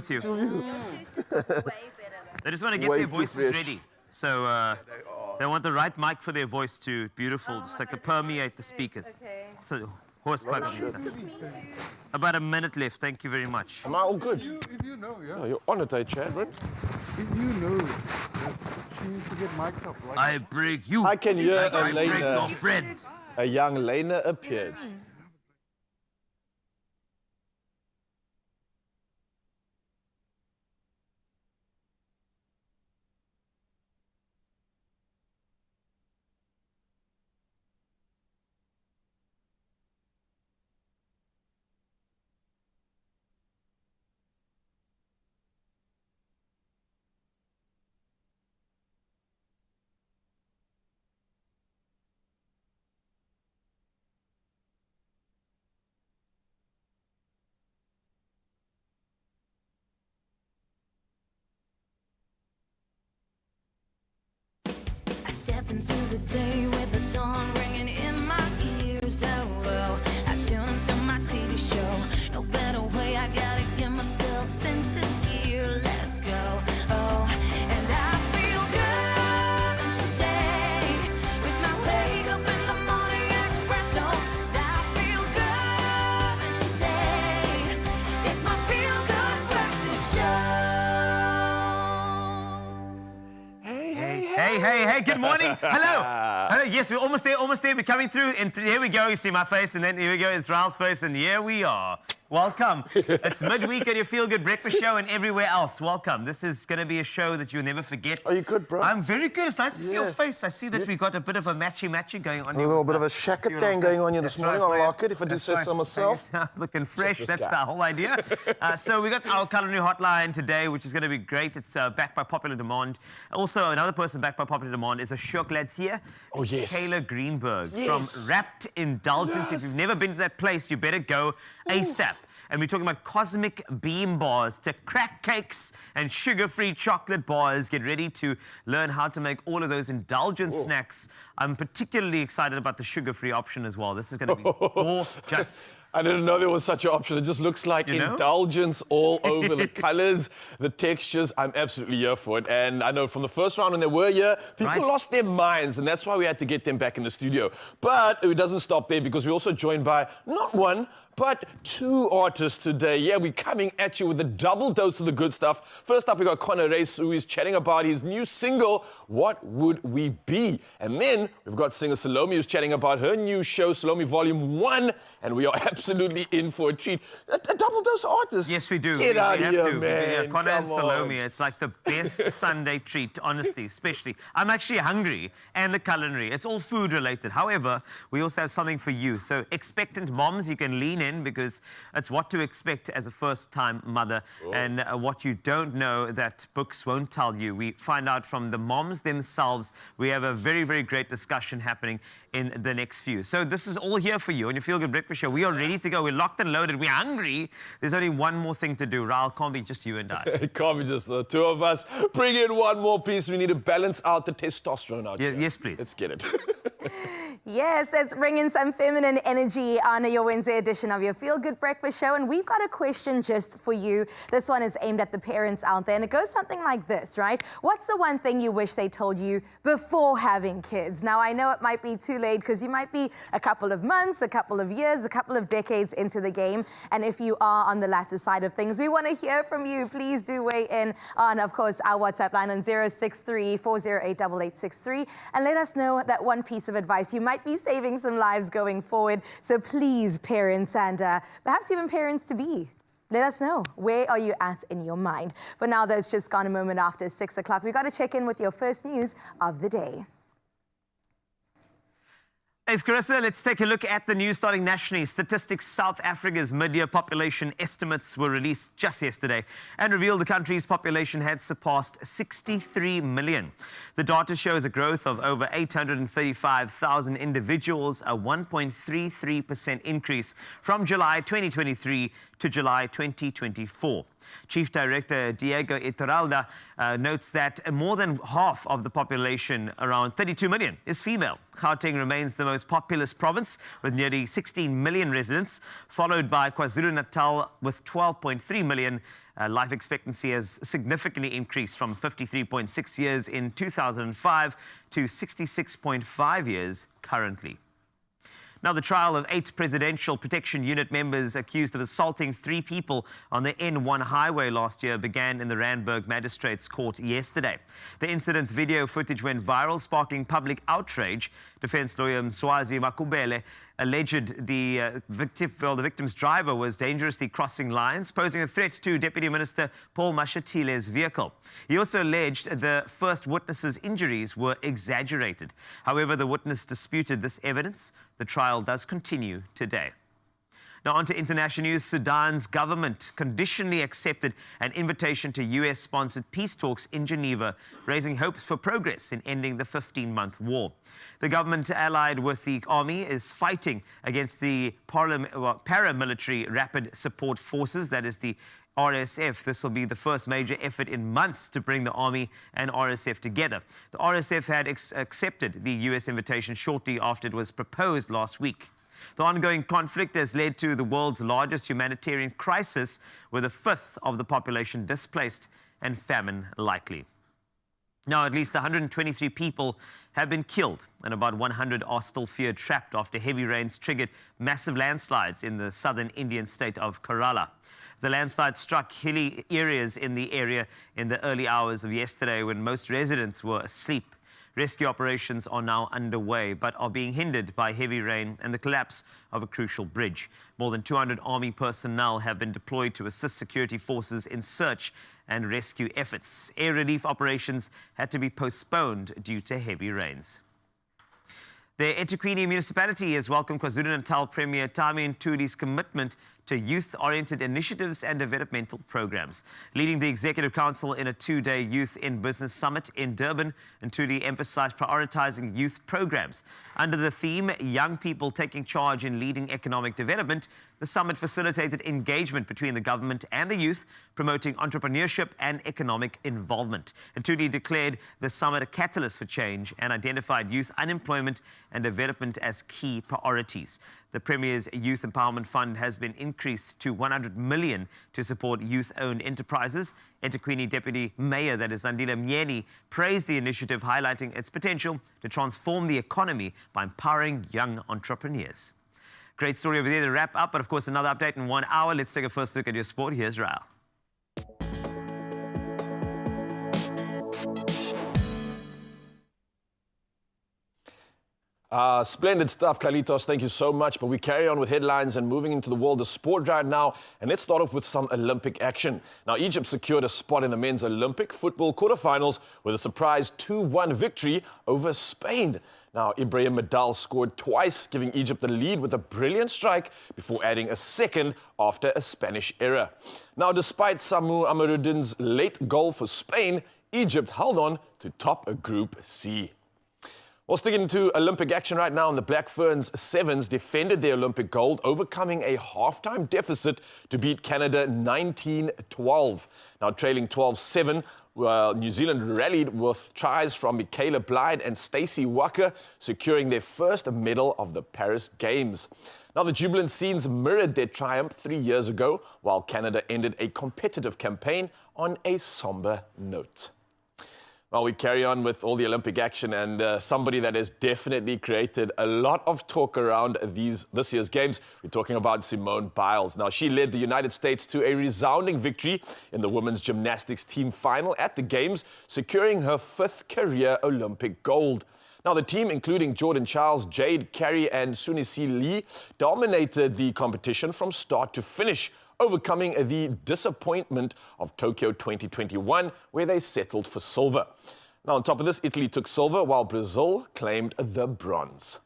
You. They just want to get Way their too voices fresh. ready. So they want the right mic for their voice to beautiful, just like to permeate the speakers. Okay. So horse pipe and stuff. About a minute left. Thank you very much. Am I all good? If you know, yeah. Oh, you're on it, eh, Chadron? If you know that she needs to get mic'd up, like I break you. I can hear as I break Elena. your friend. A young Lena appeared. I step into the day with the dawn ringing in my ears. Oh, well, I tune into my TV show. No better way, I gotta get myself into gear. Let's go. Oh, and I feel good today with my wake up in the morning Expresso. I feel good today. It's my feel good breakfast show. Hey, good morning. Hello. Yes, we're almost there. We're coming through. And here we go. You see my face, and then here we go. It's Raul's face, and here we are. Welcome. It's midweek on your Feel Good Breakfast Show and everywhere else. Welcome. This is going to be a show that you'll never forget. Are you good, bro? I'm very good. It's nice to see your Yeah. face. I see that we've got a bit of a matchy going on A here. little bit of a See shaka what thing I'm going saying? on here this That's morning. right, I like it if I do That's say right. so myself. Looking fresh. this That's guy. the whole idea. So we got our culinary hotline today, which is going to be great. It's backed by popular demand. Also, another person backed by popular demand is a chocolatier. Oh, yes. Kayla Greenberg Yes. from Wrapped Indulgence. If you've never been to that place, you better go ASAP. And we're talking about cosmic beam bars to crack cakes and sugar-free chocolate bars. Get ready to learn how to make all of those indulgent snacks. I'm particularly excited about the sugar-free option as well. This is going to be gorgeous. I didn't know there was such an option. It just looks like You know? indulgence all over the colors, the textures. I'm absolutely here for it. And I know from the first round when they were here, people Right. lost their minds, and that's why we had to get them back in the studio. But it doesn't stop there because we're also joined by not one, but two artists today. Yeah, we're coming at you with a double dose of the good stuff. First up, we got Connor Reis, who is chatting about his new single, What Would We Be? And then we've got singer Salome, who's chatting about her new show, Salome Volume 1, and we are absolutely in for a treat. A double dose artist. Yes, we do. Get we out have of here, to. man. Yeah, Connor and Come on. Salome. It's like the best Sunday treat, honestly, especially. I'm actually hungry, and the culinary. It's all food related. However, we also have something for you. So expectant moms, you can lean in because it's what to expect as a first-time mother and what you don't know that books won't tell you. We find out from the moms themselves. We have a very, very great discussion happening in the next few. So this is all here for you on your Feel Good Breakfast Show. We are ready to go. We're locked and loaded. We're hungry. There's only one more thing to do. Raul, can't be just you and I. It can't be just the two of us. Bring in one more piece. We need to balance out the testosterone out here. Yes, please. Let's get it. Yes, let's bring in some feminine energy on your Wednesday edition of your Feel Good Breakfast Show. And we've got a question just for you. This one is aimed at the parents out there. And it goes something like this, right? What's the one thing you wish they told you before having kids? Now, I know it might be too late because you might be a couple of months, a couple of years, a couple of decades into the game. And if you are on the latter side of things, we want to hear from you. Please do weigh in on, of course, our WhatsApp line on 063-408-8863. And let us know that one piece of advice. You might be saving some lives going forward. So please, parents and perhaps even parents-to-be, let us know. Where are you at in your mind? But now that it's just gone a moment after 6 o'clock, we've got to check in with your first news of the day. Thanks, Carissa. Let's take a look at the news starting nationally. Statistics South Africa's mid-year population estimates were released just yesterday and revealed the country's population had surpassed 63 million. The data shows a growth of over 835,000 individuals, a 1.33% increase from July 2023 to July 2024. Chief Director Diego Iturralde notes that more than half of the population, around 32 million, is female. Gauteng remains the most populous province with nearly 16 million residents, followed by KwaZulu-Natal with 12.3 million, Life expectancy has significantly increased from 53.6 years in 2005 to 66.5 years currently. Now, the trial of 8 Presidential Protection Unit members accused of assaulting 3 people on the N1 highway last year began in the Randburg Magistrates Court yesterday. The incident's video footage went viral, sparking public outrage. Defense lawyer Mswazi Makubele alleged the victim's driver was dangerously crossing lines, posing a threat to Deputy Minister Paul Mashatile's vehicle. He also alleged the first witness's injuries were exaggerated. However, the witness disputed this evidence. The trial does continue today. Now, on to international news. Sudan's government conditionally accepted an invitation to US-sponsored peace talks in Geneva, raising hopes for progress in ending the 15-month war. The government, allied with the army, is fighting against the paramilitary Rapid Support Forces, that is the RSF. This will be the first major effort in months to bring the army and RSF together. The RSF had accepted the US invitation shortly after it was proposed last week. The ongoing conflict has led to the world's largest humanitarian crisis, with a fifth of the population displaced and famine likely. Now, at least 123 people have been killed and about 100 are still feared trapped after heavy rains triggered massive landslides in the southern Indian state of Kerala. The landslide struck hilly areas in the area in the early hours of yesterday when most residents were asleep. Rescue operations are now underway, but are being hindered by heavy rain and the collapse of a crucial bridge. More than 200 army personnel have been deployed to assist security forces in search and rescue efforts. Air relief operations had to be postponed due to heavy rains. The eThekwini municipality has welcomed KwaZulu-Natal Premier Tami Ntudi's commitment to youth-oriented initiatives and developmental programs. Leading the Executive Council in a 2-day Youth in Business Summit in Durban, Ntudi emphasized prioritizing youth programs. Under the theme, Young People Taking Charge in Leading Economic Development, the summit facilitated engagement between the government and the youth, promoting entrepreneurship and economic involvement. Ntudi declared the summit a catalyst for change and identified youth unemployment and development as key priorities. The Premier's Youth Empowerment Fund has been increased to 100 million to support youth-owned enterprises. eThekwini Deputy Mayor, that is Andile Mnyeni, praised the initiative, highlighting its potential to transform the economy by empowering young entrepreneurs. Great story over there to wrap up, but of course another update in 1 hour. Let's take a first look at your sport. Here's Raul. Splendid stuff, Carlitos. Thank you so much. But we carry on with headlines and moving into the world of sport right now. And let's start off with some Olympic action. Now, Egypt secured a spot in the men's Olympic football quarterfinals with a surprise 2-1 victory over Spain. Now, Ibrahim Medal scored twice, giving Egypt the lead with a brilliant strike before adding a second after a Spanish error. Now, despite Samu Amaruddin's late goal for Spain, Egypt held on to top a Group C. Well, sticking into Olympic action right now, and the Black Ferns Sevens defended their Olympic gold, overcoming a halftime deficit to beat Canada 19-12. Now, trailing 12-7, New Zealand rallied with tries from Michaela Blyde and Stacey Walker, securing their first medal of the Paris Games. Now, the jubilant scenes mirrored their triumph 3 years ago, while Canada ended a competitive campaign on a somber note. Well, we carry on with all the Olympic action, and somebody that has definitely created a lot of talk around this year's Games. We're talking about Simone Biles. Now, she led the United States to a resounding victory in the women's gymnastics team final at the Games, securing her 5th career Olympic gold. Now, the team, including Jordan Charles, Jade Carey, and Sunisi Lee, dominated the competition from start to finish, overcoming the disappointment of Tokyo 2021, where they settled for silver. Now, on top of this, Italy took silver, while Brazil claimed the bronze.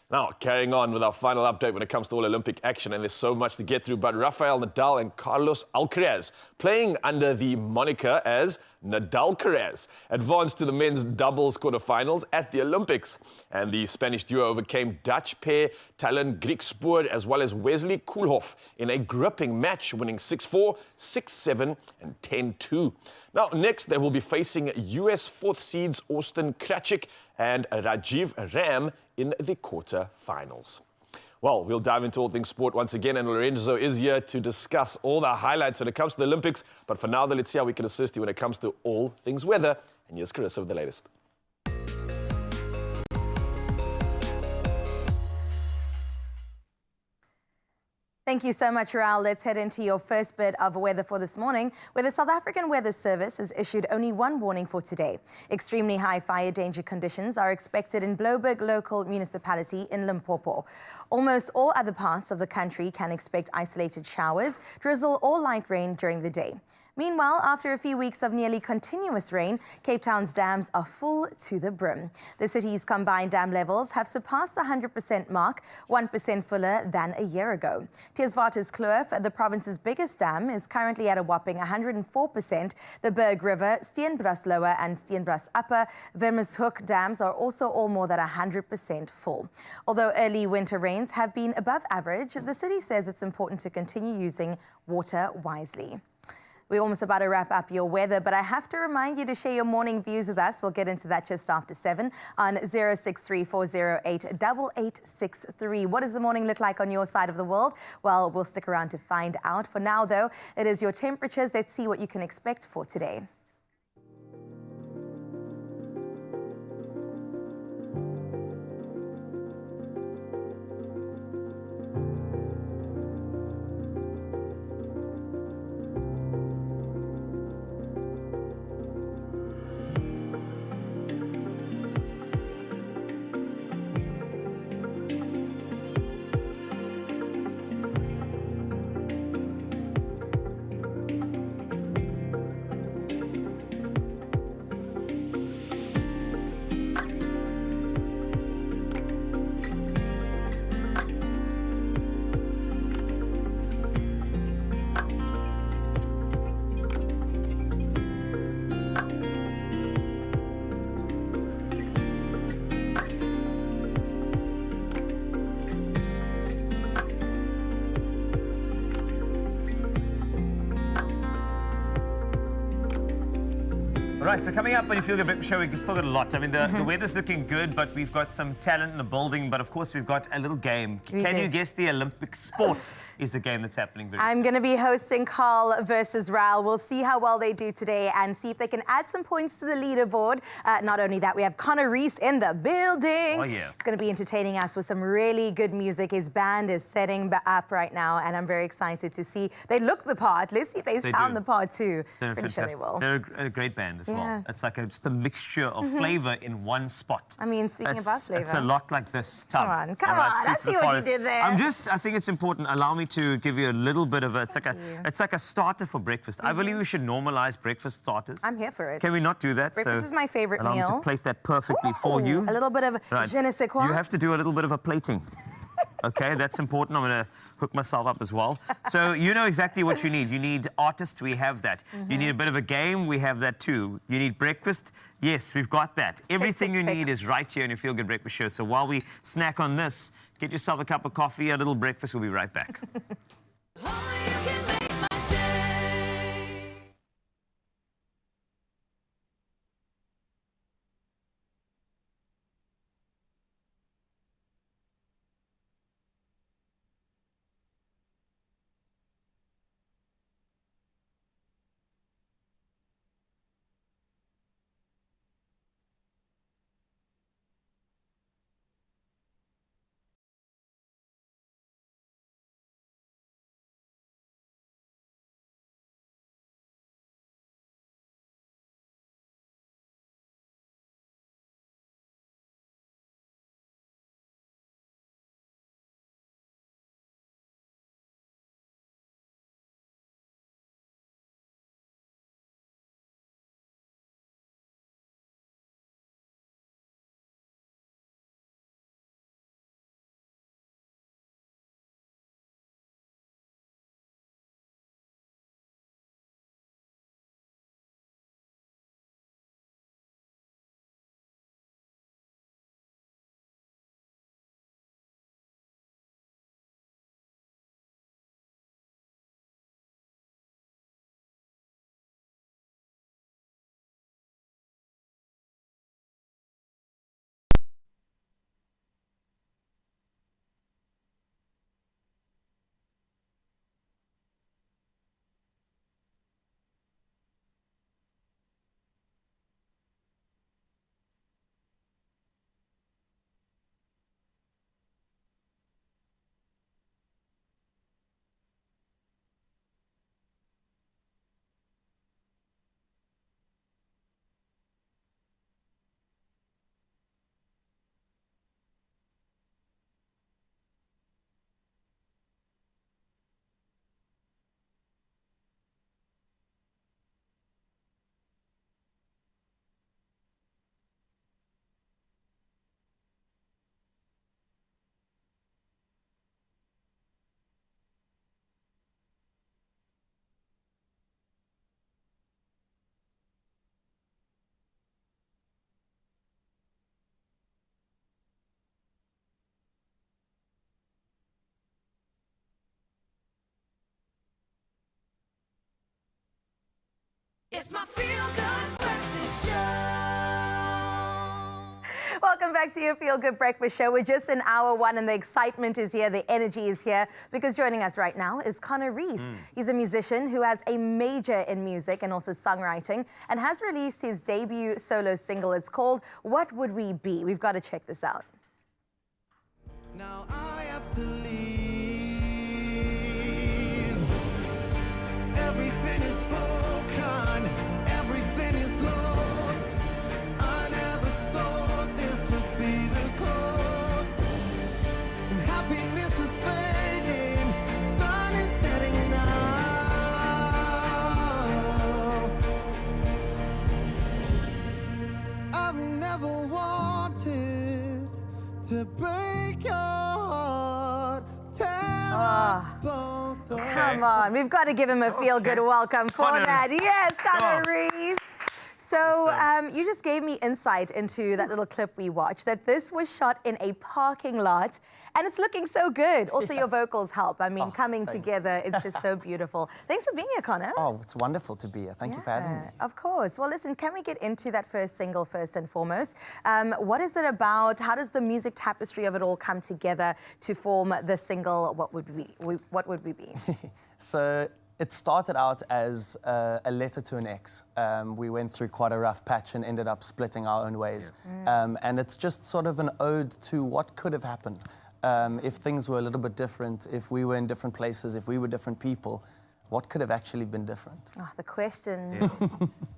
Now, carrying on with our final update when it comes to all Olympic action, and there's so much to get through, but Rafael Nadal and Carlos Alcaraz, playing under the moniker as Nadalcaraz, advanced to the men's doubles quarterfinals at the Olympics. And the Spanish duo overcame Dutch pair Talen Griekspoor as well as Wesley Koolhof in a gripping match, winning 6-4, 6-7 and 10-2. Now, next, they will be facing US 4th seeds Austin Krajcik and Rajiv Ram in the quarterfinals. Well, we'll dive into all things sport once again, and Lorenzo is here to discuss all the highlights when it comes to the Olympics. But for now, let's see how we can assist you when it comes to all things weather. And here's Carissa with the latest. Thank you so much, Raul. Let's head into your first bit of weather for this morning, where the South African Weather Service has issued only one warning for today. Extremely high fire danger conditions are expected in Blouberg local municipality in Limpopo. Almost all other parts of the country can expect isolated showers, drizzle or light rain during the day. Meanwhile, after a few weeks of nearly continuous rain, Cape Town's dams are full to the brim. The city's combined dam levels have surpassed the 100% mark, 1% fuller than a year ago. Teeswaterskloof, the province's biggest dam, is currently at a whopping 104%. The Berg River, Steenbras Lower and Steenbras Upper, Vermershoek dams are also all more than 100% full. Although early winter rains have been above average, the city says it's important to continue using water wisely. We're almost about to wrap up your weather, but I have to remind you to share your morning views with us. We'll get into that just after 7 on 0634088863. What does the morning look like on your side of the world? Well, we'll stick around to find out. For now, though, it is your temperatures. Let's see what you can expect for today. All right, so coming up on your Feel Good Breakfast Show, we've still got a lot. I mean, the weather's looking good, but we've got some talent in the building. But of course, we've got a little game. Can you guess the Olympic sport is the game that's happening very soon? I'm going to be hosting Carl versus Raul. We'll see how well they do today and see if they can add some points to the leaderboard. Not only that, we have Connor Reese in the building. Oh, yeah. He's going to be entertaining us with some really good music. His band is setting up right now, and I'm very excited to see. They look the part. Let's see if they sound the part too. They're Pretty sure they will. They're a great band as well. It's like just a mixture of flavor in one spot. I mean, speaking about flavor. It's a lot like this, Tom. Come on. I see what you did there. I think it's important. Allow me to give you a little bit of it's like a starter for breakfast. I believe we should normalize breakfast starters. I'm here for it. Can we not do that? Breakfast is my favorite meal. Allow me to plate that perfectly for you. A little bit of je ne sais quoi. You have to do a little bit of a plating. Okay, that's important. I'm going to hook myself up as well. So you know exactly what you need. You need artists, we have that. You need a bit of a game, we have that too. You need breakfast, yes, we've got that. Everything you need is right here on your Feel Good Breakfast Show. So while we snack on this, get yourself a cup of coffee, a little breakfast, we'll be right back. It's my feel-good breakfast show. Welcome back to your Feel Good Breakfast Show. We're just in hour one and the excitement is here, the energy is here, because joining us right now is Connor Reese. He's a musician who has a major in music and also songwriting and has released his debut solo single. It's called What Would We Be? We've got to check this out. Now I have to leave. Everything is broken. Everything is lost. I never thought this would be the cost. And happiness is fading. Sun is setting now. I've never wanted to break your heart. Tear us both apart. Come on, we've got to give him a feel-good welcome for Connor. that. Yes, Connor Come Reese. So you just gave me insight into that little clip we watched, that this was shot in a parking lot, and it's looking so good. Also, your vocals help. I mean, coming together, it's just so beautiful. Thanks for being here, Connor. Oh, it's wonderful to be here. Thank you for having me. Of course. Well, listen, can we get into that first single first and foremost? What is it about? How does the music tapestry of it all come together to form the single, What Would We Be? So it started out as a letter to an ex. We went through quite a rough patch and ended up splitting our own ways. And it's just sort of an ode to what could have happened. If things were a little bit different, if we were in different places, if we were different people, what could have actually been different? Oh, the questions.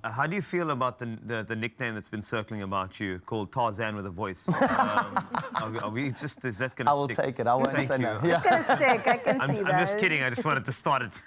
How do you feel about the nickname that's been circling about you, called Tarzan with a Voice? Is that going to stick? I will take it. I won't Thank say you. no. It's going to stick. I can see I'm that. just kidding. I just wanted to start it.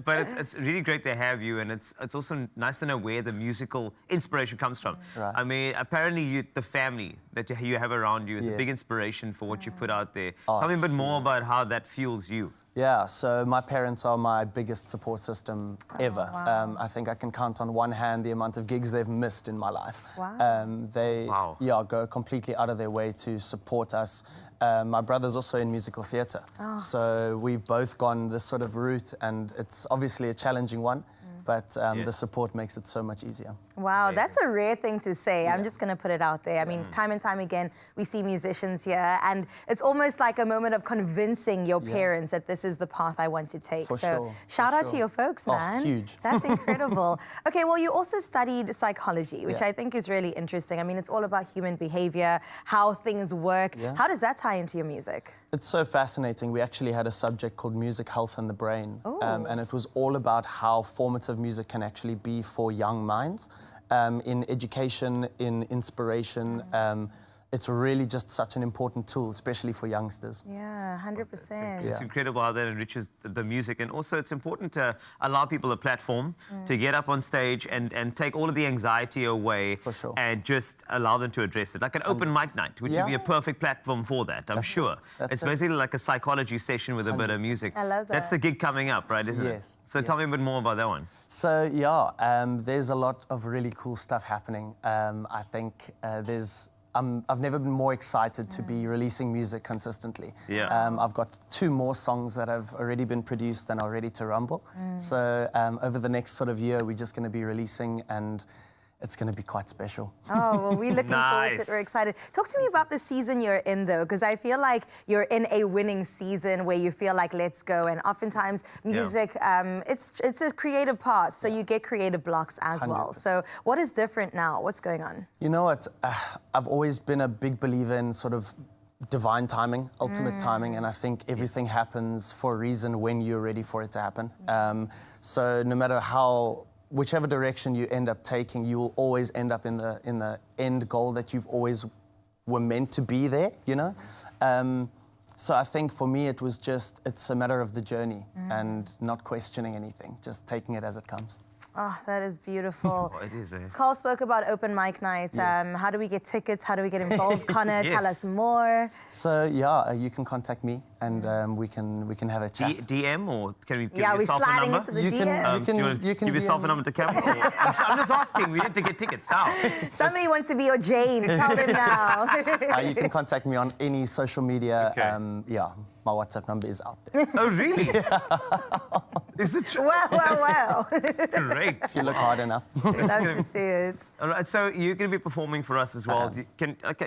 But it's really great to have you, and it's also nice to know where the musical inspiration comes from. Right. I mean, apparently the family that you have around you is a Yes. big inspiration for what you put out there. Oh, Tell me a it's bit more about how that fuels you. Yeah, so my parents are my biggest support system ever. I think I can count on one hand the amount of gigs they've missed in my life. Wow. They Wow. go completely out of their way to support us. My brother's also in musical theatre, so we've both gone this sort of route, and it's obviously a challenging one, but the support makes it so much easier. Wow, that's a rare thing to say. I'm just going to put it out there. I mean, time and time again, we see musicians here, and it's almost like a moment of convincing your parents that this is the path I want to take. For so sure, shout for out to sure. your folks, Oh, man. huge. That's incredible. Okay, well, you also studied psychology, which Yeah. I think is really interesting. I mean, it's all about human behavior, how things work. Yeah. How does that tie into your music? It's so fascinating. We actually had a subject called Music, Health and the Brain. And it was all about how formative music can actually be for young minds. In education, in inspiration, it's really just such an important tool, especially for youngsters. Yeah, 100%. It's incredible how that enriches the music, and also it's important to allow people a platform to get up on stage and take all of the anxiety away. For sure. And just allow them to address it. Like an open mic night, which would be a perfect platform for that, I'm sure. It's it. basically like a psychology session with a bit of music. I love That's that. the gig coming up, right, isn't it? Yes, So tell me a bit more about that one. So there's a lot of really cool stuff happening. I think I've never been more excited to be releasing music consistently. Yeah. I've got 2 more songs that have already been produced and are ready to rumble. So over the next sort of year, we're just going to be releasing, and it's going to be quite special. Oh, well, we're looking forward to it. Nice. We're excited. Talk to me about the season you're in, though, because I feel like you're in a winning season where you feel like, let's go. And oftentimes, music, it's a creative path, so you get creative blocks as well. 100%. So what is different now? What's going on? You know what? I've always been a big believer in sort of divine timing, ultimate timing, and I think everything happens for a reason when you're ready for it to happen. So no matter whichever direction you end up taking, you will always end up in the end goal that you've always were meant to be there, you know? So I think for me, it's a matter of the journey and not questioning anything, just taking it as it comes. Oh, that is beautiful. Oh, it is, eh? Carl spoke about open mic night. Yes. How do we get tickets? How do we get involved? Connor, Yes. tell us more. So you can contact me, and we can have a chat. DM, or can we give Yeah, we're yourself a sliding number? into the You can- DM. Do you want to give yourself a DM. number to Cameron? I'm just asking. We need to get tickets. How? Somebody wants to be your Jane. Tell them now. You can contact me on any social media. Okay. My WhatsApp number is out there. Oh, really? Is it true? Wow. Great. If you look hard enough. Love to see it. All right, so you're going to be performing for us as well.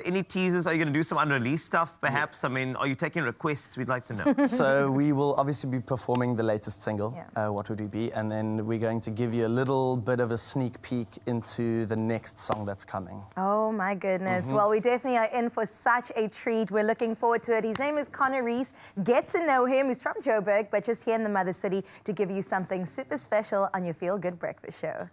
Any teasers? Are you going to do some unreleased stuff, perhaps? Yes. I mean, are you taking requests? We'd like to know. So we will obviously be performing the latest single, Yeah. What Would We Be? And then we're going to give you a little bit of a sneak peek into the next song that's coming. Oh my goodness. Well, we definitely are in for such a treat. We're looking forward to it. His name is Connor Reese. Get to know him. He's from Joburg, but just here in the Mother City to give you something super special on your Feel Good Breakfast Show.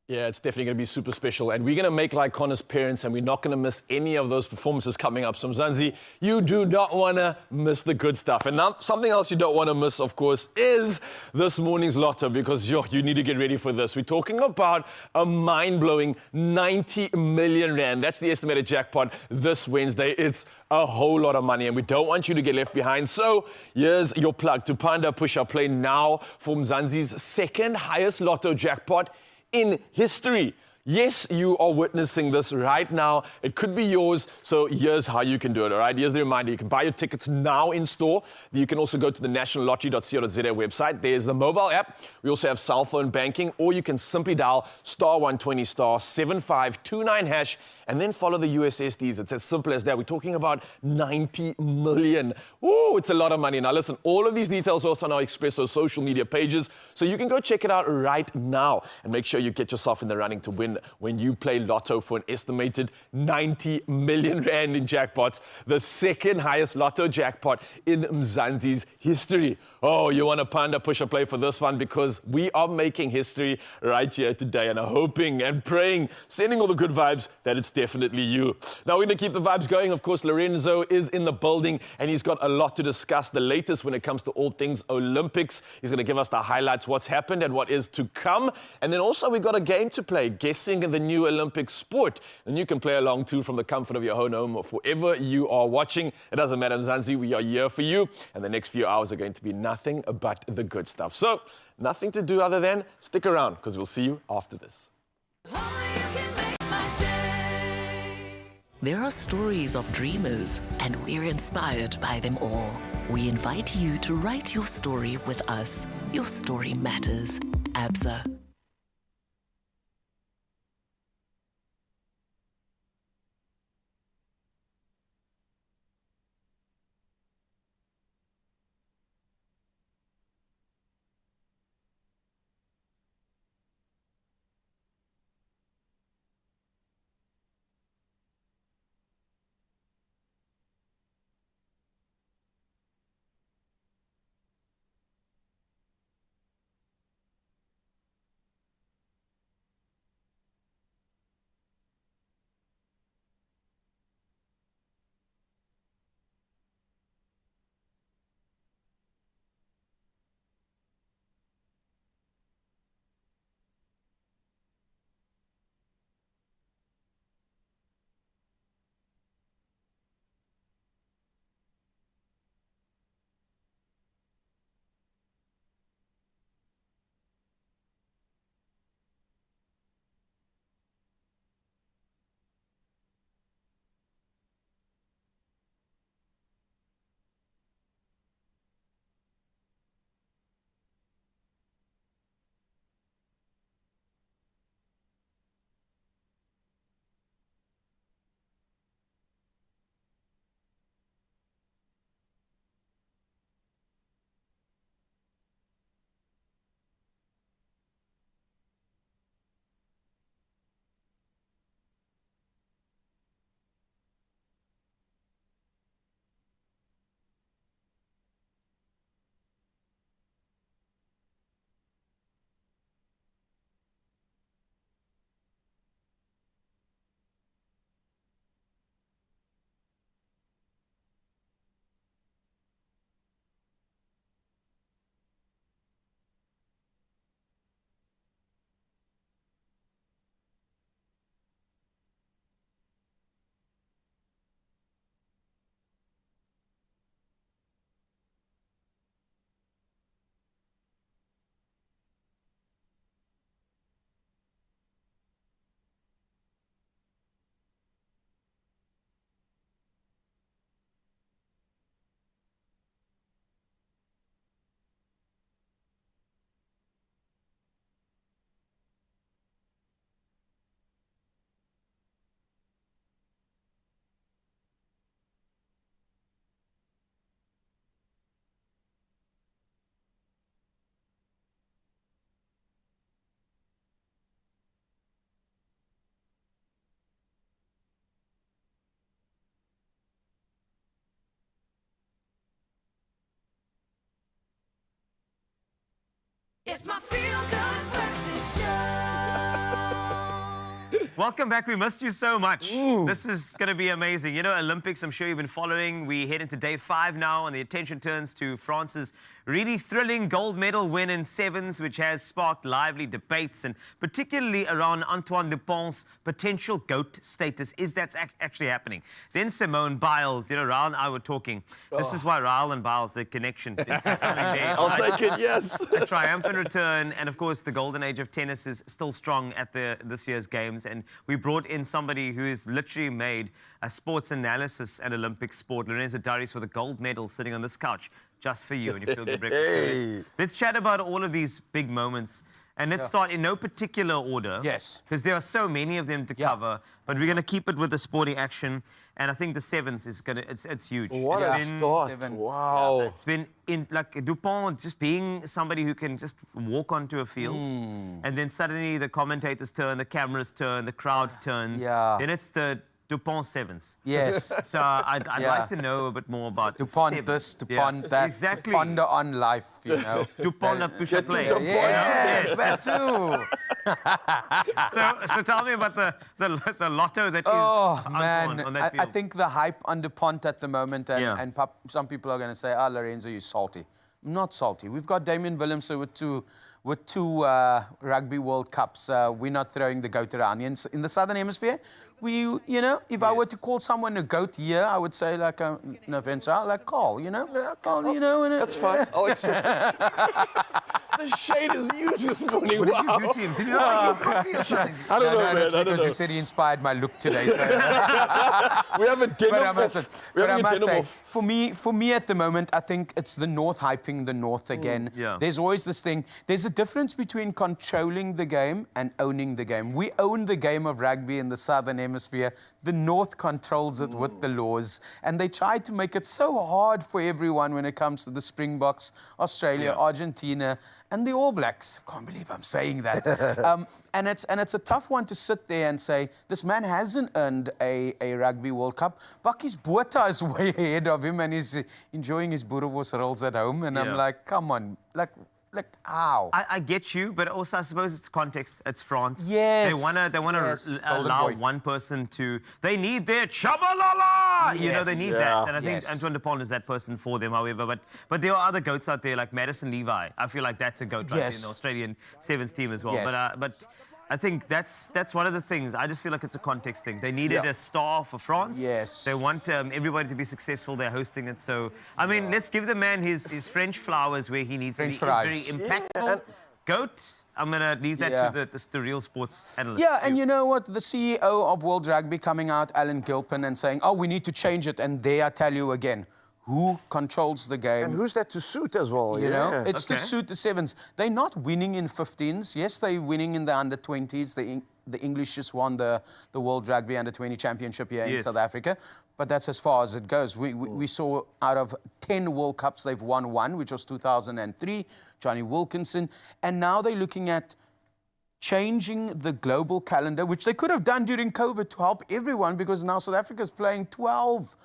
Yeah, it's definitely going to be super special. And we're going to make like Connor's parents, and we're not going to miss any of those performances coming up. So, Mzansi, you do not want to miss the good stuff. And now, something else you don't want to miss, of course, is this morning's lotto, because you need to get ready for this. We're talking about a mind-blowing 90 million rand. That's the estimated jackpot this Wednesday. It's a whole lot of money, and we don't want you to get left behind. So, here's your plug to Panda Push Up Play now for Mzansi's second highest lotto jackpot in history. Yes, you are witnessing this right now. It could be yours, so here's how you can do it, all right? Here's the reminder. You can buy your tickets now in store. You can also go to the nationallottery.co.za website. There's the mobile app. We also have cell phone banking, or you can simply dial *120 *7529# and then follow the USSDs. It's as simple as that. We're talking about 90 million. Ooh, it's a lot of money. Now listen, all of these details are also on our Expresso social media pages, so you can go check it out right now and make sure you get yourself in the running to win when you play Lotto for an estimated 90 million rand in jackpots, the second highest Lotto jackpot in Mzansi's history. Oh, you want a Panda Push Up Play for this one, because we are making history right here today, and I'm hoping and praying, sending all the good vibes, that it's definitely you. Now, we're going to keep the vibes going. Of course, Lorenzo is in the building, and he's got a lot to discuss, the latest when it comes to all things Olympics. He's going to give us the highlights, what's happened and what is to come. And then also, we've got a game to play, guessing the new Olympic sport. And you can play along too from the comfort of your own home or wherever you are watching. It doesn't matter, Mzansi, we are here for you. And the next few hours are going to be nothing but the good stuff. So, nothing to do other than stick around, because we'll see you after this. There are stories of dreamers, and we're inspired by them all. We invite you to write your story with us. Your story matters. ABSA. It's my feel-good breakfast show. Welcome back. We missed you so much. This is going to be amazing. You know, Olympics, I'm sure you've been following. We head into day 5 now, and the attention turns to France's really thrilling gold medal win in sevens, which has sparked lively debates, and particularly around Antoine Dupont's potential GOAT status. Is that actually happening? Then Simone Biles, you know, Raul and I were talking. This is why Raul and Biles, the connection, is there something there? I'll take it, yes. A triumphant return, and of course the golden age of tennis is still strong at this year's games, and we brought in somebody who has literally made a sports analysis and Olympic sport. Lorenzo Darius with a gold medal sitting on this couch just for you, and you feel good breakfast. So let's chat about all of these big moments. And let's start in no particular order. Yes. Because there are so many of them to cover. But we're going to keep it with the sporting action. And I think the sevens is going to, it's huge. What a start. Wow. It's been in, like, Dupont just being somebody who can just walk onto a field. And then suddenly the commentators turn, the cameras turn, the crowd turns. Yeah. Then it's the Dupont sevens. Yes. So I'd like to know a bit more about Dupont sevens. this, Dupont that, Exactly. ponder on life, you know. Dupont up to play. Yes, that too. So tell me about the lotto that is Oh, Antoine man. on that I field. think the hype on Dupont at the moment, and, Yeah. some people are going to say, Lorenzo, you're salty. I'm not salty. We've got Damien Willemse with two Rugby World Cups. We're not throwing the goat around. In the Southern Hemisphere, you know, if I were to call someone a goat here, I would say like, no offense, like Carl, you know? Carl, you know? That's fine. I'll accept it. The shade is huge this morning. What Wow. did you do to him? Did you not like your coffee or something? I don't know, man. That's I don't because know. you said he inspired my look today. So. We have a dinner But I must, off. but I must say, off. for me at the moment, I think it's the North hyping the North again. yeah. There's always this thing. There's a difference between controlling the game and owning the game. We own the game of rugby in the Southern Hemisphere. The North controls it with the laws. And they try to make it so hard for everyone when it comes to the Springboks, Australia, Argentina, and the All Blacks. Can't believe I'm saying that. And it's a tough one to sit there and say, this man hasn't earned a Rugby World Cup. Bakkies Botha is way ahead of him, and he's enjoying his boerewors rolls at home. And I'm like, come on, like how? I get you, but also I suppose it's context. It's France. Yes. They wanna Yes. allow Golden boy. one person to. They need their chabalala. You know, they need that, and I think Yes. Antoine Dupont is that person for them. However, but there are other goats out there like Madison Levi. I feel like that's a goat right there in Yes. the Australian sevens team as well. Yes. But I think that's one of the things. I just feel like it's a context thing. They needed a star for France. Yes. They want everybody to be successful. They're hosting it. So, I mean, let's give the man his French flowers where he needs French to be. fries. He's very impactful. Goat. I'm going to leave that to the real sports analyst. Yeah, and you know what? The CEO of World Rugby coming out, Alan Gilpin, and saying, oh, we need to change it. And there I tell you again, who controls the game? And who's that to suit as well? You know, it's to Okay. suit the sevens. They're not winning in 15s. Yes, they're winning in the under-20s. The English just won the World Rugby Under-20 Championship here in Yes. South Africa. But that's as far as it goes. We saw out of 10 World Cups, they've won one, which was 2003, Johnny Wilkinson. And now they're looking at changing the global calendar, which they could have done during COVID to help everyone, because now South Africa's playing 12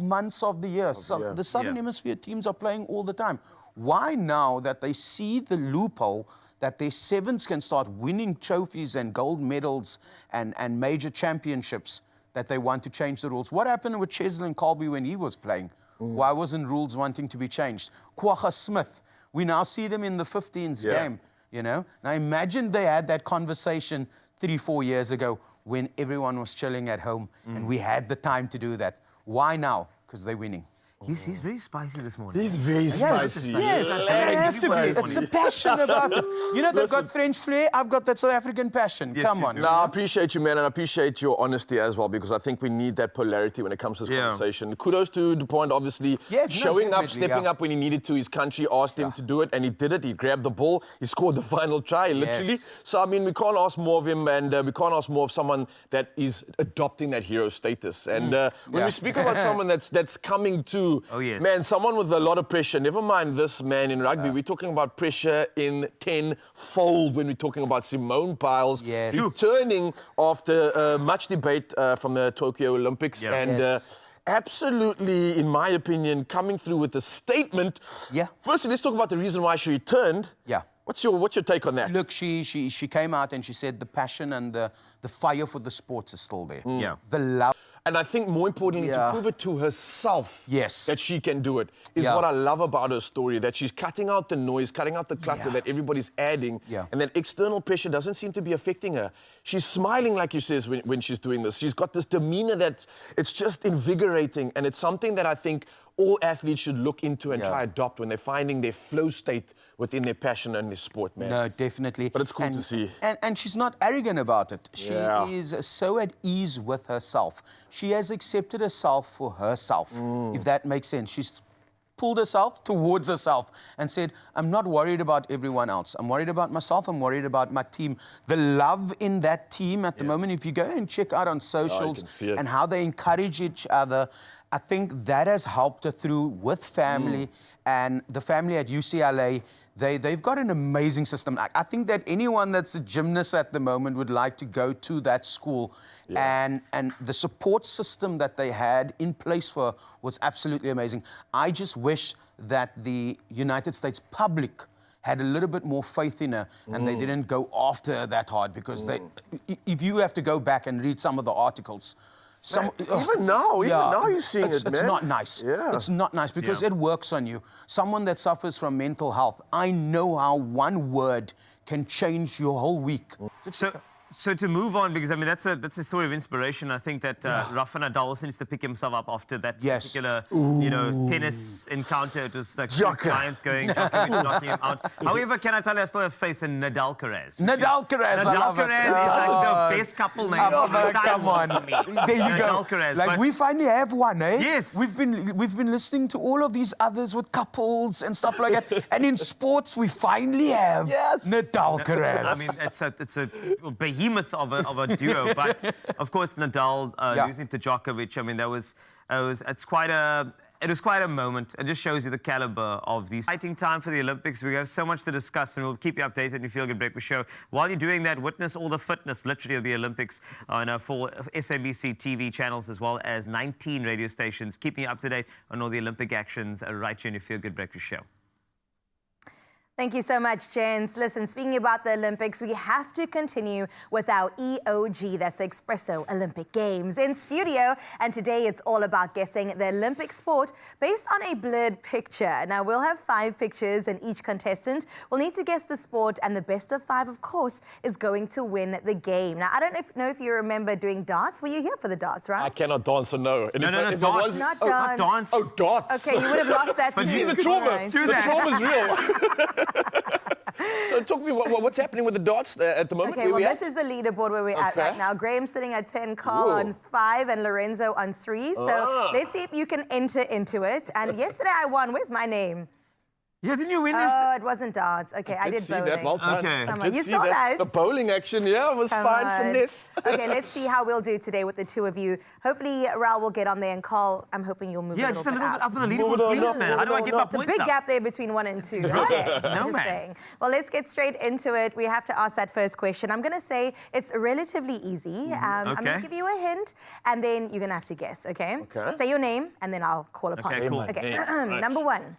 months of the year. So the Southern Hemisphere teams are playing all the time. Why now that they see the loophole that their sevens can start winning trophies and gold medals and major championships, that they want to change the rules? What happened with Cheslin Colby when he was playing? Why wasn't rules wanting to be changed? Kwagga Smith, we now see them in the 15s game, you know? Now imagine they had that conversation 3-4 years ago when everyone was chilling at home and we had the time to do that. Why now? Because they're winning. He's very spicy this morning. He's very spicy. Yes, and it has to be. It's the passion about it. You know, they've got French flair. I've got that South African passion. Yes, Come you on. do. No, I appreciate you, man, and I appreciate your honesty as well, because I think we need that polarity when it comes to this conversation. Kudos to Dupont, obviously, showing up, stepping up when he needed to. His country asked him to do it, and he did it. He grabbed the ball. He scored the final try, literally. Yes. So, I mean, we can't ask more of him, and we can't ask more of someone that is adopting that hero status. And when we speak about someone that's coming to, man, someone with a lot of pressure, never mind this man in rugby, we're talking about pressure in tenfold when we're talking about Simone Biles returning after much debate from the Tokyo Olympics. And absolutely, in my opinion, coming through with a statement. Firstly, let's talk about the reason why she returned. What's your take on that? Look, she came out and she said the passion and the fire for the sports is still there. Yeah. The love. And I think more importantly, to Yeah. prove it to herself Yes. that she can do it is Yeah. what I love about her story, that she's cutting out the noise, cutting out the clutter Yeah. that everybody's adding, Yeah. and that external pressure doesn't seem to be affecting her. She's smiling, like you says, when she's doing this. She's got this demeanor that it's just invigorating, and it's something that I think all athletes should look into and Yeah. try adopt when they're finding their flow state within their passion and their sport, man. No, definitely. But it's cool to see. And she's not arrogant about it. She Yeah. is so at ease with herself. She has accepted herself for herself, if that makes sense. She's pulled herself towards herself and said, I'm not worried about everyone else. I'm worried about myself. I'm worried about my team. The love in that team at the moment, if you go and check out on socials can see it. and how they encourage each other, I think that has helped her through with family and the family at UCLA. They've got an amazing system. I think that anyone that's a gymnast at the moment would like to go to that school. And the support system that they had in place for her was absolutely amazing. I just wish that the United States public had a little bit more faith in her and they didn't go after her that hard, because if you have to go back and read some of the articles, Even now you're seeing it's it, man. not nice. Yeah. It's not nice because Yeah. it works on you. Someone that suffers from mental health, I know how one word can change your whole week. So to move on, because I mean that's a story of inspiration. I think that Rafa Nadal also needs to pick himself up after that Yes. particular tennis encounter. It was like two Djokovic. clients going, Djokovic knocking him out. However, can I tell you a story of face in Nadal Perez? Nadal Perez, I Nadal love it. Perez is like the best couple name Oh, of all man, come time on. for me. There you go. Nadal Perez, Like but- we finally have one, eh? Yes. We've been listening to all of these others with couples and stuff like that. And in sports, we finally have Nadal Perez. I mean, it's a behemoth of a duo, but of course Nadal losing to Djokovic. I mean, it was quite a moment. It just shows you the caliber of these. Exciting time for the Olympics. We have so much to discuss, and we'll keep you updated in your Feel Good Breakfast show. While you're doing that, witness all the fitness, literally, of the Olympics on our 4 SABC TV channels, as well as 19 radio stations, keeping you up to date on all the Olympic actions right here in your Feel Good Breakfast show. Thank you so much, Jens. Listen, speaking about the Olympics, we have to continue with our EOG, that's the Expresso Olympic Games, in studio. And today it's all about guessing the Olympic sport based on a blurred picture. Now, we'll have 5 pictures, and each contestant will need to guess the sport, and the best of 5, of course, is going to win the game. Now, I don't know if you remember doing darts. Were you here for the darts, right? I cannot dance, so no. And No, if it darts. was- Not Not dance. dance. Oh, darts. Okay, you would have lost that But too. see the trauma. Right. Do The that. trauma's real. So talk to me, what's happening with the darts at the moment? Okay, Where well, we this is the leaderboard where we're at Okay. right now. Graham's sitting at 10, Carl on 5, and Lorenzo on 3. So let's see if you can enter into it. And yesterday I won. Where's my name? Yeah, didn't you win Oh, it wasn't darts. Okay, I did see bowling. that. Well done. Okay. I Come on, did you see saw that. The bowling action, yeah, was Come fine. on. Finesse. Okay, let's see how we'll do today with the two of you. Hopefully, Raul will get on there, and Carl, I'm hoping you'll move Yeah, a just little a little bit out. up on the Move leaderboard, it on please, up, man. move How do it I on get my up. The points big up? gap there between 1 and 2. Okay, No, just man. saying. Well, let's get straight into it. We have to ask that first question. I'm going to say it's relatively easy. I'm going Okay. to give you a hint, and then you're going to have to guess, okay? Okay. Say your name, and then I'll call upon Okay, you. cool. Okay, Right. number 1.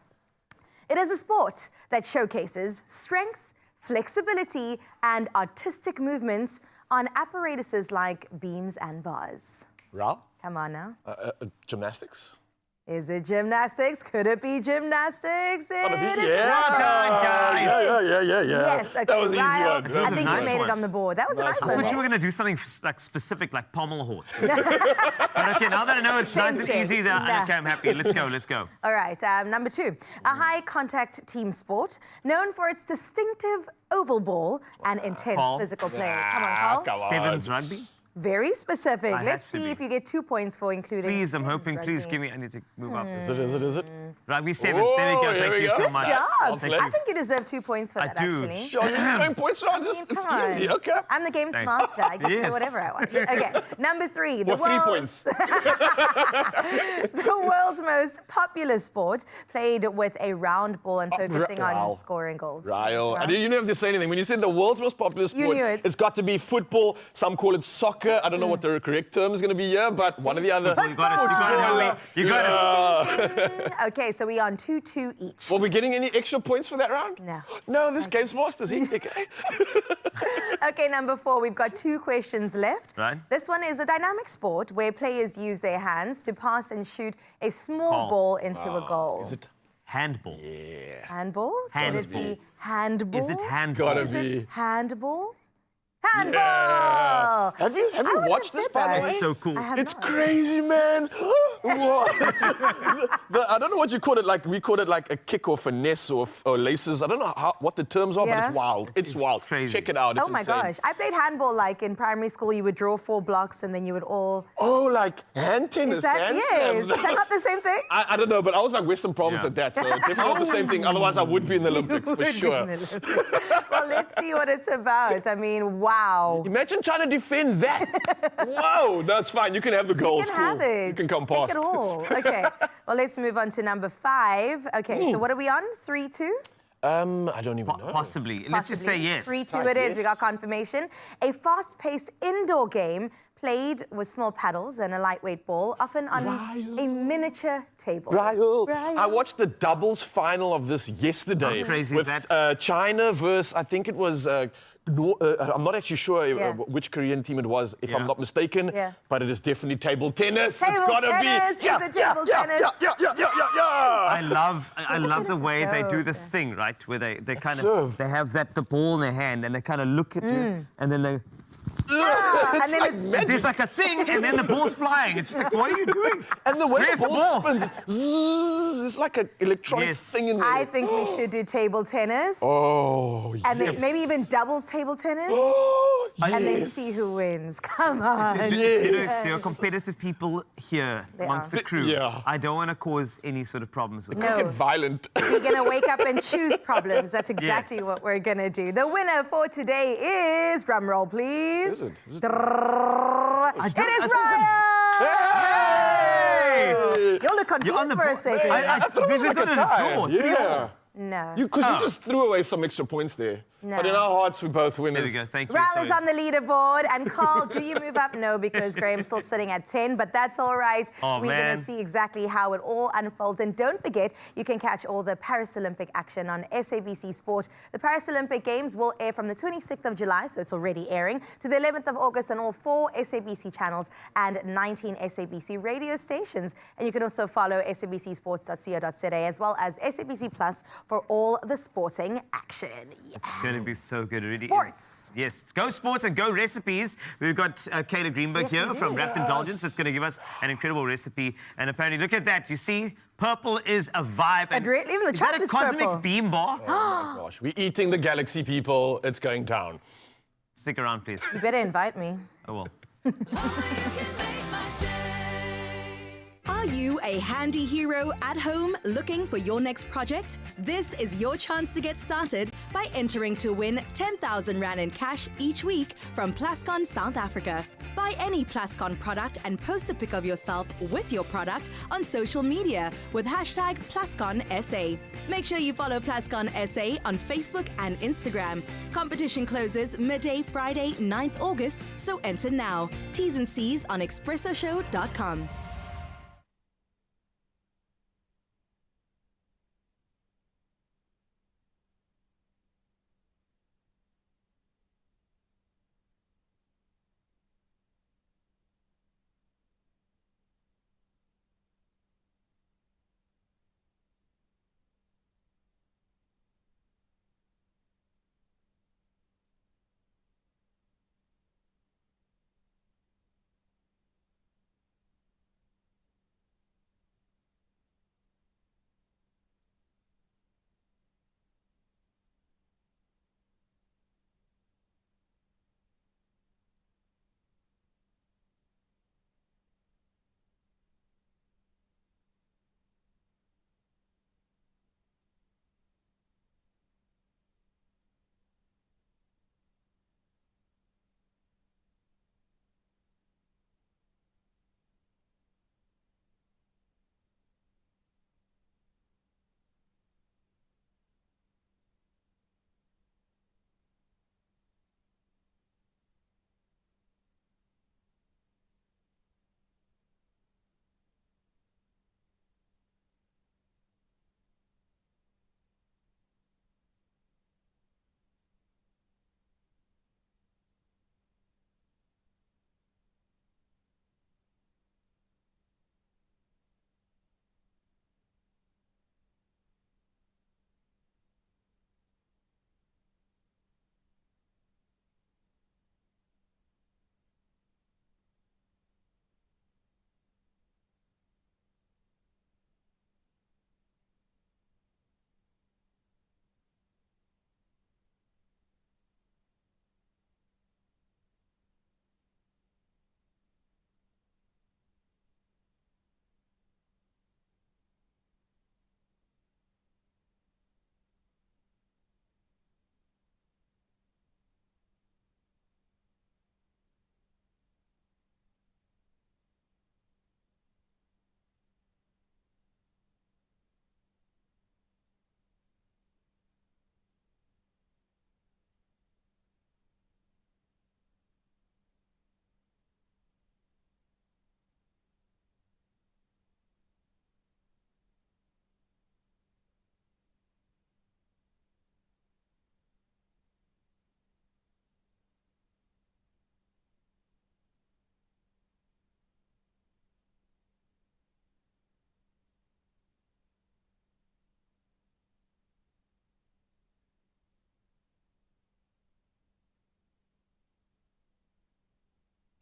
It is a sport that showcases strength, flexibility, and artistic movements on apparatuses like beams and bars. Raul? Come on now. Gymnastics? Is it gymnastics? Could it be gymnastics? It is Yeah. Yes, okay. That was an easy Ryle, one. That I was a think nice you made one. it on the board. That was a nice I one. thought you were eh? going to do something like specific, like pommel horse. But okay, now that I know it's nice and Same. easy, then Nah. okay, I'm happy. Let's go. All right, number 2. A high-contact team sport known for its distinctive oval ball and intense Paul? physical play. Come on, Paul. come on. Sevens rugby? Very specific. I Let's have to see be. if you get 2 points for including. Please, I'm sevens hoping, please rugby. give me, I need to move up. Is it? Rugby sevens, there we go. Oh, here Thank we you go. so Good much. job. Thank I you. think you deserve 2 points for I that, do. actually. Sean, you're throwing points around. It's Come on. easy. Okay. I'm the game's Thanks. master. I get to do Yes. whatever I want. Okay, number 3. The For 3 world's- points. The world's most popular sport, played with a round ball and focusing on Raul. scoring goals. Ryle. Yes, You didn't have to say anything. When you said the world's most popular sport, knew it. it's got to be football. Some call it soccer. soccer. I don't know what the correct term is going to be here, but one or the other. You got it. You got it. Okay, so we on 2-2 each. Were we getting any extra points for that round? No. No, this game's master's hectic, eh? Okay, number 4, we've got 2 questions left. Right. This one is a dynamic sport where players use their hands to pass and shoot a small ball into a goal. Is it? Handball. Handball? Could it be handball? Is it handball? Gotta Is it be. handball? Handball! Yeah. Have you I wouldn't watched have this, said by the that. way? It's so cool. I have It's not. crazy, man. What? I don't know what you call it. Like we called it like a kick or finesse or laces. I don't know what the terms are, but Yeah. it's wild. It's wild. crazy. Check it out. It's Oh my insane. gosh. I played handball like in primary school. You would draw 4 blocks and then you would all... Oh, like hand tennis. Is that, hand yes. slams. Is that not the same thing? I don't know, but I was like Western Province Yeah. at that, so definitely not the same thing. Otherwise, I would be in the Olympics for Would be sure. in the Olympics. Well, let's see what it's about. I mean, wow. Imagine trying to defend that. Whoa, that's fine. You can have the goal. You It's can cool. have it. You can come Take past. it all. Okay. Well, let's move on to number 5. Okay, so what are we on? 3-2? I don't even know. Possibly. Let's just say yes. 3-2 it is. We got confirmation. A fast-paced indoor game played with small paddles and a lightweight ball, often on a miniature table. Ryle. Ryle. I watched the doubles final of this yesterday. How crazy with is that? China versus, I think it was, I'm not actually sure Yeah. which Korean team it was, if Yeah. I'm not mistaken. Yeah. But it is definitely table tennis. Table It's gotta tennis. be. Is it table tennis? Yeah. I love the just way they do go. this thing, right? Where they kind of serve. they have the ball in their hand and they kind of look at you and then they Yeah, and then like it's magic. there's like a thing and then the ball's flying. It's just like, what are you doing? And the way Where's the the ball ball? spins, zzz, it's like an electronic Yes. thing in there. I think we should do table tennis. Oh, And yes. then maybe even doubles table tennis. Oh, And then yes. see who wins. Come on. You know, Yes. there are competitive people here They amongst are. the crew. Yeah. I don't want to cause any sort of problems with No. Get violent. We're going to wake up and choose problems. That's exactly Yes. what we're going to do. The winner for today is, drum roll please. Is it? It is I Ryan! You look You're on confused the for a bo- second. I thought it was because we like did a it tie. draw, Yeah. No. Because you just threw away some extra points there. No. But in our hearts, we're both winners. There we go. Thank you. Raul is Sorry. on the leaderboard. And Carl, do you move up? No, because Graham's still sitting at 10, but that's all right. Oh, We're going man. to see exactly how it all unfolds. And don't forget, you can catch all the Paris Olympic action on SABC Sport. The Paris Olympic Games will air from the 26th of July, so it's already airing, to the 11th of August on all 4 SABC channels and 19 SABC radio stations. And you can also follow sabcsports.co.za as well as SABC Plus for all the sporting action. It's going to be so good. It really Sports. is. Yes. Go sports and go recipes. We've got Kayla Greenberg Yes, here we do. from Wrapped Indulgence that's going to give us an incredible recipe. And apparently, look at that. You see, purple is a vibe. And Even the is that a chocolate's cosmic purple. beam bar? Oh my gosh, we're eating the galaxy, people. It's going down. Stick around, please. You better invite me. Oh, well. Are you a handy hero at home looking for your next project? This is your chance to get started by entering to win 10,000 Rand in cash each week from Plascon South Africa. Buy any Plascon product and post a pic of yourself with your product on social media with hashtag PlasconSA. Make sure you follow Plascon SA on Facebook and Instagram. Competition closes midday Friday, 9th August, so enter now. T's and C's on expressoshow.com.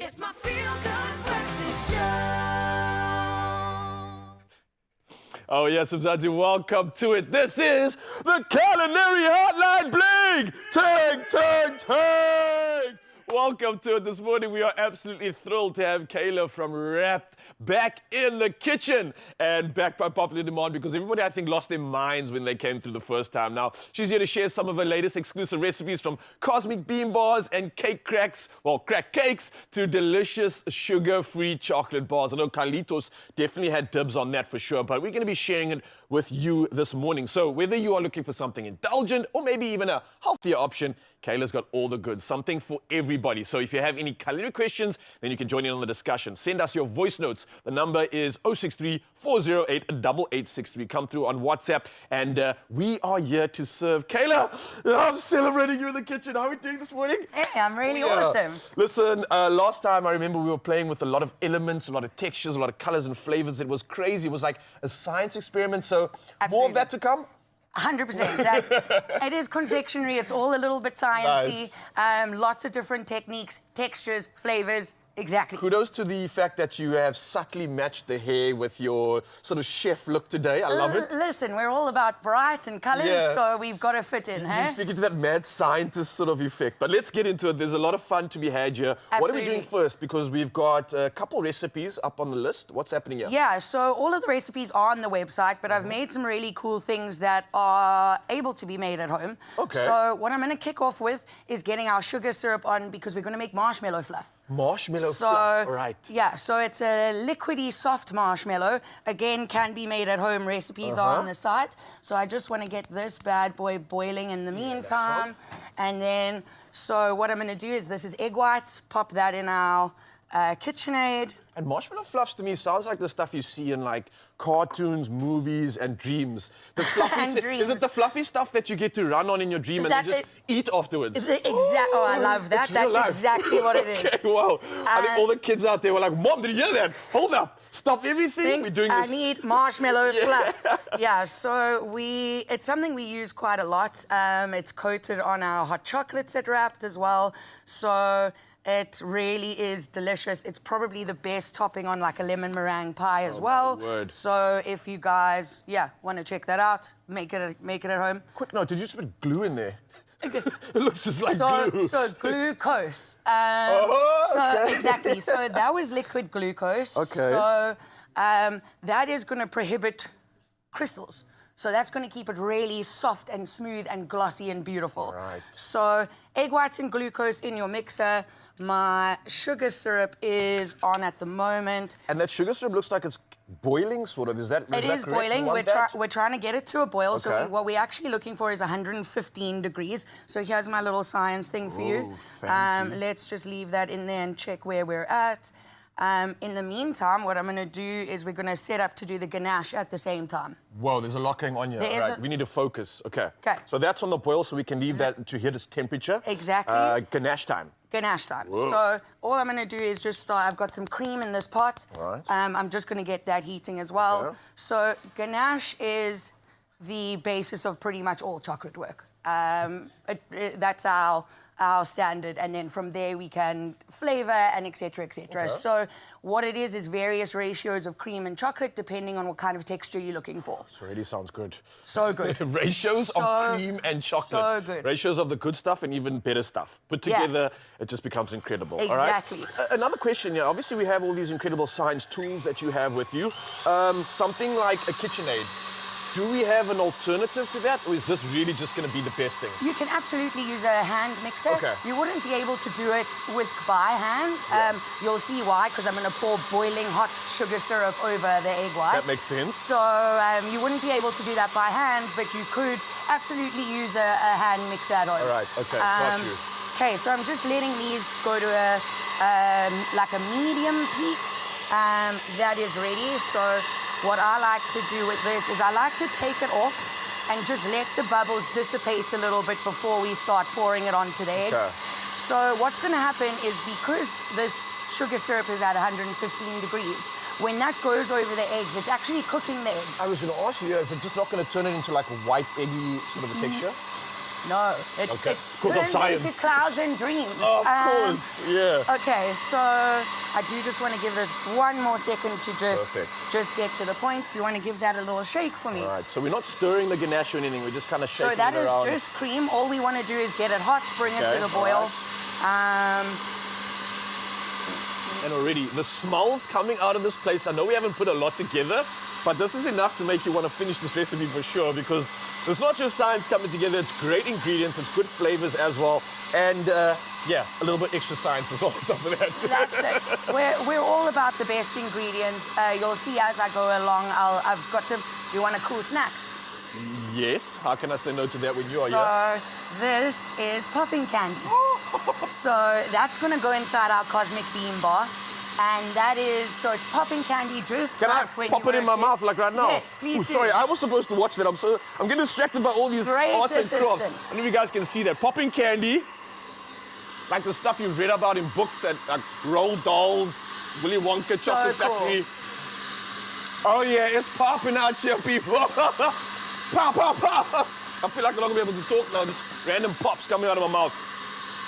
It's my feel-good breakfast show. Oh, yes, Mzansi, welcome to it. This is the Culinary Hotline Bling! Tang! Welcome to it this morning. We are absolutely thrilled to have Kayla from Wrapped back in the kitchen and back by popular demand because everybody, I think, lost their minds when they came through the first time. Now, she's here to share some of her latest exclusive recipes from cosmic bean bars and cake cracks, well, crack cakes, to delicious sugar-free chocolate bars. I know Carlitos definitely had dibs on that for sure, but we're going to be sharing it with you this morning. So whether you are looking for something indulgent or maybe even a healthier option, Kayla's got all the goods, something for everybody. So if you have any culinary questions, then you can join in on the discussion. Send us your voice notes. The number is 063-408-8863. Come through on WhatsApp, and we are here to serve. Kayla, I'm celebrating you in the kitchen. How are we doing this morning? Hey, I'm really awesome. Listen, last time I remember we were playing with a lot of elements, a lot of textures, a lot of colors and flavors. It was crazy. It was like a science experiment. So more of that to come? 100%. It is confectionery. It's all a little bit sciencey. Nice. Lots of different techniques, textures, flavors. Exactly. Kudos to the fact that you have subtly matched the hair with your sort of chef look today. I love it. Listen, we're all about bright and colours, so we've got to fit in, You're hey? speaking to that mad scientist sort of effect. But let's get into it. There's a lot of fun to be had here. What are we doing first? Because we've got a couple recipes up on the list. What's happening here? Yeah, so all of the recipes are on the website, but I've made some really cool things that are able to be made at home. Okay. So what I'm going to kick off with is getting our sugar syrup on because we're going to make marshmallow fluff. Marshmallow fluff, right. Yeah, so it's a liquidy, soft marshmallow. Again, can be made at home. Recipes are on the site. So I just want to get this bad boy boiling in the meantime. And then, so what I'm going to do is this is egg whites. Pop that in our KitchenAid. And marshmallow fluffs to me sounds like the stuff you see in like cartoons, movies, and dreams. The fluffy And dreams. Is it the fluffy stuff that you get to run on in your dream and then just eat afterwards? Oh, I love that. That's exactly what it is. Okay, wow. I think all the kids out there were like, Mom, did you hear that? Hold up. Stop everything. We're doing this. I need marshmallow fluff. Yeah, so it's something we use quite a lot. It's coated on our hot chocolates at Wrapped as well. So it really is delicious. It's probably the best topping on like a lemon meringue pie as well. So if you guys, want to check that out, make it at home. Quick note, did you just put glue in there? It looks just like glue. So glucose. Exactly. So that was liquid glucose. Okay. So that is going to prohibit crystals. So that's going to keep it really soft and smooth and glossy and beautiful. Right. So egg whites and glucose in your mixer. My sugar syrup is on at the moment. And that sugar syrup looks like it's boiling, sort of. Is that correct? It is boiling. We're trying to get it to a boil. Okay. So what we're actually looking for is 115 degrees. So here's my little science thing for you. Fancy. Let's just leave that in there and check where we're at. In the meantime, what I'm going to do is we're going to set up to do the ganache at the same time. Whoa, there's a lot going on here. Right, we need to focus. Okay. So that's on the boil, so we can leave that to hit its temperature. Exactly. Ganache time. Ganache time. Whoa. So all I'm going to do is just start. I've got some cream in this pot. Right. I'm just going to get that heating as well. Okay. So ganache is the basis of pretty much all chocolate work. That's our standard, and then from there we can flavor and etc. etc. Okay. So what it is various ratios of cream and chocolate depending on what kind of texture you're looking for. This already sounds good. So good. Ratios of cream and chocolate. So good. Ratios of the good stuff and even better stuff. Put together, it just becomes incredible. Exactly. All right? Another question here. Obviously, we have all these incredible science tools that you have with you. Something like a KitchenAid. Do we have an alternative to that, or is this really just going to be the best thing? You can absolutely use a hand mixer. Okay. You wouldn't be able to do it whisk by hand. You'll see why, because I'm going to pour boiling hot sugar syrup over the egg whites. That makes sense. So you wouldn't be able to do that by hand, but you could absolutely use a hand mixer at home. All right, okay, got you. Okay, so I'm just letting these go to like a medium heat. That is ready. So what I like to do with this is I like to take it off and just let the bubbles dissipate a little bit before we start pouring it onto the eggs. Okay. So what's going to happen is because this sugar syrup is at 115 degrees, when that goes over the eggs, it's actually cooking the eggs. I was going to ask you, is it just not going to turn it into like a white, eggy sort of a texture? No, it Okay. Because of turns science. into clouds and dreams. Of course, yeah. Okay, so I do just want to give this one more second to Perfect. just get to the point. Do you want to give that a little shake for me? All right, so we're not stirring the ganache or anything, we're just kind of shaking So that it is around. just cream. All we want to do is get it hot, bring it Okay, to the boil. And already, the smells coming out of this place, I know we haven't put a lot together, but this is enough to make you want to finish this recipe for sure, because it's not just science coming together, it's great ingredients, it's good flavors as well, and yeah, a little bit extra science as well on top of that. That's it. We're all about the best ingredients. You'll see as I go along, I've got some, you want a cool snack? Yes, how can I say no to that when you are here? So this is popping candy. So that's going to go inside our cosmic bean bar. And that is, so it's popping candy just Can I like when pop you it in were my mouth like right now? Yes, please Ooh, do. sorry, I was supposed to watch that. I'm getting distracted by all these Great arts and crafts. assistant. I don't know if you guys can see that. Popping candy, like the stuff you've read about in books at like Roald Dolls, Willy Wonka, Chocolate cool. Factory. Oh yeah, it's popping out here, people. Pop, pop, pop. I feel like I'm not gonna be able to talk now. Just random pops coming out of my mouth.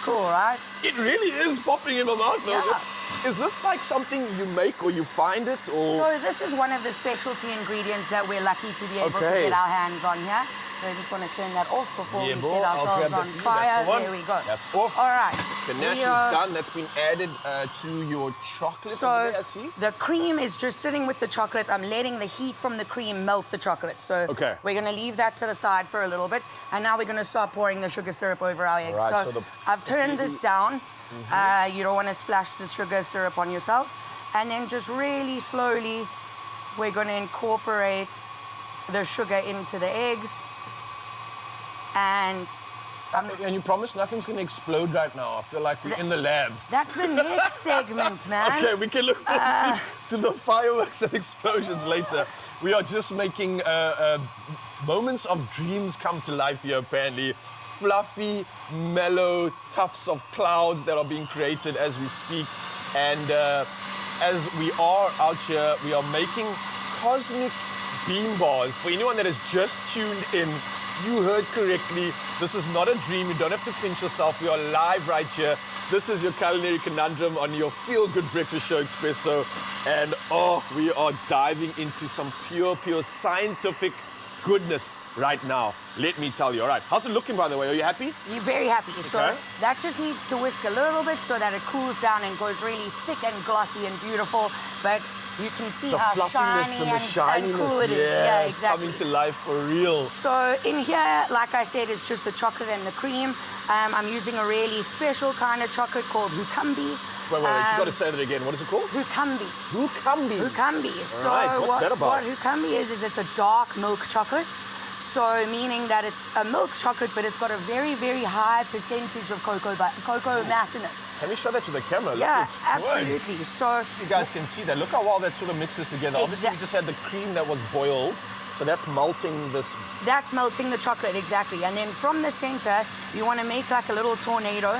Cool, right? It really is popping in my mouth, though. Yeah. Is this like something you make or you find it, or? So this is one of the specialty ingredients that we're lucky to be able to Okay. get our hands on here. So I just want to turn that off before we bro, set I'll ourselves grab the on feed. fire. That's the one. There we go. That's off. All right. Ganache We is are- done. That's been added to your chocolate. So over there, I see. the cream is just sitting with the chocolate. I'm letting the heat from the cream melt the chocolate. So Okay. we're going to leave that to the side for a little bit. And now we're going to start pouring the sugar syrup over our eggs. All right, so so I've turned this down. You don't want to splash the sugar syrup on yourself. And then just really slowly, we're going to incorporate the sugar into the eggs. And And you promise nothing's going to explode right now. I feel like we're in the lab. that's the next segment, man. Okay, we can look forward to the fireworks and explosions later. We are just making moments of dreams come to life here, apparently. Fluffy, mellow tufts of clouds that are being created as we speak. And as we are out here, we are making cosmic bean bars. For anyone that has just tuned in, you heard correctly. This is not a dream. You don't have to pinch yourself. We are live right here. This is your culinary conundrum on your feel-good breakfast show, Expresso. And oh, we are diving into some pure scientific goodness right now. Let me tell you. All right, how's it looking, by the way? Are you happy? You're very happy. So Okay. that just needs to whisk a little bit so that it cools down and goes really thick and glossy and beautiful. But you can see The how fluffiness shiny and the shininess. and cool it is. Yeah, Yeah, it's exactly. coming to life for real. So in here, like I said, it's just the chocolate and the cream. I'm using a really special kind of chocolate called Hukambi. Wait, you got to say that again. What is it called? Hukambi. Hukambi. Hukambi. So right, what's that about? what Hukambi is it's a dark milk chocolate. So meaning that it's a milk chocolate, but it's got a very, very high percentage of cocoa mass in it. Can we show that to the camera? Look, Yeah, it's good. absolutely. So You guys can see that. Look how well that sort of mixes together. Obviously, we just had the cream that was boiled, so that's melting this. that's melting the chocolate, exactly. And then from the center, you want to make like a little tornado,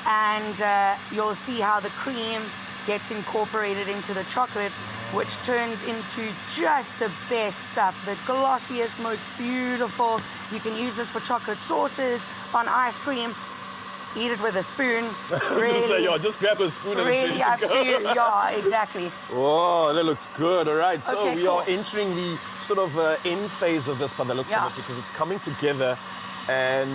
and you'll see how the cream gets incorporated into the chocolate, which turns into just the best stuff, the glossiest, most beautiful. You can use this for chocolate sauces, on ice cream, eat it with a spoon. Really, just grab a spoon and Really up to you. Yeah, exactly. Oh, that looks good. All right, so Okay, we are cool. entering the sort of end phase of this by the looks Yeah. of it, because it's coming together. And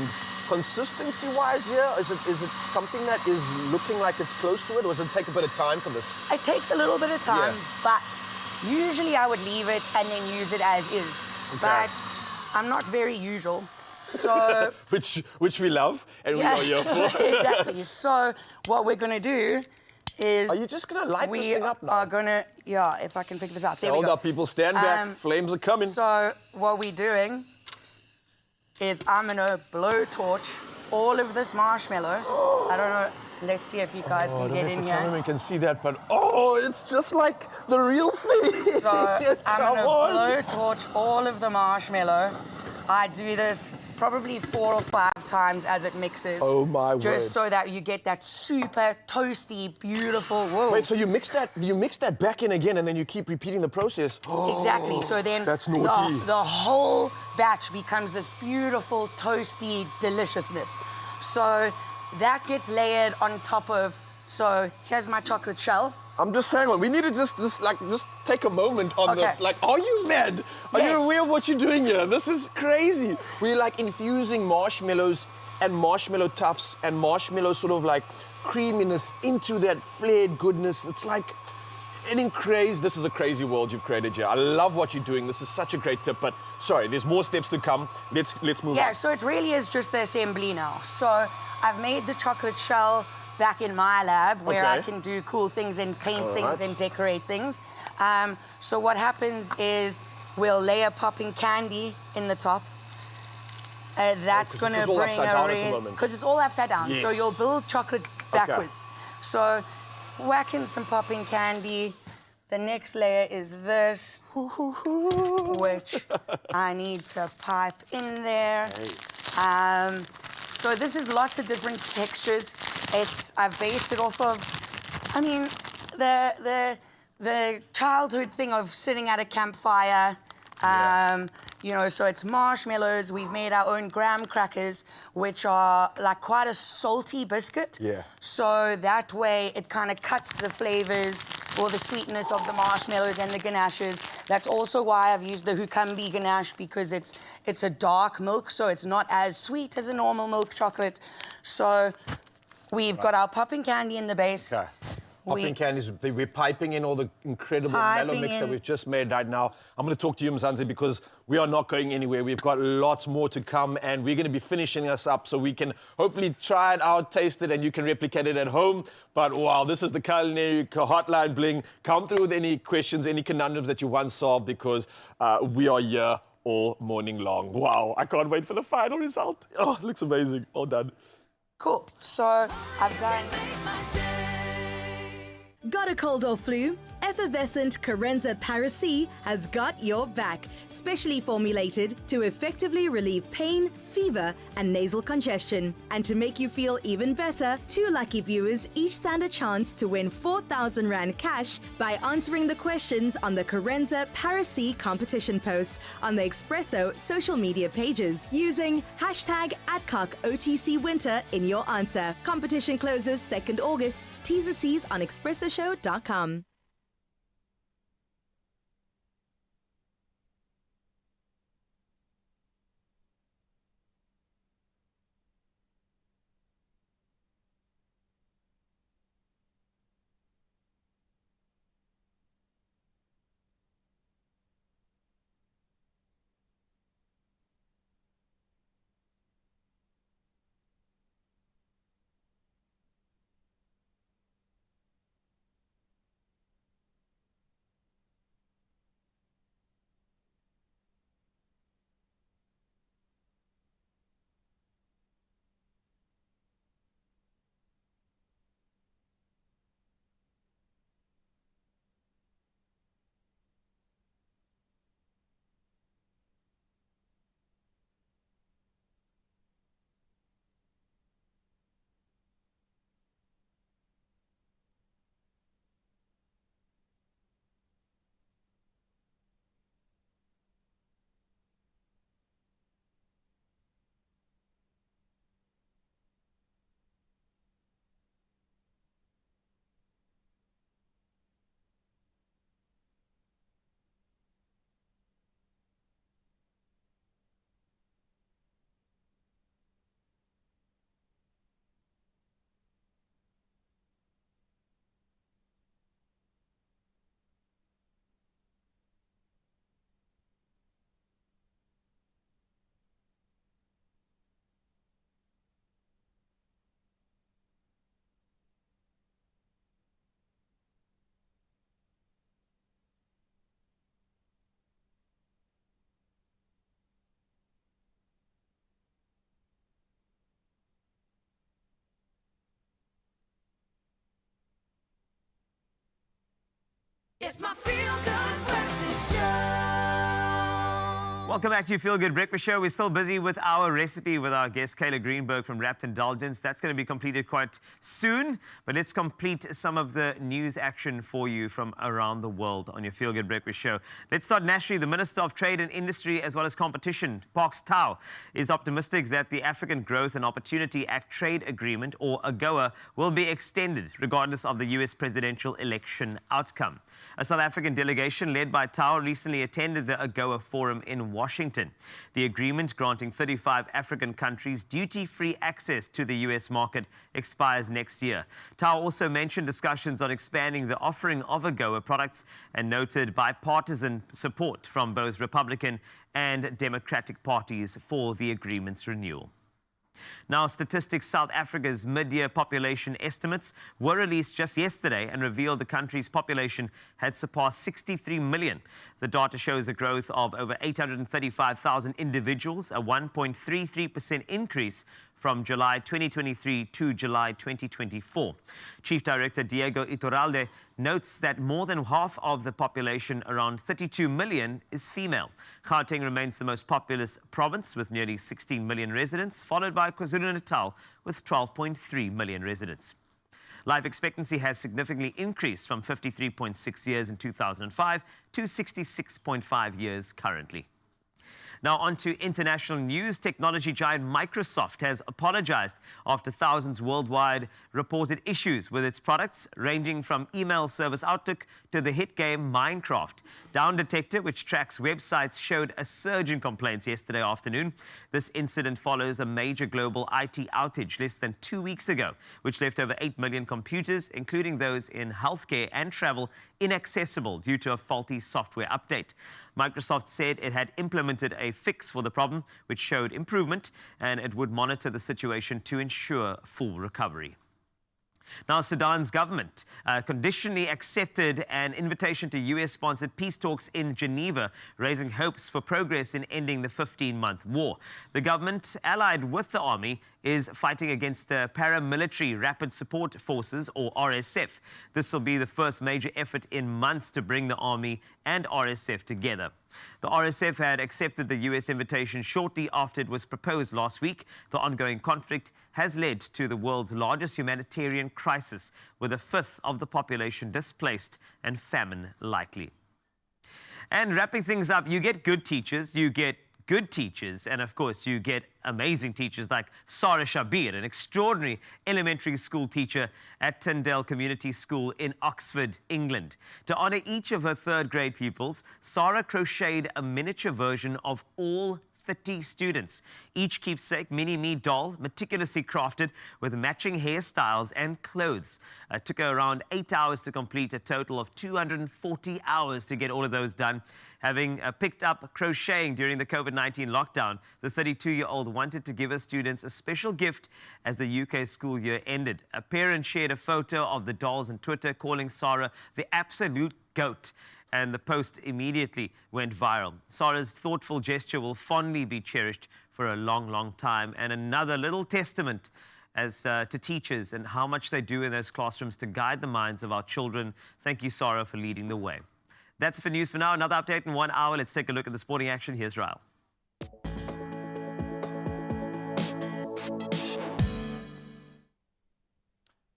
consistency-wise here, is it something that is looking like it's close to it, or does it take a bit of time for this? It takes a little bit of time, Yeah. but usually I would leave it and then use it as is. Okay. But I'm not very usual. So Which we love, and we are here for. exactly. So what we're gonna do is Are you just gonna light this we thing up now? are gonna if I can pick this up. There we Hold go. up, people. Stand back. Flames are coming. So what we're doing is I'm gonna blow torch all of this marshmallow. I don't know. Let's see if you guys I can don't get know if in the here. cameraman can see that, but it's just like the real thing. So I'm Come gonna on. blow torch all of the marshmallow. I do this probably 4 or 5 times as it mixes. Oh, my word. Just so that you get that super toasty, beautiful, whoa. Wait, so you mix that back in again and then you keep repeating the process? Exactly. So then That's naughty. the whole batch becomes this beautiful, toasty deliciousness. So that gets layered on top of, so here's my chocolate shell. I'm just saying, we need to just take a moment on Okay. this. Like, are you mad? Are Yes. you aware of what you're doing here? This is crazy. We're like infusing marshmallows and marshmallow tufts and marshmallow sort of like creaminess into that flared goodness. It's like this is a crazy world you've created here. I love what you're doing. This is such a great tip, but sorry, there's more steps to come. Let's move on. Yeah, so it really is just the assembly now. So I've made the chocolate shell back in my lab where I Okay. can do cool things and paint All things right. and decorate things. So what happens is we'll layer popping candy in the top. That's 'cause going this to is all bring upside a down at the moment. because it's all upside down. So Yes. you'll build chocolate backwards. So whack in some popping candy. The next layer is this, which I need to pipe in there. So this is lots of different textures. I've based it off of, I mean, the childhood thing of sitting at a campfire. You know, so it's marshmallows. We've made our own graham crackers, which are like quite a salty biscuit. Yeah. So that way it kind of cuts the flavors or the sweetness of the marshmallows and the ganaches. That's also why I've used the Hukambi ganache, because it's a dark milk, so it's not as sweet as a normal milk chocolate. So we've got our popping candy in the base. Okay. Popping candies, we're piping in all the incredible mellow mix that we've just made right now. I'm going to talk to you, Mzansi, because we are not going anywhere. We've got lots more to come, and we're going to be finishing us up so we can hopefully try it out, taste it, and you can replicate it at home. But wow, this is the culinary hotline bling. Come through with any questions, any conundrums that you once solved, because we are here all morning long. Wow, I can't wait for the final result. Oh, it looks amazing. All done. Cool. So I've done... Got a cold or flu? Effervescent Carenza Paracy has got your back, specially formulated to effectively relieve pain, fever, and nasal congestion. And to make you feel even better, 2 lucky viewers each stand a chance to win 4,000 Rand cash by answering the questions on the Carenza Paracy competition post on the Expresso social media pages using #AdcocOTCWinter in your answer. Competition closes 2nd August. T's and C's on expressoshow.com. It's my feel good breakfast show. Welcome back to your Feel Good Breakfast Show. We're still busy with our recipe with our guest, Kayla Greenberg from Wrapped Indulgence. That's going to be completed quite soon, but let's complete some of the news action for you from around the world on your Feel Good Breakfast Show. Let's start nationally. The Minister of Trade and Industry as well as Competition, Parks Tau, is optimistic that the African Growth and Opportunity Act Trade Agreement, or AGOA, will be extended regardless of the US presidential election outcome. A South African delegation led by Tau recently attended the AGOA forum in Washington. The agreement granting 35 African countries duty-free access to the US market expires next year. Tau also mentioned discussions on expanding the offering of AGOA products and noted bipartisan support from both Republican and Democratic parties for the agreement's renewal. Now, Statistics South Africa's mid-year population estimates were released just yesterday and revealed the country's population had surpassed 63 million. The data shows a growth of over 835,000 individuals, a 1.33% increase from July 2023 to July 2024. Chief Director Diego Iturralde notes that more than half of the population, around 32 million, is female. Gauteng remains the most populous province with nearly 16 million residents, followed by KwaZulu-Natal with 12.3 million residents. Life expectancy has significantly increased from 53.6 years in 2005 to 66.5 years currently. Now on to international news. Technology giant Microsoft has apologized after thousands worldwide reported issues with its products, ranging from email service Outlook to the hit game Minecraft. Down Detector, which tracks websites, showed a surge in complaints yesterday afternoon. This incident follows a major global IT outage less than 2 weeks ago, which left over 8 million computers, including those in healthcare and travel, inaccessible due to a faulty software update. Microsoft said it had implemented a fix for the problem, which showed improvement, and it would monitor the situation to ensure full recovery. Now, Sudan's government conditionally accepted an invitation to US-sponsored peace talks in Geneva, raising hopes for progress in ending the 15-month war. The government, allied with the army, is fighting against the Paramilitary Rapid Support Forces, or RSF. This will be the first major effort in months to bring the army and RSF together. The RSF had accepted the US invitation shortly after it was proposed last week. The ongoing conflict has led to the world's largest humanitarian crisis, with a fifth of the population displaced and famine likely. And wrapping things up, you get good teachers, and of course you get amazing teachers like Sarah Shabir, an extraordinary elementary school teacher at Tyndale Community School in Oxford, England. To honor each of her third grade pupils, Sarah crocheted a miniature version of all 30 students. Each keepsake mini-me doll, meticulously crafted with matching hairstyles and clothes. It took her around 8 hours to complete, a total of 240 hours to get all of those done. Having picked up crocheting during the COVID-19 lockdown, the 32-year-old wanted to give her students a special gift as the UK school year ended. A parent shared a photo of the dolls on Twitter, calling Sarah the absolute goat, and the post immediately went viral. Sarah's thoughtful gesture will fondly be cherished for a long, long time, and another little testament to teachers and how much they do in those classrooms to guide the minds of our children. Thank you, Sarah, for leading the way. That's it for news for now. Another update in 1 hour. Let's take a look at the sporting action. Here's Ryle.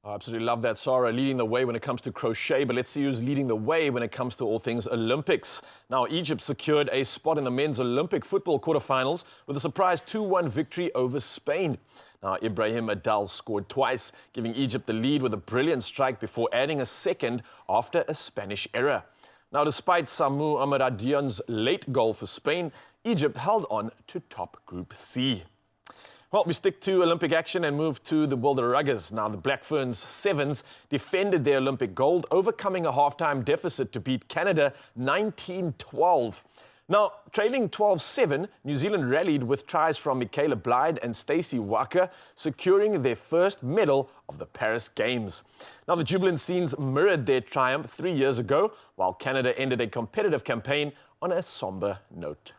I absolutely love that, Sarah, leading the way when it comes to crochet, but let's see who's leading the way when it comes to all things Olympics. Now, Egypt secured a spot in the men's Olympic football quarterfinals with a surprise 2-1 victory over Spain. Now, Ibrahim Adal scored twice, giving Egypt the lead with a brilliant strike before adding a second after a Spanish error. Now, despite Samu Amaradian's late goal for Spain, Egypt held on to top Group C. Well, we stick to Olympic action and move to the World Ruggers. Now, the Black Ferns Sevens defended their Olympic gold, overcoming a halftime deficit to beat Canada 19-12. Now, trailing 12-7, New Zealand rallied with tries from Michaela Blyde and Stacey Walker, securing their first medal of the Paris Games. Now, the jubilant scenes mirrored their triumph 3 years ago, while Canada ended a competitive campaign on a somber note.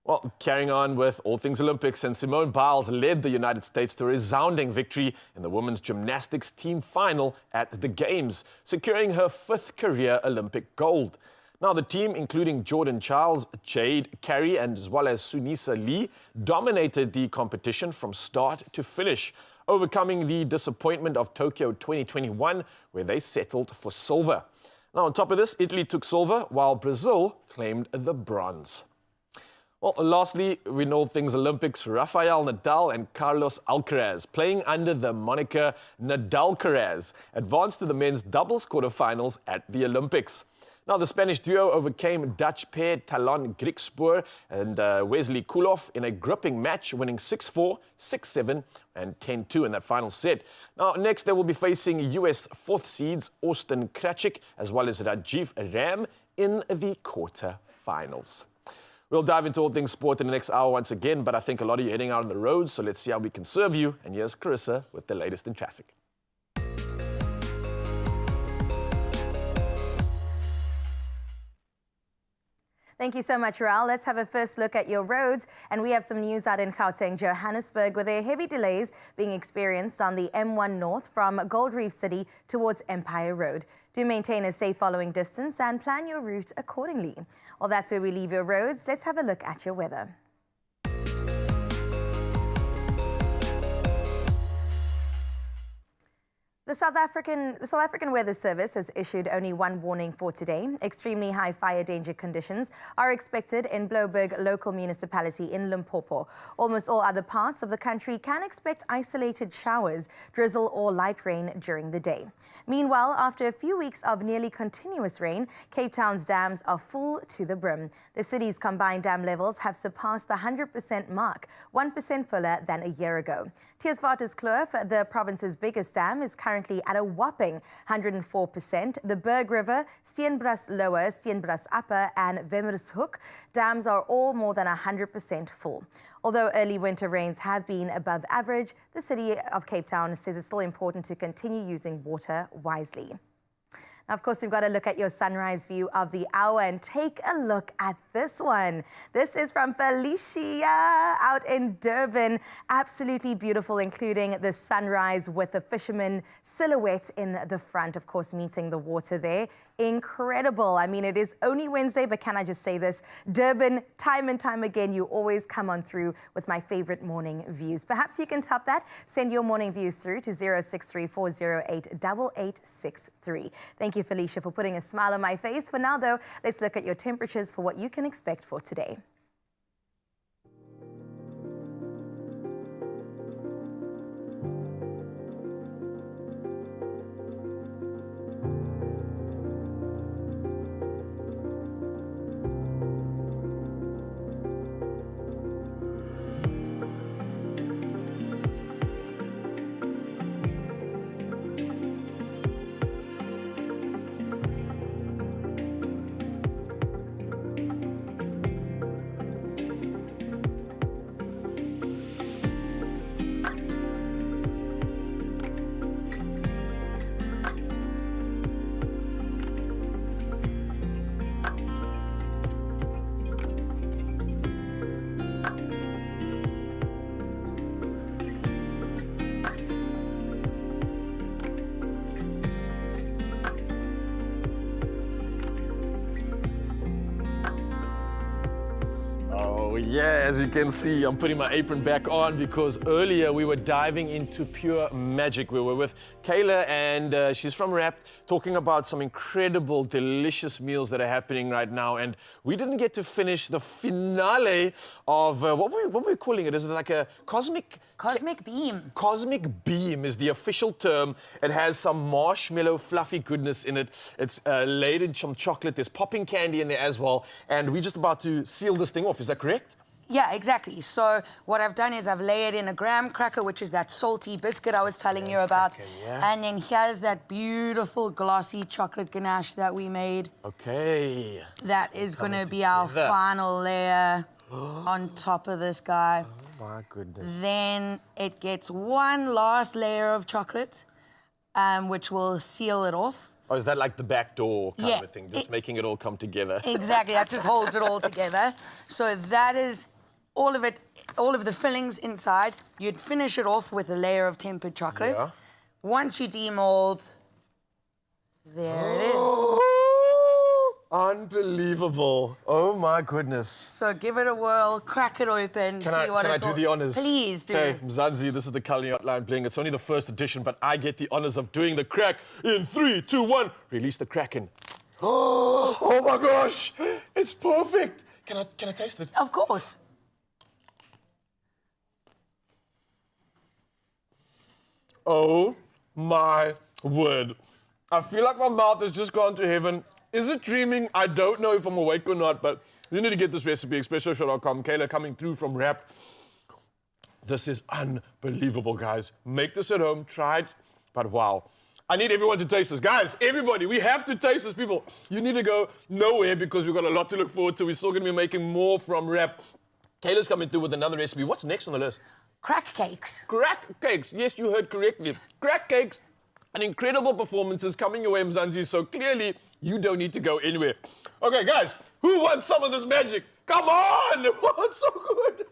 Well, carrying on with all things Olympics, and Simone Biles led the United States to a resounding victory in the women's gymnastics team final at the Games, securing her 5th career Olympic gold. Now, the team, including Jordan Charles, Jade Carey, and as well as Sunisa Lee, dominated the competition from start to finish, overcoming the disappointment of Tokyo 2021, where they settled for silver. Now, on top of this, Italy took silver, while Brazil claimed the bronze. Well, lastly, we know things Olympics. Rafael Nadal and Carlos Alcaraz, playing under the moniker Nadalcaraz, advanced to the men's doubles quarterfinals at the Olympics. Now, the Spanish duo overcame Dutch pair Talon Griekspoor and Wesley Koolhof in a gripping match, winning 6-4, 6-7 and 10-2 in that final set. Now, next they will be facing US fourth seeds Austin Krajcik as well as Rajiv Ram in the quarterfinals. We'll dive into all things sport in the next hour once again, but I think a lot of you are heading out on the road, so let's see how we can serve you. And here's Carissa with the latest in traffic. Thank you so much, Raul. Let's have a first look at your roads. And we have some news out in Gauteng, Johannesburg, where there are heavy delays being experienced on the M1 North from Gold Reef City towards Empire Road. Do maintain a safe following distance and plan your route accordingly. Well, that's where we leave your roads. Let's have a look at your weather. The South African Weather Service has issued only one warning for today. Extremely high fire danger conditions are expected in Blouberg local municipality in Limpopo. Almost all other parts of the country can expect isolated showers, drizzle or light rain during the day. Meanwhile, after a few weeks of nearly continuous rain, Cape Town's dams are full to the brim. The city's combined dam levels have surpassed the 100% mark, 1% fuller than a year ago. Teerswaterskloof, the province's biggest dam, is currently at a whopping 104%. The Berg River, Steenbras Lower, Steenbras Upper and Wemmershoek dams are all more than 100% full. Although early winter rains have been above average, the city of Cape Town says it's still important to continue using water wisely. Now, of course, we've got to look at your sunrise view of the hour and take a look at this one. This is from Felicia out in Durban. Absolutely beautiful, including the sunrise with the fisherman silhouette in the front, of course, meeting the water there. Incredible. I mean, it is only Wednesday, but can I just say this? Durban, time and time again, you always come on through with my favorite morning views. Perhaps you can top that. Send your morning views through to 0634088863. Thank you, Felicia, for putting a smile on my face. For now, though, let's look at your temperatures for what you can expect for today. Yeah, as you can see, I'm putting my apron back on because earlier we were diving into pure magic. We were with Kayla and she's from RAP, talking about some incredible, delicious meals that are happening right now. And we didn't get to finish the finale of, what were we calling it? Is it like a cosmic... Cosmic beam. Cosmic beam is the official term. It has some marshmallow fluffy goodness in it. It's laid in some chocolate. There's popping candy in there as well. And we're just about to seal this thing off. Is that correct? Yeah, exactly. So what I've done is I've layered in a graham cracker, which is that salty biscuit I was telling you about. Okay, yeah. And then here's that beautiful glossy chocolate ganache that we made. Okay. That is going to be our final layer on top of this guy. Oh my goodness. Then it gets one last layer of chocolate, which will seal it off. Or is that like the back door kind of a thing, just making it all come together? Exactly, that just holds it all together. So that is all of it, all of the fillings inside. You'd finish it off with a layer of tempered chocolate. Yeah. Once you demold, there it is. Unbelievable. Oh my goodness. So give it a whirl, crack it open, see what Can I it's do all... the honors? Please do. Okay, Mzansi, this is the Cullinan Line Bling. It's only the first edition, but I get the honors of doing the crack in 3, 2, 1. Release the Kraken. Oh my gosh, it's perfect. Can I taste it? Of course. Oh my word. I feel like my mouth has just gone to heaven. Is it dreaming? I don't know if I'm awake or not, but you need to get this recipe, expressoshow.com. Kayla coming through from Rap. This is unbelievable, guys. Make this at home, try it, but wow. I need everyone to taste this. Guys, everybody, we have to taste this, people. You need to go nowhere because we've got a lot to look forward to. We're still going to be making more from Rap. Kayla's coming through with another recipe. What's next on the list? Crack cakes. Crack cakes. Yes, you heard correctly. Crack cakes. An incredible performances coming your way, Mzansi, so clearly you don't need to go anywhere. Okay, guys, who wants some of this magic? Come on! Oh, it's so good!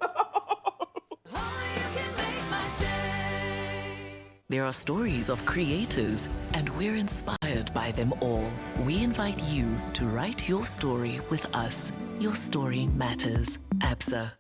There are stories of creators, and we're inspired by them all. We invite you to write your story with us. Your story matters. ABSA.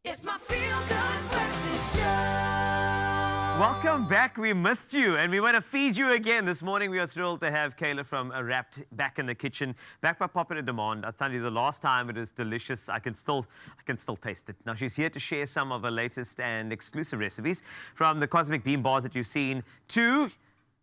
It's my feel-good breakfast show. Welcome back. We missed you, and we want to feed you again. This morning, we are thrilled to have Kayla from Wrapped back in the kitchen, back by popular demand. I'll tell you, the last time it was delicious. I can still taste it. Now, she's here to share some of her latest and exclusive recipes, from the cosmic bean bars that you've seen to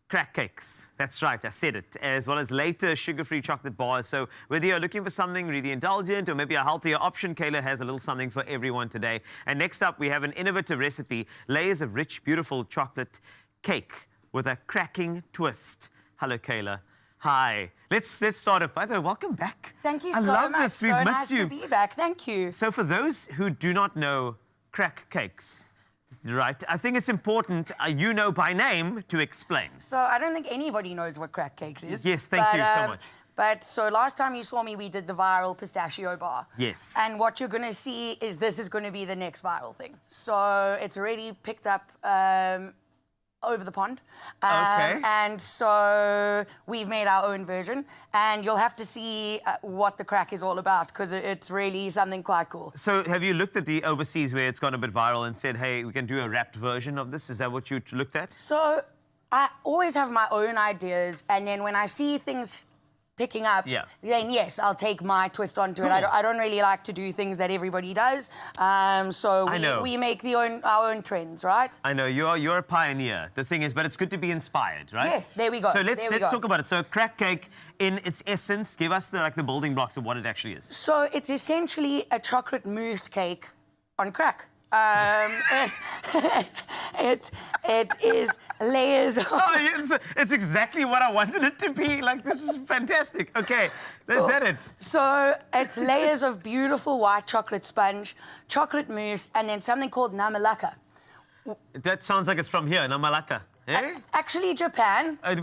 crack cakes. That's right, I said it. As well as later sugar-free chocolate bars. So whether you're looking for something really indulgent or maybe a healthier option, Kayla has a little something for everyone today. And next up, we have an innovative recipe, layers of rich, beautiful chocolate cake with a cracking twist. Hello, Kayla. Hi. Let's start it. By the way, welcome back. Thank you I so love much. this. We've so missed nice you. to be back. Thank you. So for those who do not know crack cakes, right, I think it's important you know by name to explain. So I don't think anybody knows what crack cakes is. Yes, thank you so much. But so last time you saw me, we did the viral pistachio bar. Yes. And what you're going to see is this is going to be the next viral thing. So it's already picked up over the pond. Okay. And so we've made our own version. And you'll have to see what the crack is all about, because it's really something quite cool. So have you looked at the overseas where it's gone a bit viral and said, hey, we can do a wrapped version of this? Is that what you looked at? So I always have my own ideas. And then when I see things picking up, then yes, I'll take my twist onto it. I don't really like to do things that everybody does. So we make our own trends, right? I know, you're a pioneer. The thing is, but it's good to be inspired, right? Yes, there we go. So let's talk about it. So crack cake, in its essence, give us the building blocks of what it actually is. So it's essentially a chocolate mousse cake on crack. It is layers of... Oh, yeah, it's exactly what I wanted it to be. Like, this is fantastic. Okay, is that it? So it's layers of beautiful white chocolate sponge, chocolate mousse, and then something called namalaka. That sounds like it's from here, Namalaka. Eh? Actually, Japan. It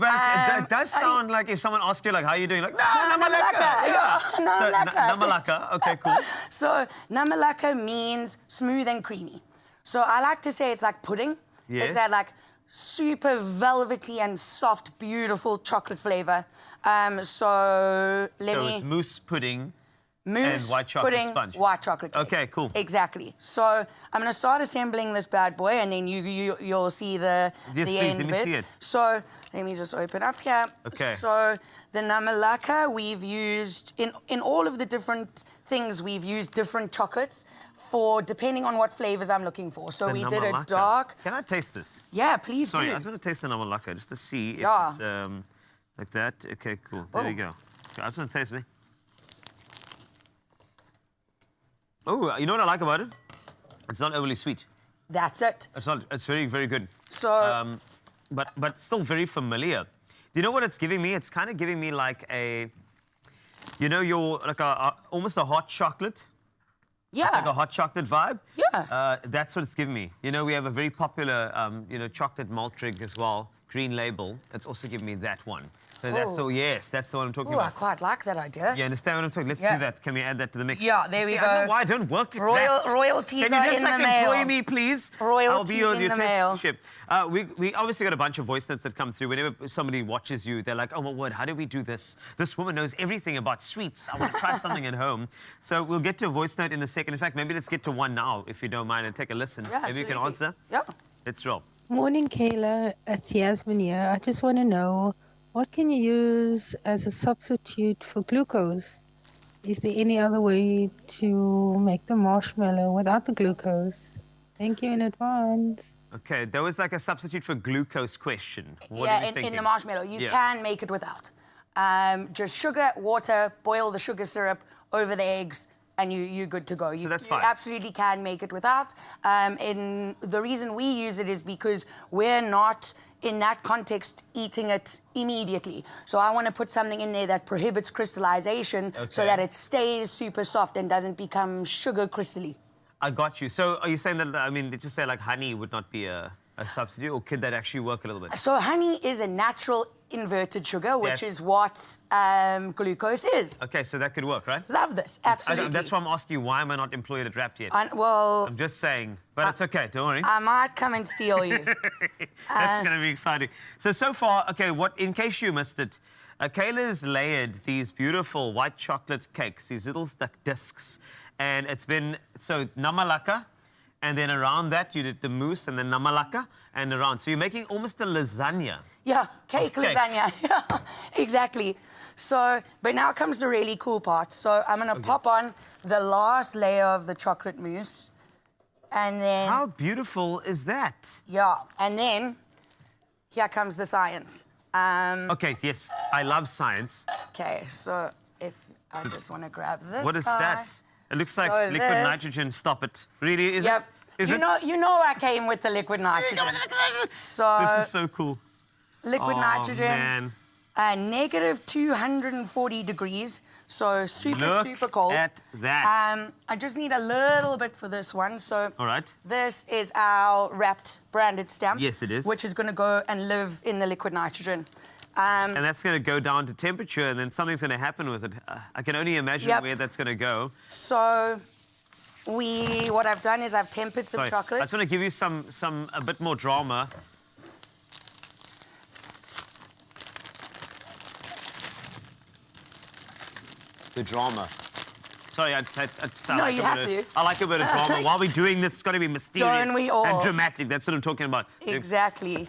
does sound like if someone asks you, like, how are you doing? Like, no, Namalaka. Yeah, So, namalaka. Namalaka. Okay, cool. So namalaka means smooth and creamy. So I like to say it's like pudding. Yes. It's that like super velvety and soft, beautiful chocolate flavor. So it's mousse pudding. Mousse, and white chocolate pudding, sponge. white chocolate cake. Okay, cool. Exactly. So I'm going to start assembling this bad boy, and then you'll see the Yes, the please, end let me bit. see it. So let me just open up here. Okay. So the namalaka we've used in all of the different things. We've used different chocolates for depending on what flavors I'm looking for. So The we did a Namalaka. dark. Can I taste this? Yeah, please Sorry, do. I just want to taste the Namalaka just to see if Yeah. it's like that. Okay, cool. There we go. Okay, I just want to taste it. Oh, you know what I like about it? It's not overly sweet. That's it. It's not. It's very, very good. So But still very familiar. Do you know what it's giving me? It's kind of giving me like a, you know, almost a hot chocolate. yeah. It's like a hot chocolate vibe. Yeah. That's what it's giving me. You know, we have a very popular, chocolate malt drink as well, Green Label. It's also giving me that one. So that's that's the one I'm talking Oh, I about. quite like that idea. You understand what I'm talking? Let's Yeah. do that. Can we add that to the mix? Yeah, there we See, I don't go. know why I don't work at Royal- that. royalties Can you are just in like the employ mail. me, please? I'll Royalties be your in the mail. ship. We obviously got a bunch of voice notes that come through. Whenever somebody watches you, they're like, oh, my word, how do we do this? This woman knows everything about sweets. I want to try something at home. So we'll get to a voice note in a second. In fact, maybe let's get to one now, if you don't mind, and take a listen. Yeah, maybe you can absolutely. answer. Yeah. Let's roll. Morning, Kayla. It's Yasmin here. I just want to know, what can you use as a substitute for glucose? Is there any other way to make the marshmallow without the glucose? Thank you in advance. Okay, there was like a substitute for glucose question. What are Yeah, you in thinking? the marshmallow. You Yeah. can make it without. Just sugar, water, boil the sugar syrup over the eggs, and you're good to go. that's You fine. absolutely can make it without. The reason we use it is because we're not, in that context, eating it immediately. So I want to put something in there that prohibits crystallization so Okay. that it stays super soft and doesn't become sugar crystally. I got you. So are you saying that, I mean, did you say like honey would not be a substitute, or could that actually work a little bit? So honey is a natural inverted sugar, which Yes. is what glucose is. Okay, so that could work, right? Love this, absolutely. That's why I'm asking you, why am I not employed at Wrapped yet? Well, I'm just saying, but it's okay, don't worry. I might come and steal you. That's going to be exciting. So far, okay, in case you missed it, Kayla's layered these beautiful white chocolate cakes, these little discs, and it's been, so namalaka, and then around that you did the mousse and then namalaka, and around. So you're making almost a lasagna. Yeah, cake Of cake. lasagna. Yeah, exactly. So, but now comes the really cool part. So I'm gonna pop on the last layer of the chocolate mousse, and then How beautiful is that? yeah, and then here comes the science. Okay, yes, I love science. Okay, so if I just want to grab this. What is guy. that? It looks like So liquid this- nitrogen. Stop it. Really? Is Yep. it? Is you it? know I came with the liquid nitrogen. So This is so cool. liquid Oh, nitrogen, man. negative 240 degrees, so Look super cold. at that. I just need a little bit for this one. So All right. this is our Wrapped branded stamp. Yes, it is. Which is going to go and live in the liquid nitrogen. And that's going to go down to temperature, and then something's going to happen with it. I can only imagine Yep. where that's going to go. So what I've done is I've tempered some Sorry, I chocolate. just want to give you a bit more drama. The drama. Sorry, I No, you have to. I like a bit of drama. While we're doing this, it's got to be mysterious Don't we all? and dramatic. That's what I'm talking about. Exactly.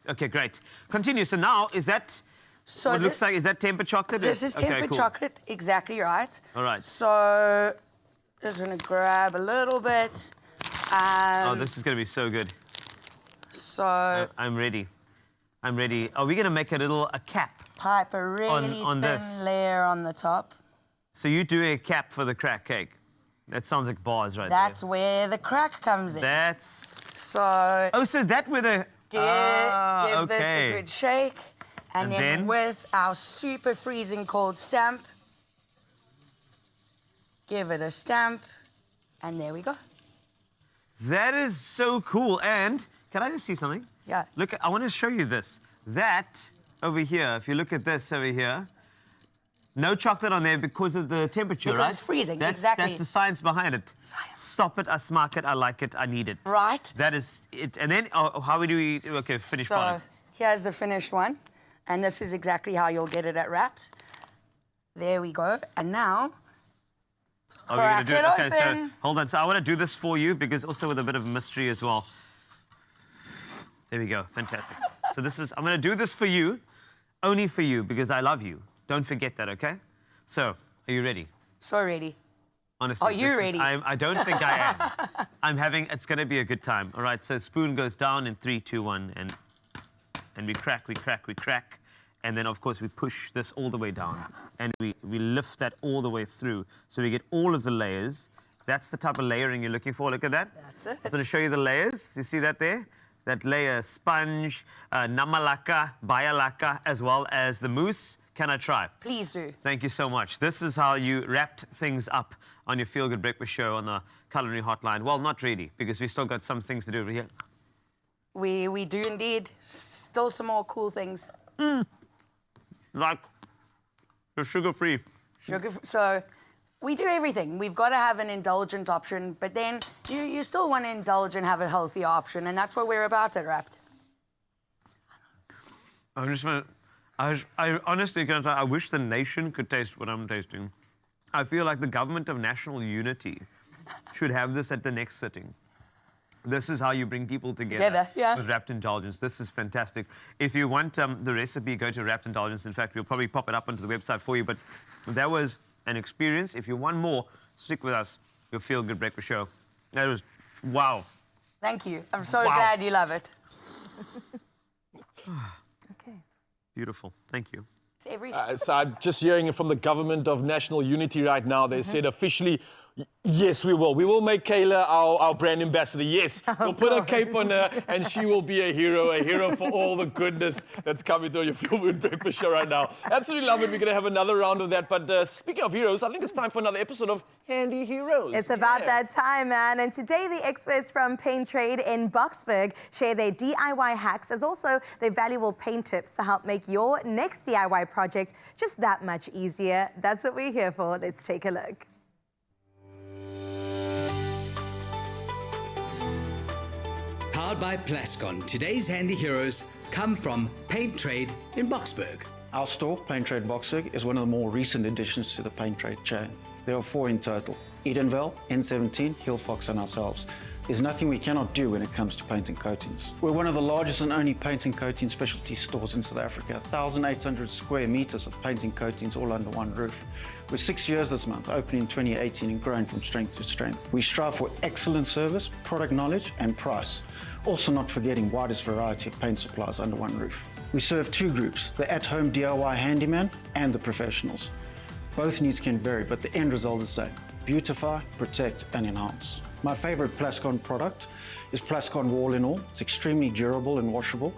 Okay, great. Continue. So now, is that So what it looks like? Is that tempered chocolate? This is Okay, tempered cool. chocolate, exactly right. All right. So just gonna grab a little bit. Oh, this is going to be so good. So I'm ready. I'm ready. Are we going to make a cap? pipe a really on thin this. layer on the top. So you're doing a cap for the crack cake? That sounds like bars right That's where the crack comes in. there. That's... So Oh, so that with a... give this a okay. good shake. And And then then? with our super freezing cold stamp, give it a stamp, and there we go. That is so cool. And can I just see something? Yeah. Look, I want to show you this. That over here, if you look at this over here, no chocolate on there because of the temperature, Because right? it's freezing, that's, exactly. That's the science behind it. Science. Stop it, I smack it, I like it, I need it. Right. That is it. And then, how do we... Okay, finish So product. here's the finished one. And this is exactly how you'll get it at Wrapped. There we go. And now, Oh, we're gonna crack do it. it Okay, so open. hold on. So I want to do this for you because also with a bit of mystery as well. There we go. Fantastic. So this is, I'm going to do this for you, only for you because I love you. Don't forget that, okay? So, are you ready? so ready. Honestly, Are you this is- ready? I don't think I am. I'm having, it's going to be a good time. All right, so spoon goes down in 3, 2, 1, and we crack, we crack, we crack. And then, of course, we push this all the way down. And we lift that all the way through. So we get all of the layers. That's the type of layering you're looking for. Look at that. That's it. I'm going to show you the layers. Do you see that there? That layer, sponge, namalaka, bayalaka, as well as the mousse. Can I try? Please do. Thank you so much. This is how you wrapped things up on your Feel Good Breakfast show on the culinary hotline. Well, not really, because we still got some things to do over here. We do indeed. Still some more cool things. Like the sugar-free. So we do everything. We've got to have an indulgent option, but then you still want to indulge and have a healthy option, and that's what we're about at Wrapped. I just want I honestly can't. I wish the nation could taste what I'm tasting. I feel like the government of national unity should have this at the next sitting. This is how you bring people together yeah. with Wrapped Indulgence. This is fantastic. If you want the recipe, go to Wrapped Indulgence. In fact, we'll probably pop it up onto the website for you. But that was an experience. If you want more, stick with us. Your Feel Good Breakfast show. That was wow. Thank you. I'm so Wow. glad you love it. Okay. Beautiful. Thank you. It's everything. So I'm just hearing it from the government of national unity right now. They said officially, yes, we will. We will make Kayla our brand ambassador. Yes, we'll put a cape on her and she will be a hero for all the goodness that's coming through your Feel Good Breakfast show right now. Absolutely love it. We're going to have another round of that. But speaking of heroes, I think it's time for another episode of Handy Heroes. It's about that time, man. And today, the experts from Paint Trade in Boksburg share their DIY hacks as also their valuable paint tips to help make your next DIY project just that much easier. That's what we're here for. Let's take a look. Powered by Plascon, today's handy heroes come from Paint Trade in Boksburg. Our store, Paint Trade Boksburg, is one of the more recent additions to the Paint Trade chain. There are 4 in total: Edenvale, N17, Hillfox and ourselves. There's nothing we cannot do when it comes to paint and coatings. We're one of the largest and only paint and coating specialty stores in South Africa. 1,800 square meters of paint and coatings all under one roof. We're 6 years this month, opening in 2018 and growing from strength to strength. We strive for excellent service, product knowledge and price. Also not forgetting widest variety of paint supplies under one roof. We serve 2 groups, the at-home DIY handyman and the professionals. Both needs can vary, but the end result is the same: beautify, protect and enhance. My favorite Plascon product is Plascon Wall in All. It's extremely durable and washable.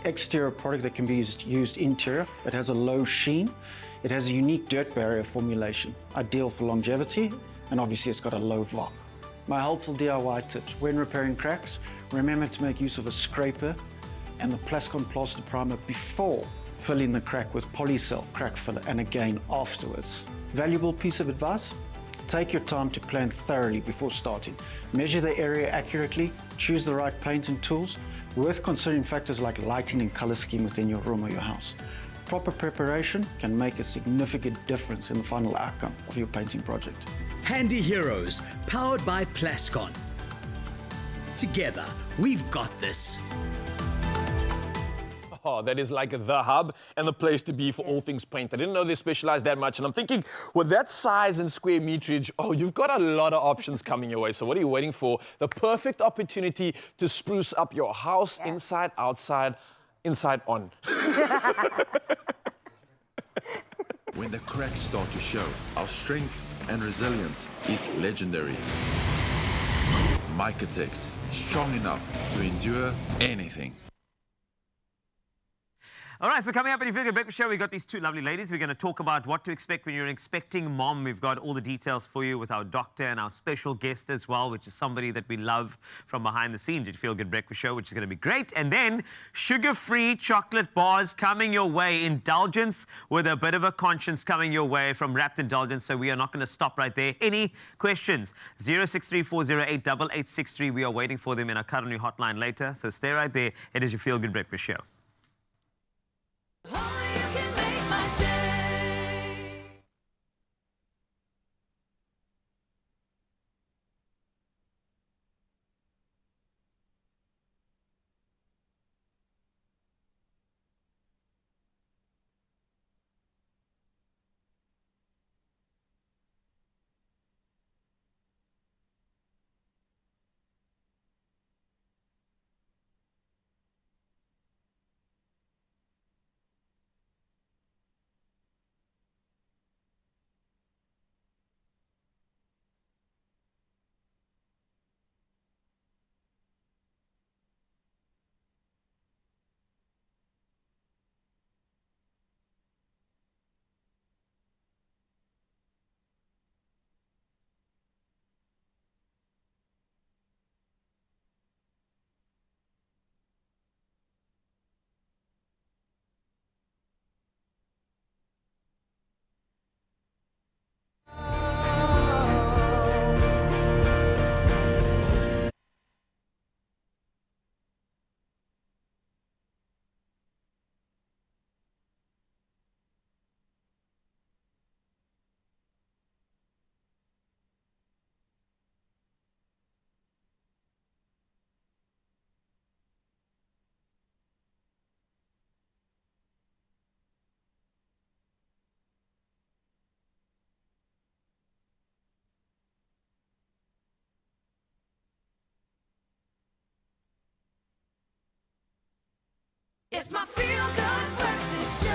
Exterior product that can be used interior. It has a low sheen. It has a unique dirt barrier formulation, ideal for longevity, and obviously it's got a low VOC. My helpful DIY tips: when repairing cracks, remember to make use of a scraper and the Plascon Plaster Primer before filling the crack with Polycell crack filler, and again afterwards. Valuable piece of advice: take your time to plan thoroughly before starting. Measure the area accurately, choose the right paint and tools, worth considering factors like lighting and color scheme within your room or your house. Proper preparation can make a significant difference in the final outcome of your painting project. Handy heroes, powered by Plascon. Together, we've got this. Oh, that is like the hub and the place to be for all things paint. I didn't know they specialized that much. And I'm thinking, with that size and square meterage, oh, you've got a lot of options coming your way. So what are you waiting for? The perfect opportunity to spruce up your house, inside, outside, inside on. when the cracks start to show, our strength and resilience is legendary. Mycotex, strong enough to endure anything. All right, so coming up in your Feel Good Breakfast Show, we've got these two lovely ladies. We're going to talk about what to expect when you're an expecting mom. We've got all the details for you with our doctor and our special guest as well, which is somebody that we love from behind the scenes at Feel Good Breakfast Show, which is going to be great. And then sugar-free chocolate bars coming your way. Indulgence with a bit of a conscience coming your way from Wrapped Indulgence. So we are not going to stop right there. Any questions? 063-408-8863. We are waiting for them in our Cut On You hotline later. So stay right there. It is your Feel Good Breakfast Show. It's my Feel Good Breakfast Show.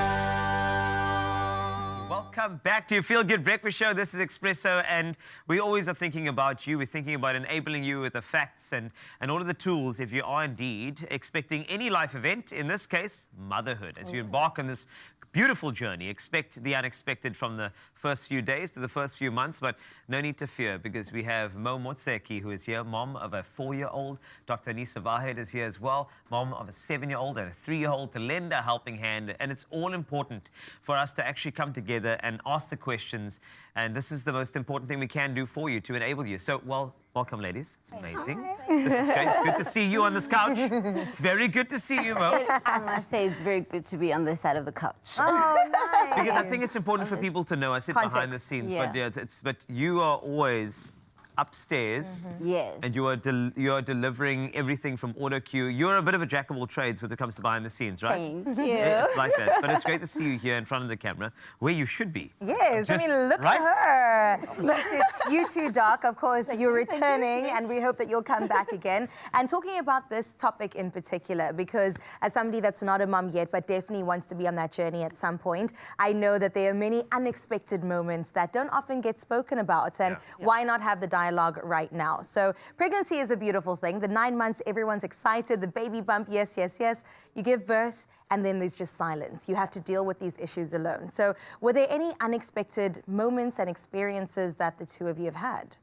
Welcome back to your Feel Good Breakfast Show. This is Expresso, and we always are thinking about you. We're thinking about enabling you with the facts and all of the tools if you are indeed expecting any life event, in this case, motherhood. As you embark on this beautiful journey, expect the unexpected from the first few days to the first few months, but no need to fear because we have Mo Motseki, who is here, mom of a 4-year-old. Dr. Anisa Vahed is here as well, mom of a 7-year-old and a 3-year-old, to lend a helping hand. And it's all important for us to actually come together and ask the questions. And this is the most important thing we can do for you to enable you. So, well, welcome, ladies. It's amazing. This is great. It's good to see you on this couch. It's very good to see you, Mo. I must say it's very good to be on this side of the couch. Oh, nice. Because I think it's important for people to know. I sit behind the scenes, yeah. but yeah, but you are always upstairs. Yes. And you are delivering everything from auto cue. You're a bit of a jack of all trades when it comes to behind the scenes, right? Thank you. Yeah, it's like that. But it's great to see you here in front of the camera, where you should be. Yes, I Just- mean, look right? at her. You too, Doc. Of course, you're returning, and we hope that you'll come back again. And talking about this topic in particular, because as somebody that's not a mum yet, but definitely wants to be on that journey at some point, I know that there are many unexpected moments that don't often get spoken about. And why not have the dialogue right now? So pregnancy is a beautiful thing. The 9 months, everyone's excited. The baby bump, yes, yes, yes. You give birth, and then there's just silence. You have to deal with these issues alone. So were there any unexpected moments and experiences that the two of you have had?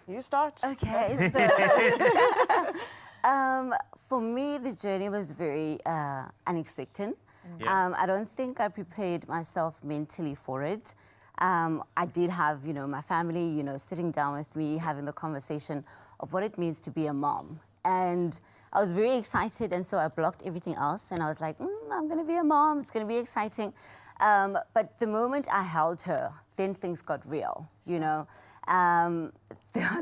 You start. Okay, so for me, the journey was very unexpected. I don't think I prepared myself mentally for it. I did have, my family, sitting down with me, having the conversation of what it means to be a mom. And I was very excited, and so I blocked everything else, and I was like, I'm going to be a mom, it's going to be exciting. But the moment I held her, then things got real, There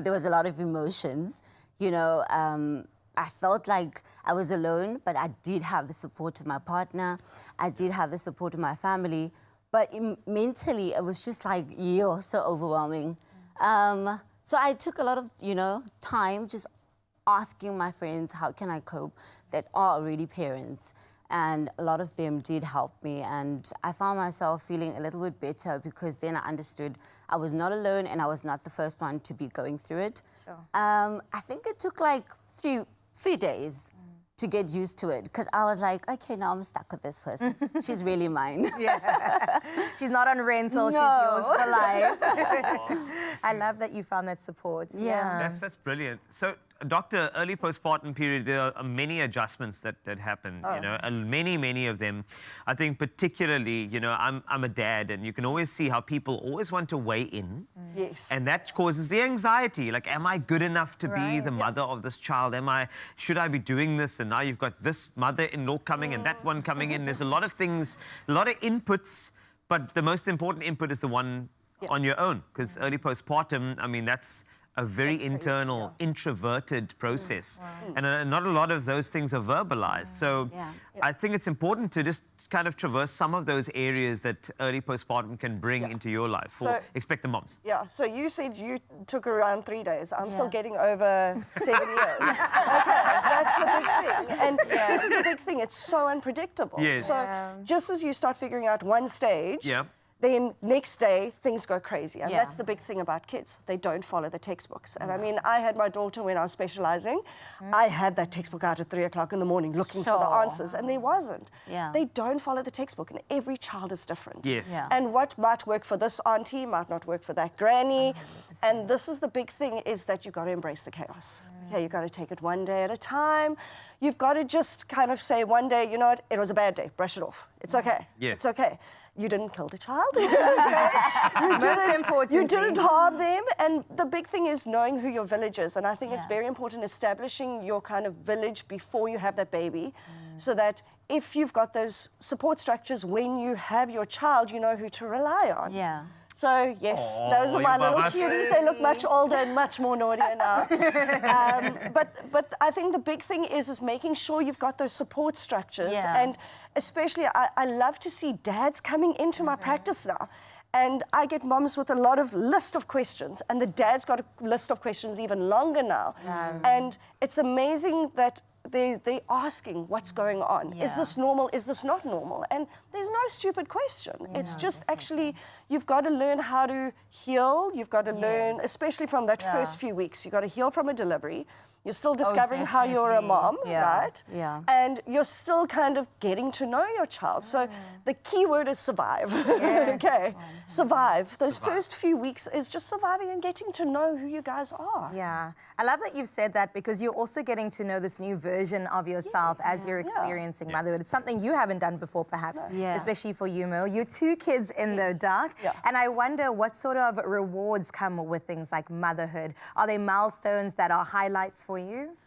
was a lot of emotions, I felt like I was alone, but I did have the support of my partner. I did have the support of my family. But mentally, it was just like, so overwhelming. So I took a lot of, time just asking my friends, how can I cope, that are already parents. And a lot of them did help me, and I found myself feeling a little bit better because then I understood I was not alone and I was not the first one to be going through it. Sure. I think it took like three days to get used to it because I was like, okay, now I'm stuck with this person. She's really mine. Yeah. She's not on rental, No. she's yours for life. I love that you found that support. Yeah. That's brilliant. So, Doctor, early postpartum period, there are many adjustments that happen, you know, and many of them. I think particularly, you know, I'm a dad, and you can always see how people always want to weigh in. Yes. And that causes the anxiety. Like, am I good enough to be the mother of this child? Should I be doing this? And now you've got this mother-in-law coming and that one coming in. There's a lot of things, a lot of inputs, but the most important input is the one on your own, because early postpartum, I mean, that's a very internal, introverted process. And not a lot of those things are verbalized. So I think it's important to just kind of traverse some of those areas that early postpartum can bring into your life for expectant moms. Yeah, so you said you took around 3 days. I'm still getting over 7 years. Okay, that's the big thing. And this is the big thing, it's so unpredictable. Yes. So just as you start figuring out one stage, then next day, things go crazy. And that's the big thing about kids. They don't follow the textbooks. And I mean, I had my daughter when I was specializing. I had that textbook out at 3 o'clock in the morning looking for the answers, and there wasn't. They don't follow the textbook, and every child is different. Yes. And what might work for this auntie might not work for that granny. 100%. And this is the big thing, is that you've got to embrace the chaos. Okay, you've got to take it one day at a time. You've got to just kind of say one day, you know what, it was a bad day, brush it off. It's okay. It's okay. You didn't kill the child. You didn't harm them. And the big thing is knowing who your village is. And I think it's very important establishing your kind of village before you have that baby, so that if you've got those support structures when you have your child, you know who to rely on. So, yes, those are my little cuties. They look much older and much more naughtier now. But I think the big thing is making sure you've got those support structures. And especially, I love to see dads coming into my practice now. And I get moms with a lot of list of questions, and the dad's got a list of questions even longer now. And it's amazing that they're asking what's going on. Is this normal? Is this not normal? And there's no stupid question. It's just actually, you've got to learn how to heal. You've got to learn, especially from that first few weeks, you've got to heal from a delivery. You're still discovering how you're a mom, right? And you're still kind of getting to know your child. So the key word is survive. Okay, survive. Those first few weeks is just surviving and getting to know who you guys are. Yeah, I love that you've said that, because you're also getting to know this new version of yourself as you're experiencing motherhood. It's something you haven't done before, perhaps, especially for you, Mo. You're 2 kids in the dark, and I wonder what sort of rewards come with things like motherhood. Are there milestones that are highlights for you?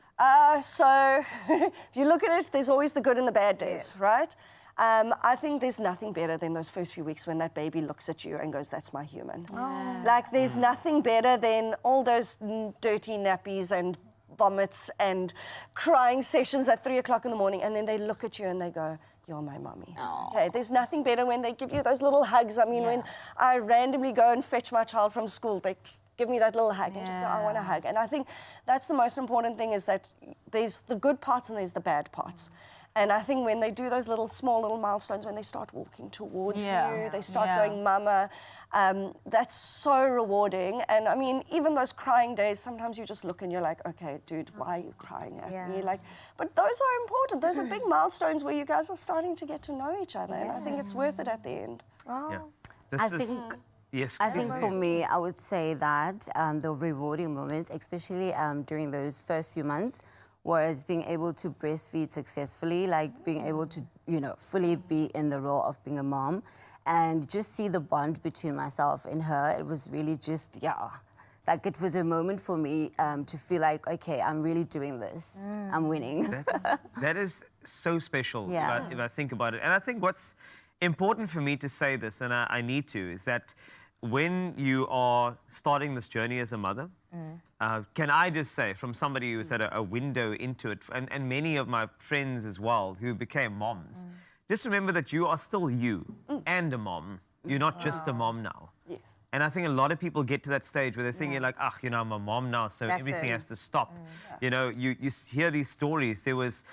So if you look at it, there's always the good and the bad days, right? I think there's nothing better than those first few weeks when that baby looks at you and goes, that's my human. Like, there's nothing better than all those dirty nappies and vomits and crying sessions at 3 o'clock in the morning, and then they look at you and they go, you're my mommy. Okay, there's nothing better when they give you those little hugs. I mean, when I randomly go and fetch my child from school, they give me that little hug and just go, I want a hug. And I think that's the most important thing, is that there's the good parts and there's the bad parts. And I think when they do those small little milestones, when they start walking towards you, they start going, mama, that's so rewarding. And I mean, even those crying days, sometimes you just look and you're like, okay, dude, why are you crying at me? Like, but those are important. Those are big milestones where you guys are starting to get to know each other. And I think it's worth it at the end. I think for me, I would say that the rewarding moments, especially during those first few months, was being able to breastfeed successfully, like being able to, you know, fully be in the role of being a mom, and just see the bond between myself and her. It was really just, like, it was a moment for me to feel like, okay, I'm really doing this. I'm winning. That is so special if I think about it. And I think what's important for me to say this, and I need to, is that when you are starting this journey as a mother, can I just say, from somebody who's had a window into it, and many of my friends as well who became moms, just remember that you are still you and a mom. You're not just a mom now. And I think a lot of people get to that stage where they're thinking like, ah, you know, I'm a mom now, so That's everything it. has to stop. You know, you hear these stories. There was,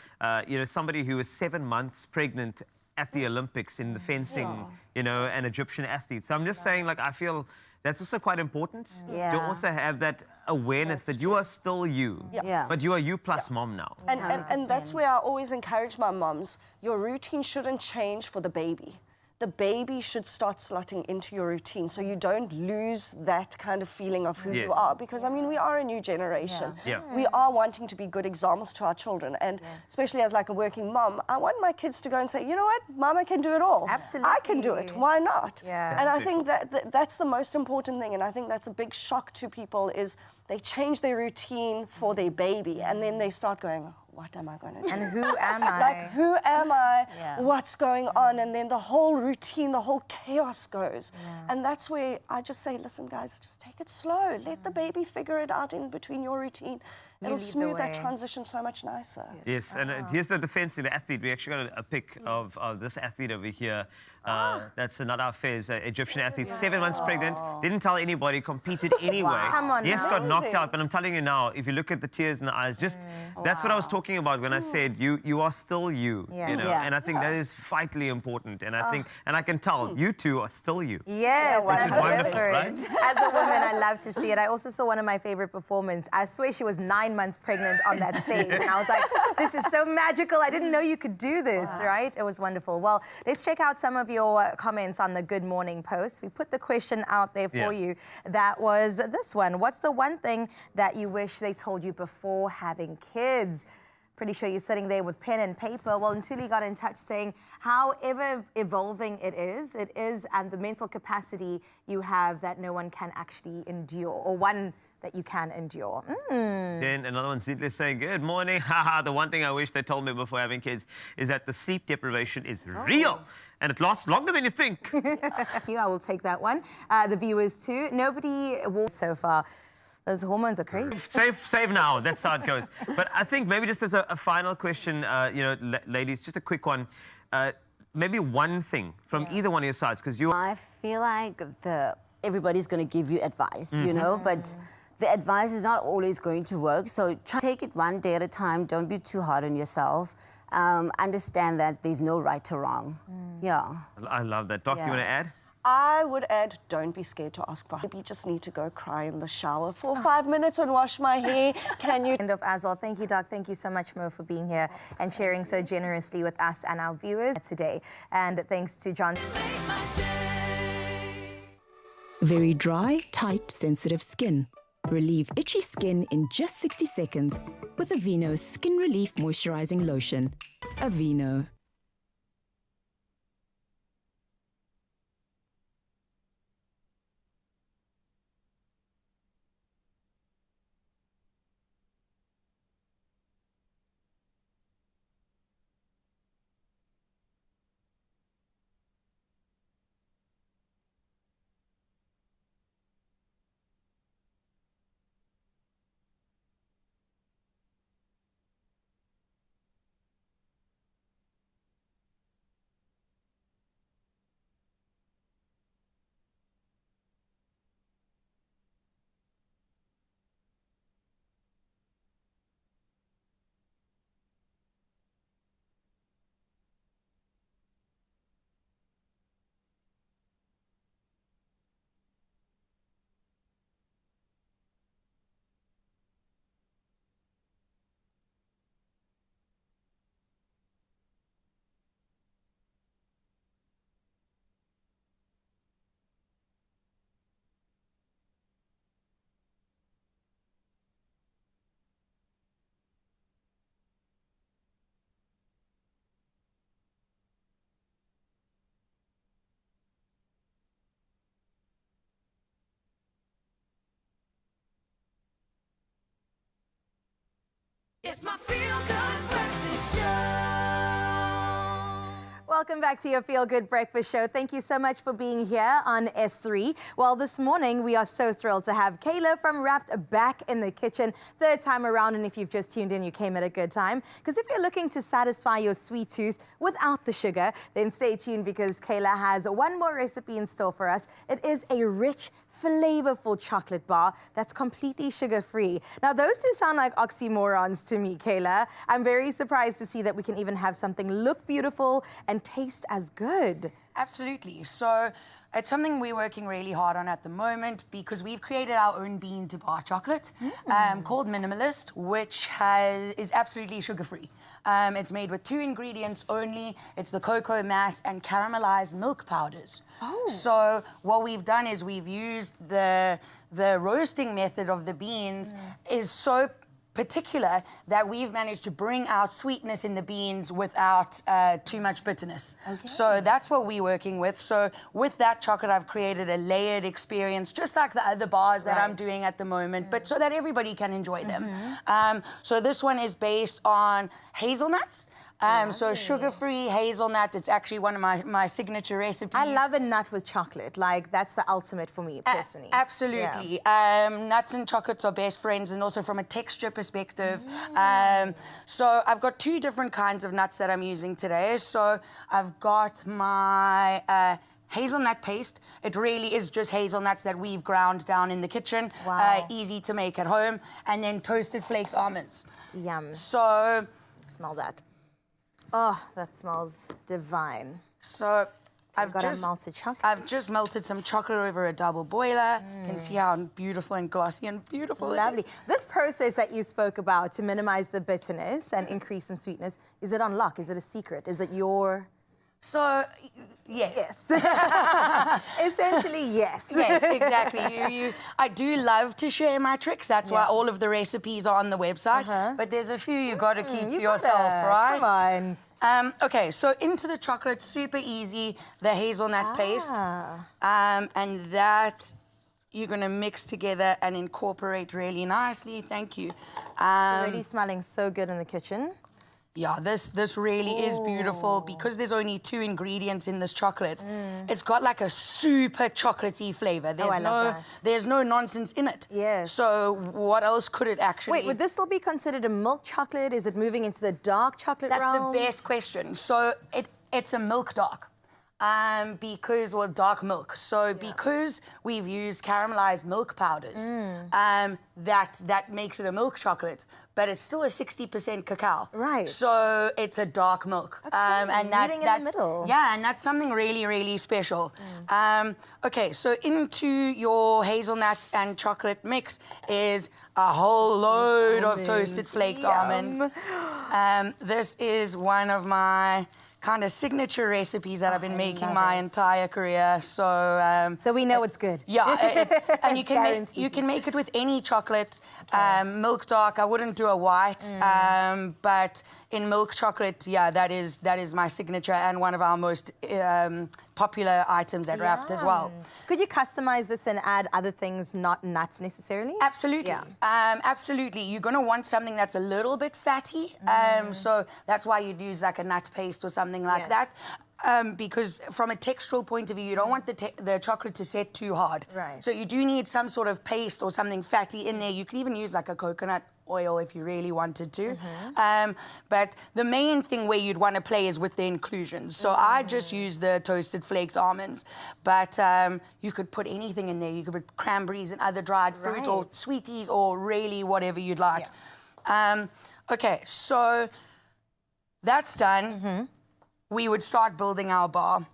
you know, somebody who was 7 months pregnant at the Olympics in the fencing, you know, an Egyptian athlete. So I'm just saying, like, I feel that's also quite important Yeah. to also have that awareness that you are still you, Yeah. but you are you plus mom now. And that's where I always encourage my moms, your routine shouldn't change for the baby. The baby should start slotting into your routine so you don't lose that kind of feeling of who you are. Because, I mean, we are a new generation. Yeah. We are wanting to be good examples to our children. And especially as like a working mom, I want my kids to go and say, you know what, Mama can do it all. Absolutely. I can do it. Why not? Yeah. And I think that's the most important thing. And I think that's a big shock to people is they change their routine for their baby and then they start going, what am I going to do? And who am I? Like, who am I? Yeah. What's going on? And then the whole routine, the whole chaos goes. And that's where I just say, listen, guys, just take it slow. Let the baby figure it out in between your routine. It'll lead the smooth that way. transition so much nicer. Yes, and here's the defense of the athlete. We actually got a pic of this athlete over here. That's Nada Fez, Egyptian athlete, 7 months pregnant, didn't tell anybody, competed anyway. Come on yes, now. got knocked out, but I'm telling you now, if you look at the tears in the eyes, just that's what I was talking about when I said you are still you, Yeah. you know, Yeah. and I think that is vitally important. And I think, and I can tell you two are still you. Yes, Which is that's wonderful, different. right? As a woman, I love to see it. I also saw one of my favorite performances. I swear she was 9 months pregnant on that stage. And I was like, this is so magical. I didn't know you could do this, right? It was wonderful. Well, let's check out some of your comments on the Good Morning post. We put the question out there for you. That was this one. What's the one thing that you wish they told you before having kids? Pretty sure you're sitting there with pen and paper. Well, Ntuli got in touch saying, however evolving it is, and the mental capacity you have that no one can actually endure, or one that you can endure. Then another one, Zitley, saying, good morning. Haha, the one thing I wish they told me before having kids is that the sleep deprivation is real. And it lasts longer than you think. I will take that one. The viewers too. Nobody walked so far. Those hormones are crazy. Save now. That's how it goes. But I think maybe just as a final question, you know, ladies, just a quick one. Maybe one thing from either one of your sides, because you. I feel like everybody's going to give you advice, you know, but the advice is not always going to work. So try to take it one day at a time. Don't be too hard on yourself. Understand that there's no right or wrong. Yeah. I love that. Doc, you want to add? I would add, don't be scared to ask for help. You just need to go cry in the shower for 5 minutes and wash my hair. Can you? End of as well. Thank you, Doc. Thank you so much, Mo, for being here and sharing so generously with us and our viewers today. And thanks to John. Very dry, tight, sensitive skin. Relieve itchy skin in just 60 seconds with Aveeno Skin Relief Moisturizing Lotion. Aveeno. It's my feel-good breakfast show. Welcome back to your Feel Good Breakfast Show. Thank you so much for being here on S3. Well, this morning we are so thrilled to have Kayla from Wrapped back in the kitchen, third time around. And if you've just tuned in, you came at a good time. Because if you're looking to satisfy your sweet tooth without the sugar, then stay tuned because Kayla has one more recipe in store for us. It is a rich, flavorful chocolate bar that's completely sugar-free. Now, those two sound like oxymorons to me, Kayla. I'm very surprised to see that we can even have something look beautiful and taste as good. Absolutely. So it's something we're working really hard on at the moment because we've created our own bean-to-bar chocolate called Minimalist, which is absolutely sugar-free. It's made with 2 ingredients only. It's the cocoa mass and caramelized milk powders. Oh. So what we've done is we've used the roasting method of the beans is so particular that we've managed to bring out sweetness in the beans without too much bitterness. Okay. So that's what we're working with. So with that chocolate, I've created a layered experience, just like the other bars that I'm doing at the moment, but so that everybody can enjoy them. So this one is based on hazelnuts. So sugar-free hazelnut, it's actually one of my signature recipes. I love a nut with chocolate. Like, that's the ultimate for me, personally. Absolutely. Nuts and chocolates are best friends, and also from a texture perspective. So I've got 2 different kinds of nuts that I'm using today. So I've got my hazelnut paste. It really is just hazelnuts that we've ground down in the kitchen. Wow. Easy to make at home. And then toasted flakes almonds. Yum. So... Smell that. Oh, that smells divine. So I've got a melted chocolate. I've just melted some chocolate over a double boiler. You can see how beautiful and glossy and beautiful Lovely. it is. This process that you spoke about to minimize the bitterness and increase some sweetness, is it on lock? Is it a secret? Is it your... So, yes. Essentially, yes. Yes, exactly. I do love to share my tricks. That's why all of the recipes are on the website. But there's a few you got to keep to yourself, right? Come on. Okay, so into the chocolate, super easy, the hazelnut paste. And that you're going to mix together and incorporate really nicely. Thank you. It's already smelling so good in the kitchen. Yeah, this really is beautiful because there's only 2 ingredients in this chocolate. It's got like a super chocolatey flavor. There's no nonsense in it. Yes. So what else could it actually... Wait, would this still be considered a milk chocolate? Is it moving into the dark chocolate realm? That's the best question. So it's a milk dark. Dark milk. So because we've used caramelized milk powders, that makes it a milk chocolate, but it's still a 60% cacao. Right. So it's a dark milk. Okay, and that's in the middle. Yeah, and that's something really, really special. Okay, so into your hazelnuts and chocolate mix is a whole load of toasted flaked almonds. This is one of my kind of signature recipes that I've been making my entire career. So we know it's good. Yeah, and you can make it with any chocolate. Milk dark, I wouldn't do a white, but in milk chocolate, yeah, that is my signature and one of our most popular items at Wrapped as well. Could you customize this and add other things, not nuts necessarily? Absolutely. Absolutely. You're going to want something that's a little bit fatty. So that's why you'd use like a nut paste or something like that. Because from a textural point of view, you don't want the chocolate to set too hard. Right. So you do need some sort of paste or something fatty in there. You can even use like a coconut oil if you really wanted to. But the main thing where you'd want to play is with the inclusions. So I just use the toasted flakes almonds, but you could put anything in there. You could put cranberries and other dried fruit or sweeties or really whatever you'd like. Okay, so that's done. We would start building our bar.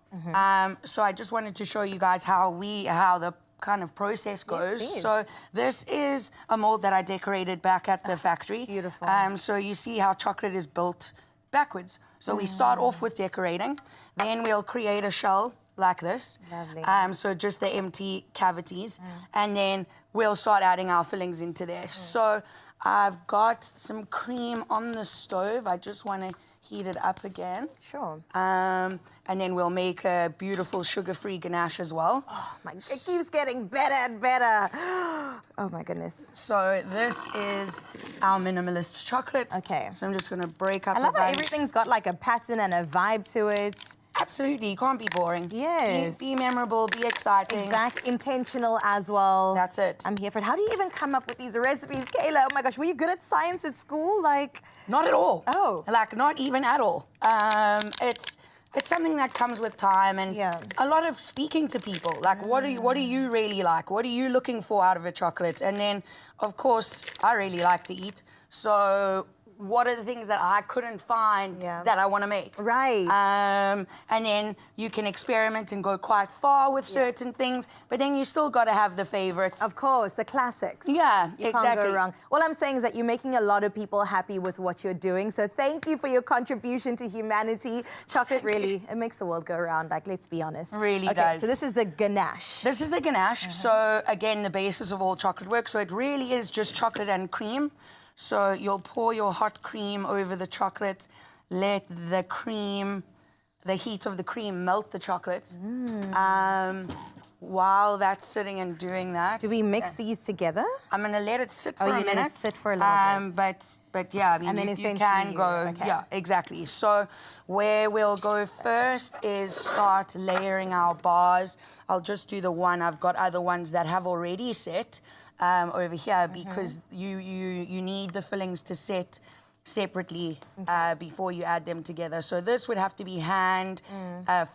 So I just wanted to show you guys how the kind of process goes. Yes, so this is a mold that I decorated back at the factory. Beautiful. So you see how chocolate is built backwards. So we start off with decorating, then we'll create a shell like this. Lovely. So just the empty cavities, and then we'll start adding our fillings into there. So I've got some cream on the stove. I just want to heat it up again. Sure. And then we'll make a beautiful sugar-free ganache as well. Oh my, it keeps getting better and better. Oh my goodness. So this is our minimalist chocolate. Okay. So I'm just gonna break up I love a how bunch. everything's got like a pattern and a vibe to it. Absolutely, you can't be boring. Yes. Be memorable, be exciting. Exact, intentional as well. That's it. I'm here for it. How do you even come up with these recipes, Kayla? Oh my gosh, were you good at science at school? Like, not at all. Oh, like not even at all. It's something that comes with time and a lot of speaking to people. Like, what do you really like? What are you looking for out of a chocolate? And then, of course, I really like to eat. So what are the things that I couldn't find that I want to make? Right. And then you can experiment and go quite far with certain things, but then you still got to have the favorites. Of course, the classics. Yeah, you exactly. can't go wrong. All I'm saying is that you're making a lot of people happy with what you're doing. So thank you for your contribution to humanity. Chocolate really, it makes the world go around. Like, let's be honest. Really okay, does. So this is the ganache. This is the ganache. So again, the basis of all chocolate work. So it really is just chocolate and cream. So you'll pour your hot cream over the chocolate, let the cream, the heat of the cream melt the chocolate. While that's sitting and doing that. Do we mix these together? I'm going to let it sit for a minute. You let it sit for a little bit. But yeah, I mean, and then you can go. Okay. Yeah, exactly. So where we'll go first is start layering our bars. I'll just do the one. I've got other ones that have already set over here because you need the fillings to set separately before you add them together. So this would have to be hand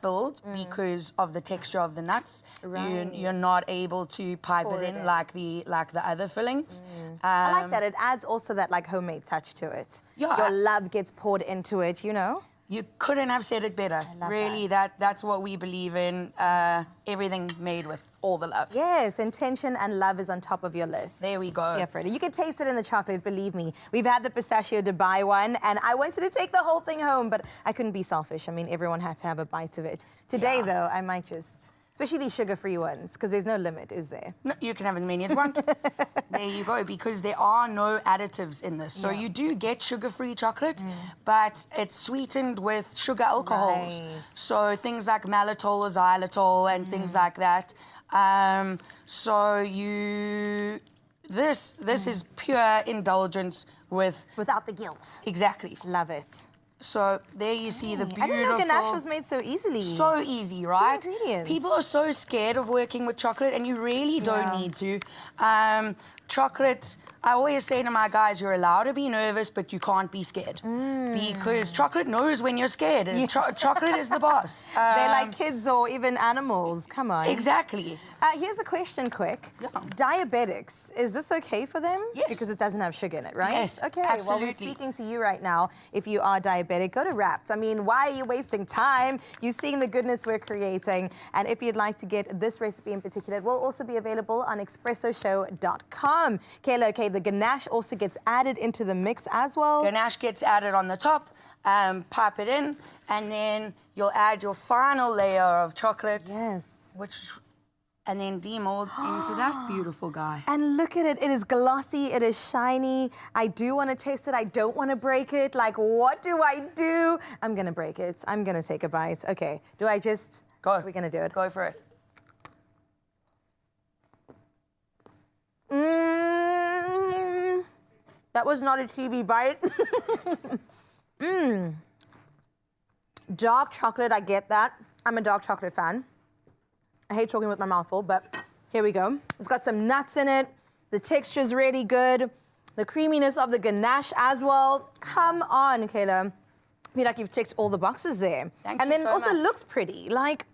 filled because of the texture of the nuts. Right. You're not able to pipe it in like the other fillings. I like that. It adds also that like homemade touch to it. Yeah. Your love gets poured into it, you know? You couldn't have said it better. Really, that's what we believe in. Everything made with all the love. Yes, intention and love is on top of your list. There we go. Yeah, Freddie. You can taste it in the chocolate, believe me. We've had the pistachio Dubai one, and I wanted to take the whole thing home, but I couldn't be selfish. I mean, everyone had to have a bite of it. Today, though, I might just... Especially these sugar-free ones, because there's no limit, is there? No, you can have as many as you want. There you go, because there are no additives in this. So you do get sugar-free chocolate, but it's sweetened with sugar alcohols. Right. So things like maltitol or xylitol and things like that. This is pure indulgence without the guilt. Exactly. Love it. So there you see the beautiful... I didn't know ganache was made so easily. So easy, right? 2 ingredients. People are so scared of working with chocolate, and you really don't need to. Chocolate, I always say to my guys, you're allowed to be nervous, but you can't be scared. Because chocolate knows when you're scared. And chocolate is the boss. They're like kids or even animals. Come on. Exactly. Here's a question quick. Diabetics, is this okay for them? Yes. Because it doesn't have sugar in it, right? Yes, okay, absolutely. well, we're speaking to you right now. If you are diabetic, go to Wrapped. I mean, why are you wasting time? You're seeing the goodness we're creating. And if you'd like to get this recipe in particular, it will also be available on expressoshow.com. Kayla, okay, the ganache also gets added into the mix as well. Ganache gets added on the top, pop it in, and then you'll add your final layer of chocolate. Yes. And then demold into that beautiful guy. And look at it. It is glossy. It is shiny. I do want to taste it. I don't want to break it. Like, what do I do? I'm going to break it. I'm going to take a bite. Okay. Do I just... Go. We're going to do it. Go for it. That was not a TV bite. Dark chocolate, I get that. I'm a dark chocolate fan. I hate talking with my mouth full, but here we go. It's got some nuts in it. The texture's really good. The creaminess of the ganache as well. Come on, Kayla. I feel like you've ticked all the boxes there. Thank and you then so also much. looks pretty. Like,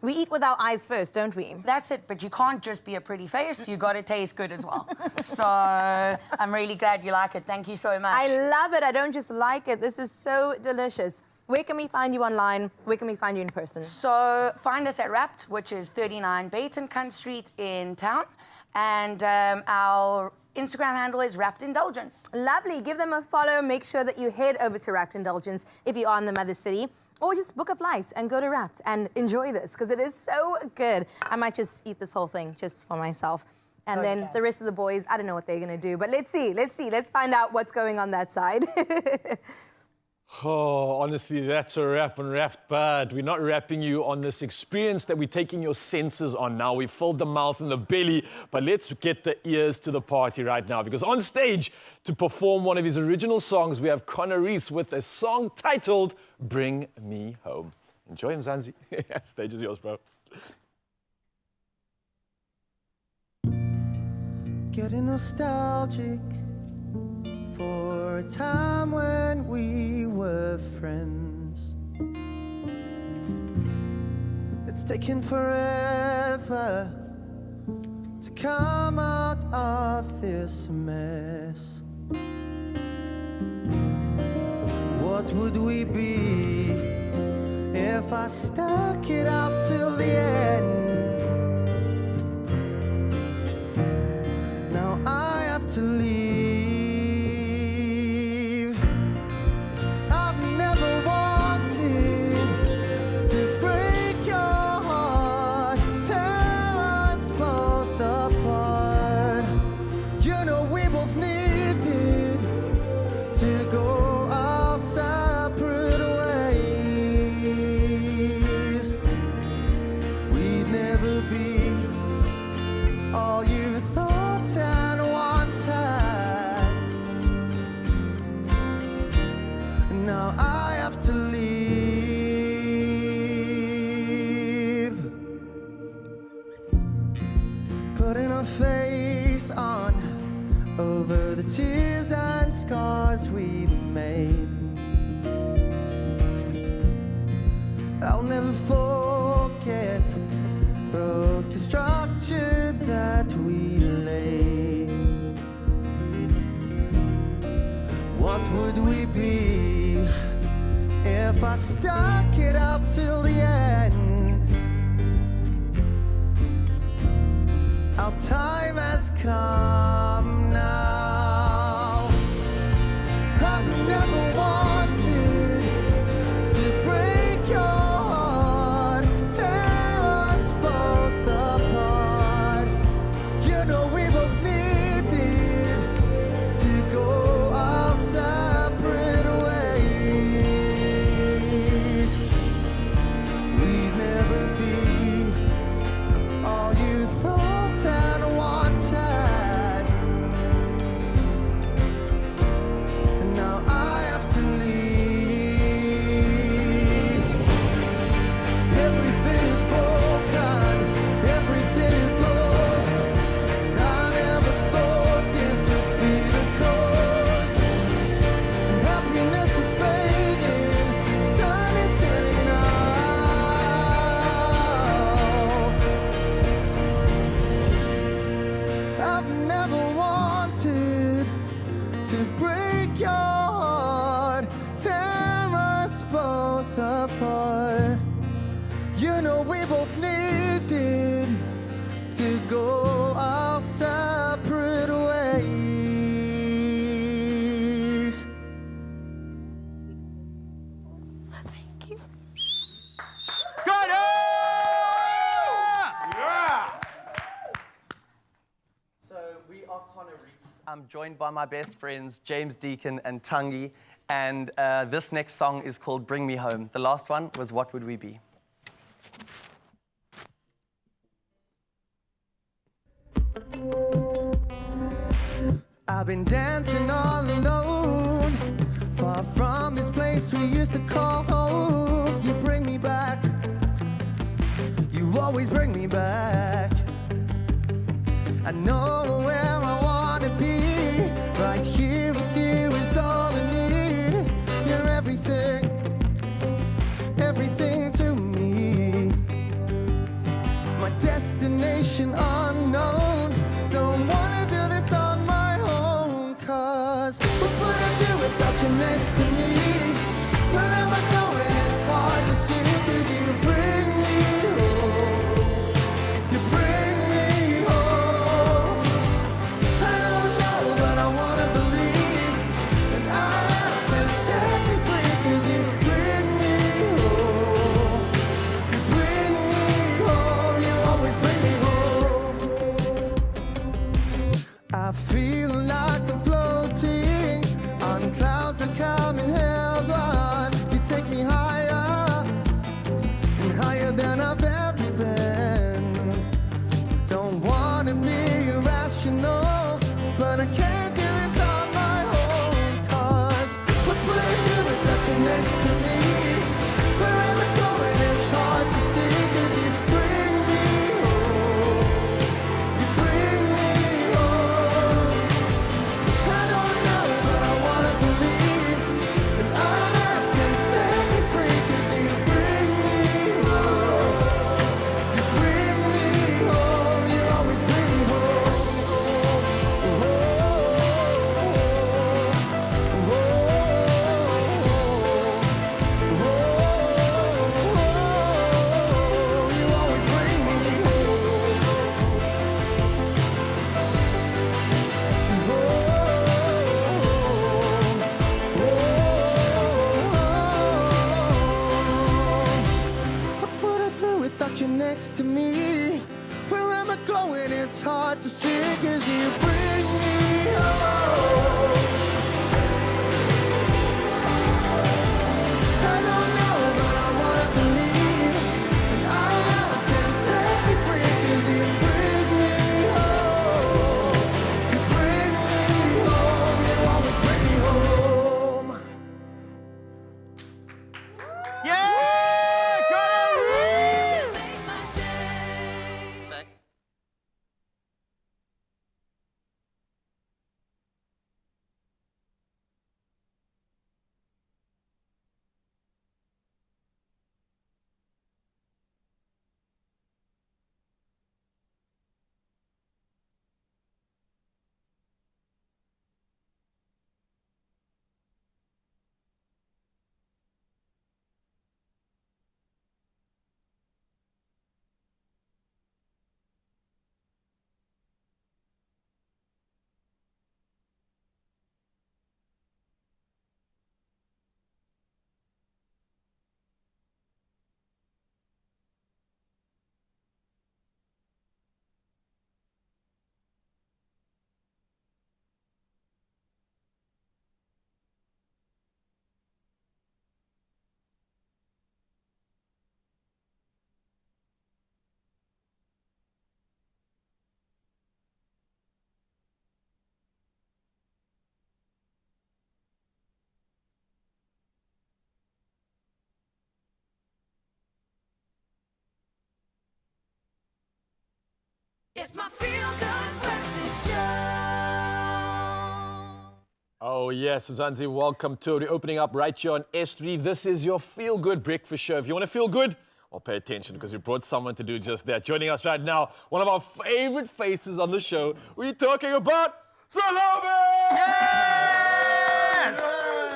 we eat with our eyes first, don't we? That's it, but you can't just be a pretty face. You got to taste good as well. So I'm really glad you like it. Thank you so much. I love it. I don't just like it. This is so delicious. Where can we find you online? Where can we find you in person? So find us at Wrapped, which is 39 Batencun Street in town. And our Instagram handle is Wrapped Indulgence. Lovely. Give them a follow. Make sure that you head over to Wrapped Indulgence if you are in the mother city. Or just book a flight and go to Wrapped and enjoy this because it is so good. I might just eat this whole thing just for myself. And then the rest of the boys, I don't know what they're going to do. But let's see. Let's find out what's going on that side. Oh, honestly, that's a wrap on Wrapped, but we're not wrapping you on this experience that we're taking your senses on now. We've filled the mouth and the belly, but let's get the ears to the party right now, because on stage to perform one of his original songs, we have Connor Reese with a song titled Bring Me Home. Enjoy him, Zanzi. Stage is yours, bro. Getting nostalgic for a time when we were friends. It's taken forever to come out of this mess. What would we be if I stuck it out till the end? Now I have to leave. I've never wanted to break your heart, tear us both apart. You know we both needed to go our separate ways. We'd never be all you thought and wanted. Now I have to leave. Putting a face on over the tears and scars we made. I'll never forget, broke the structure that we laid. What would we be if I stuck it out till the end? Our time has come now. I've never wanted to break your heart, tear us both apart. You know we both needed to go our separate ways. We'd never be all you thought and wanted. And now I have to leave. Everything is broken, everything is lost. I never thought this would be the cause. And happiness is fading, sun is setting now. I've never wanted to break your heart, tear us both apart. You know we both needed to go our separate ways. Thank you. Got it! So we are Connor Reese. I'm joined by my best friends, James Deacon and Tangi. And this next song is called Bring Me Home. The last one was What Would We Be? I've been dancing all alone, far from this place we used to call home. You bring me back, you always bring me back. I know where I wanna be, right here with you is all I need. You're everything, everything to me. My destination unknown, don't wanna do this on my own. Cause what would I do without you next to me? Wherever I'm going it's hard to see, cause you bring me home. You bring me home. I don't know but I wanna believe, and I can set me free, cause you bring me home. You bring me home, you always bring me home. I feel like I'm floating on clouds that come in heaven. You take me higher and higher than I've ever been. Don't wanna be irrational, but I can't do this on my own. Cause what would I do without you next to me? Where am I going? and it's hard to see 'cause you bring me home. I don't know, but I wanna believe, and our love can set me free 'cause you bring me home. You bring me home, you always bring me home. Yeah! Got it! It's my feel-good breakfast show. Oh yes, Mzansi, welcome to the opening up right here on S3. This is your feel-good breakfast show. If you want to feel good, well, pay attention because we brought someone to do just that. Joining us right now, one of our favorite faces on the show. We're talking about Salome! Yes!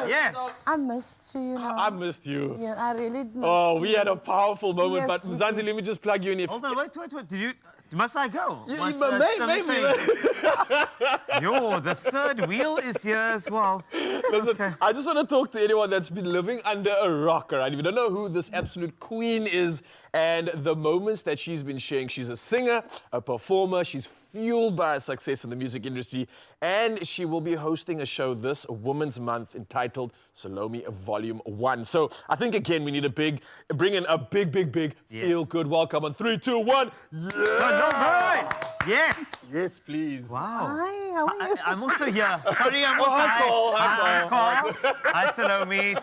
Yes! I missed you, I missed you. Yeah, I really missed Oh, we you. had a powerful moment, Yes, but we Mzansi, did. let me just plug you in. Hold on, wait. Did you... Must I go? Yeah, Like, but that's what I'm maybe. saying. Yo, the third wheel is here as well. Listen, I just want to talk to anyone that's been living under a rock, all right? If you don't know who this absolute queen is and the moments that she's been sharing, she's a singer, a performer, she's fueled by her success in the music industry, and she will be hosting a show this Women's Month entitled Salome Volume 1. So I think, again, we need bring in a big feel-good welcome on 3, 2, 1. Yeah! Salome! Yes! Yes, please. Wow. Hi, how are you? I'm also here. Sorry, I'm also hi, Cole. Hi, Cole. Hi, Salome.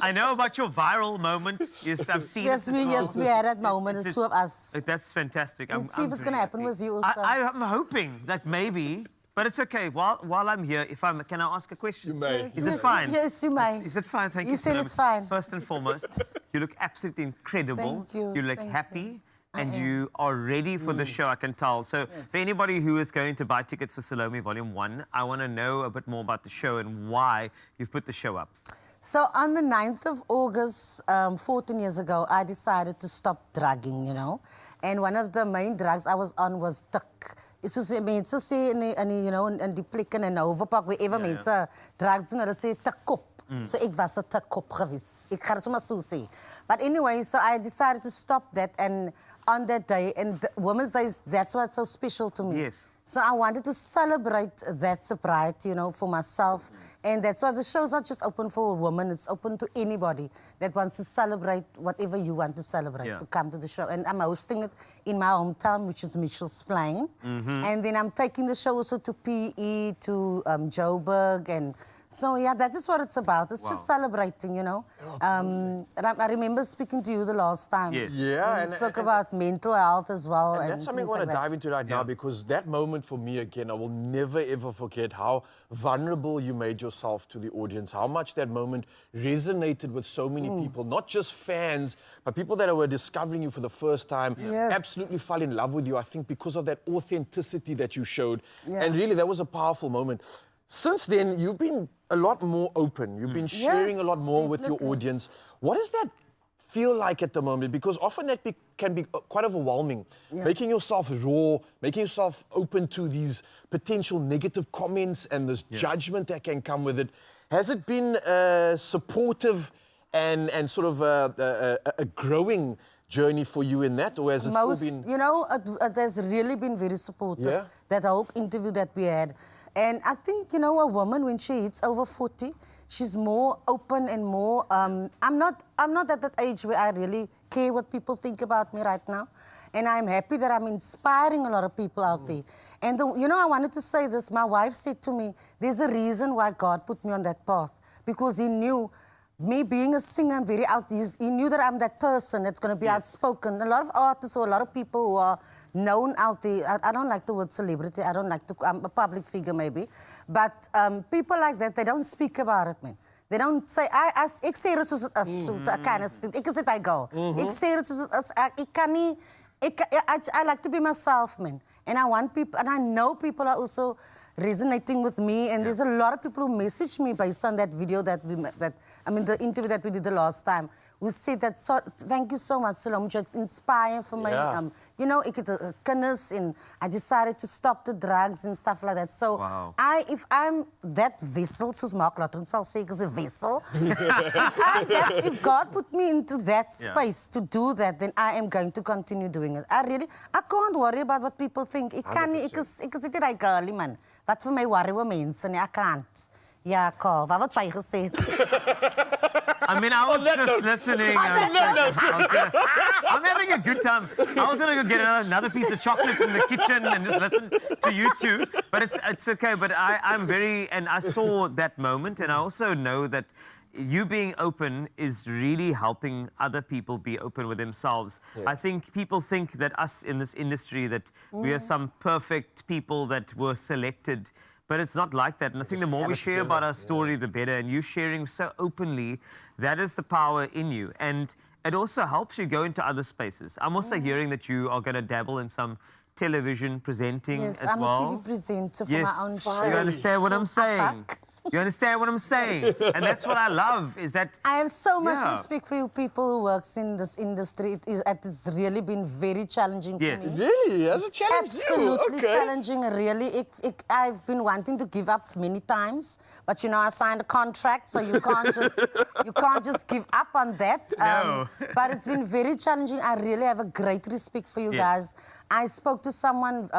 I know about your viral moment. Yes, I've seen Yes, it. we had that moment, the two of us. That's fantastic. Let's see if it's going to happen with you also. I'm hoping that maybe, but it's okay. While I'm here, can I ask a question? You may. Is it fine? Yes, you may. Is it fine? Thank you. You said Salome. it's fine. First and foremost, you look absolutely incredible. Thank you. You look Thank happy. you. And you are ready for the show, I can tell. So for anybody who is going to buy tickets for Salome Volume 1, I want to know a bit more about the show and why you've put the show up. So on the 9th of August, 14 years ago, I decided to stop drugging, you know. And one of the main drugs I was on was tik. It's just mensen sê in die plekke in Overpak, wherever mense drugs doen, hulle sê tikkop. So ek was 'n tikkop gewees. Ek gaan dit sommer so sê. But anyway, so I decided to stop that, and on that day, and Women's Day, that's what's so special to me. Yes. So I wanted to celebrate that sobriety, you know, for myself. And that's why the show's not just open for women, it's open to anybody that wants to celebrate whatever you want to celebrate, to come to the show. And I'm hosting it in my hometown, which is Mitchell's Plain. And then I'm taking the show also to PE, to Joburg, and so yeah, that is what it's about. It's just celebrating, you know. And I remember speaking to you the last time. Yes. Yeah, and spoke about mental health as well. And that's something I want to dive into right now, because that moment for me, again, I will never ever forget how vulnerable you made yourself to the audience, how much that moment resonated with so many people, not just fans, but people that were discovering you for the first time, absolutely fell in love with you, I think, because of that authenticity that you showed. And really, that was a powerful moment. Since then, you've been a lot more open. You've been sharing a lot more with your audience. What does that feel like at the moment? Because often that can be quite overwhelming. Making yourself raw, making yourself open to these potential negative comments and this judgment that can come with it. Has it been supportive and sort of a growing journey for you in that, or has it still been? You know, it has really been very supportive. Yeah? That whole interview that we had. And I think, you know, a woman, when she hits over 40, she's more open and more... I'm not at that age where I really care what people think about me right now. And I'm happy that I'm inspiring a lot of people out there. And, you know, I wanted to say this. My wife said to me, there's a reason why God put me on that path. Because he knew, me being a singer and very out, he knew that I'm that person that's going to be outspoken. A lot of artists or a lot of people who are known out there, I don't like the word celebrity, I don't like to, I'm a public figure maybe, but people like that, they don't speak about it, man. They don't say, ek sê dit soos dit is, kind of thing. Ek is dit I go. Ek sê dit soos dit is, ek kan nie, I like to be myself, man. And I want people, and I know people are also resonating with me, and there's a lot of people who messaged me based on that video that the interview that we did the last time, who said that, thank you so much, Salome, you inspired for me. You know, ek het kinders and I decided to stop the drugs and stuff like that. So if I'm that vessel, soos Mark Lawton sal sê, ek is 'n vessel. If God put me into that space to do that, then I am going to continue doing it. I can't worry about what people think. Ek kan nie, ek is dit daai girlie man. Wat vir my worry oor mense nie, I can't. Ja, Carl, wat jy gesê het? I mean, I was just listening. I'm having a good time. I was going to go get another piece of chocolate in the kitchen and just listen to you two. But it's okay. But I'm very... And I saw that moment. And I also know that you being open is really helping other people be open with themselves. Yeah. I think people think that us in this industry, that we are some perfect people that were selected. But it's not like that. And I think the more we share about our story, the better. And you sharing so openly, that is the power in you. And it also helps you go into other spaces. I'm also hearing that you are going to dabble in some television presenting as well. Yes, I'm a TV presenter for my own show. You understand what I'm saying? You understand what I'm saying? And that's what I love, is that... I have so much respect for you people who works in this industry. It has really been very challenging for me. Really? Has it challenged Absolutely challenging, really. I've been wanting to give up many times, but you know, I signed a contract, so you can't just give up on that. No. But it's been very challenging. I really have a great respect for you guys. I spoke to someone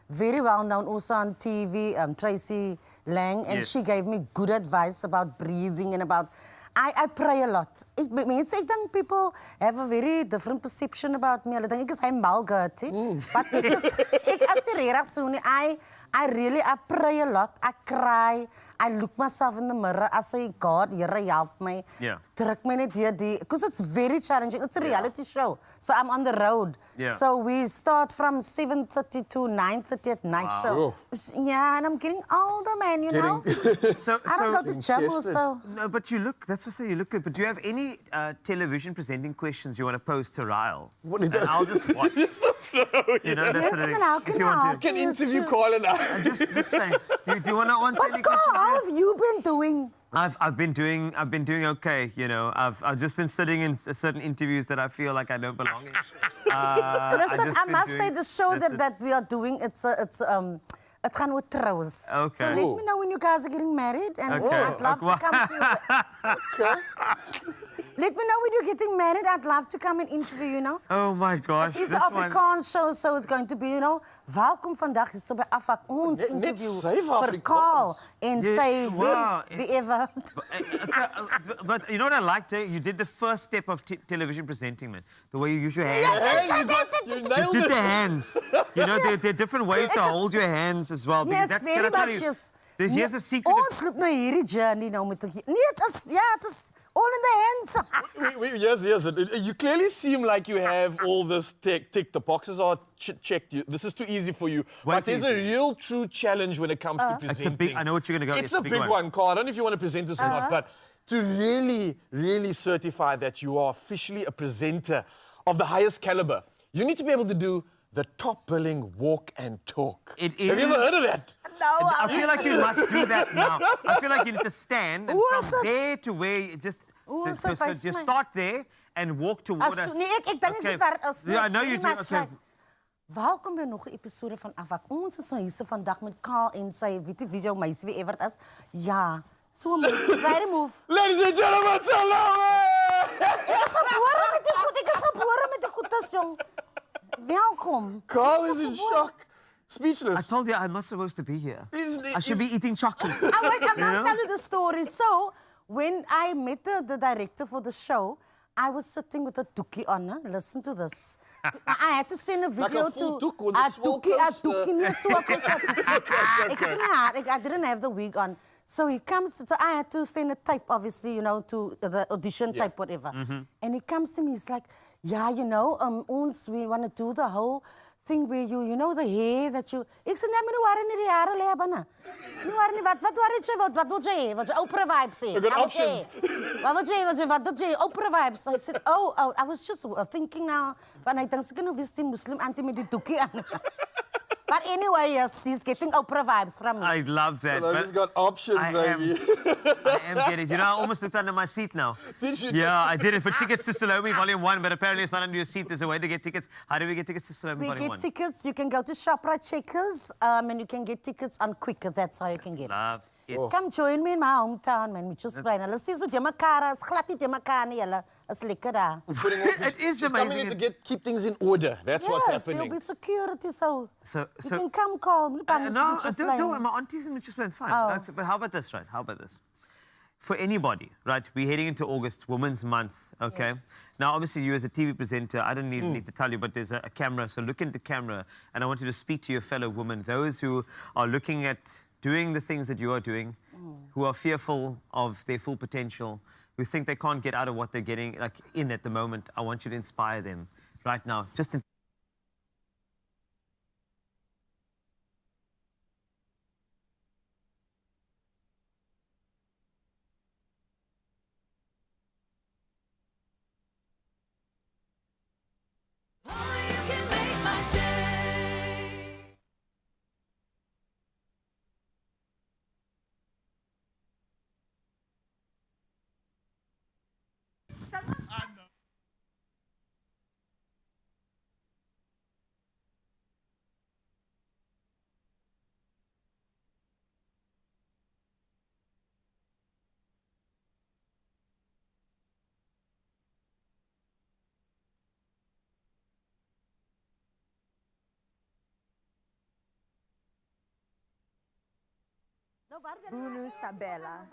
very well known also on TV, Tracy Lang, and she gave me good advice about breathing and about... I pray a lot. I think people have a very different perception about me. I think I'm malgurty. But I pray a lot. I cry. I look myself in the mirror. I say, God, Here, help me. Because it's very challenging. It's a reality show. So I'm on the road. So we start from 7:30 to 9:30 at night. So and I'm getting older, man, you know. I don't go to gym also. No, but you look, that's what I say, you look good. But do you have any television presenting questions you want to pose to Ryle? And I'll just watch. You know, that's yes, man, how can I can interview Carl and I. Just say, do you want to answer any questions? How have you been doing? I've been doing okay. You know, I've just been sitting in certain interviews that I feel like I don't belong in. Listen, I must say the show that we are doing, it gaan oor trouwens. Okay. So let me know when you guys are getting married, and I'd love to come to you. Let me know when you're getting married. I'd love to come and interview you, know. Oh my gosh. It's an Afrikaans show, so it's going to be, you know, welkom vandag is so by Afak ons interview for Carl and say wherever. But you know what I liked? You did the first step of television presenting, man. The way you use your hands. You You did the hands. You know, there are different ways to hold your hands as well. Yes, That's very much. Here's the secret. Ons loop na hierdie journey nou met it is all in the hands. Yes. You clearly seem like you have all this tick. The boxes are checked. This is too easy for you. But there's a real, true challenge when it comes to presenting. It's a big. I know what you're going to go. It's a big one, Carl. I don't know if you want to present this or not, but to really, really certify that you are officially a presenter of the highest caliber, you need to be able to do the top billing walk and talk. It is. Have you ever heard of that? No, I feel like you must do that now. I feel like you need to stand and from there to where you just start there and walk toward us. I know you do. Okay. Welkom by nog 'n episode van Afak. Ons is hier vandag met Carl en sy wie jou meisie wie ever is. Ja, so move. Ladies and gentlemen, Salome! Ek is gebore met die goed. Ek is gebore gratis, jong. Welkom. Carl is in shock. Speechless. I told you I'm not supposed to be here. I should Is- be eating chocolate. Oh, wait, I You must know? tell you the story. So, when I met the director for the show, I was sitting with a doekie on. Huh? Listen to this. I had to send a video full to... doek with a swole coaster. nee, so ek was I didn't have the wig on. So he comes, so I had to send a tape, obviously, you know, to the audition tape, whatever. And he comes to me, he's like, yeah, you know, we want to do the whole thing where you know, the hair that you... Ek sê, nee, maar nou waren nie die hare lê binne. Nou waren nie, wat waren jy, wat wil jy hê? Wat jy Oprah vibes sê? We got options. Wat wil jy, Oprah vibes? So I said, oh, I was just thinking now, want ek dink seker nou wist die Muslim auntie met die doekie aan. But anyway, yes, he's getting Oprah vibes from me. I love that. So he's got options, baby. I am getting. You know, I almost looked under my seat now. Did you? Yeah, I did it for tickets to Salome Volume 1, but apparently it's not under your seat. There's a way to get tickets. How do we get tickets to Salome We Volume get 1? tickets, you can go to ShopRite Checkers, and you can get tickets on Quicker. That's how you can get Love it. it. Come join me in my hometown, man. We just plain. Hulle sê so die mekaar is glad nie die mekaar nie. Hulle is lekker daar. It is She's coming amazing. in to keep things in order. That's what's Yes, happening. there'll be security, so So, you can come call me. no, don't worry. My auntie's in Mitchell's Plain. It's fine. Oh. But how about this, right? How about this? For anybody, right? We're heading into August, Women's Month, okay? Yes. Now, obviously, you as a TV presenter, I don't need to tell you, but there's a camera, so look into camera, and I want you to speak to your fellow women, those who are looking at doing the things that you are doing, who are fearful of their full potential, who think they can't get out of what they're getting in at the moment. I want you to inspire them right now. Just Bruno Sabella.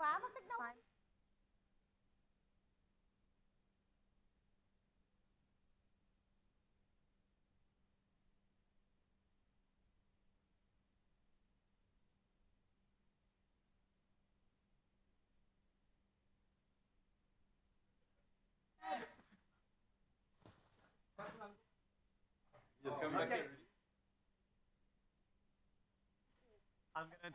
I'm gonna...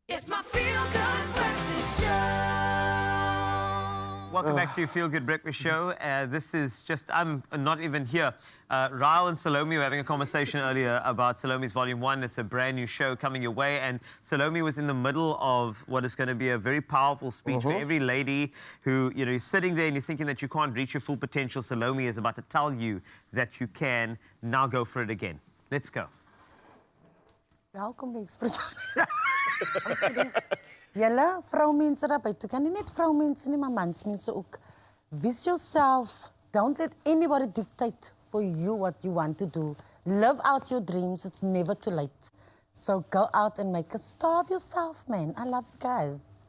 It's my feel-good breakfast show. Welcome back to your Feel Good Breakfast Show. This is just, I'm not even here. Ryle and Salome were having a conversation earlier about Salome's Volume 1. It's a brand new show coming your way. And Salome was in the middle of what is going to be a very powerful speech for every lady who, you know, is sitting there and you're thinking that you can't reach your full potential. Salome is about to tell you that you can. Now go for it again. Let's go. Welkom by Expresso. I'm kidding. Julle vroumense daar buite, kan nie net vroumense nie, maar mansmense ook. Vis yourself. Don't let anybody dictate for you what you want to do. Live out your dreams. It's never too late. So go out and make a star of yourself, man. I love you guys.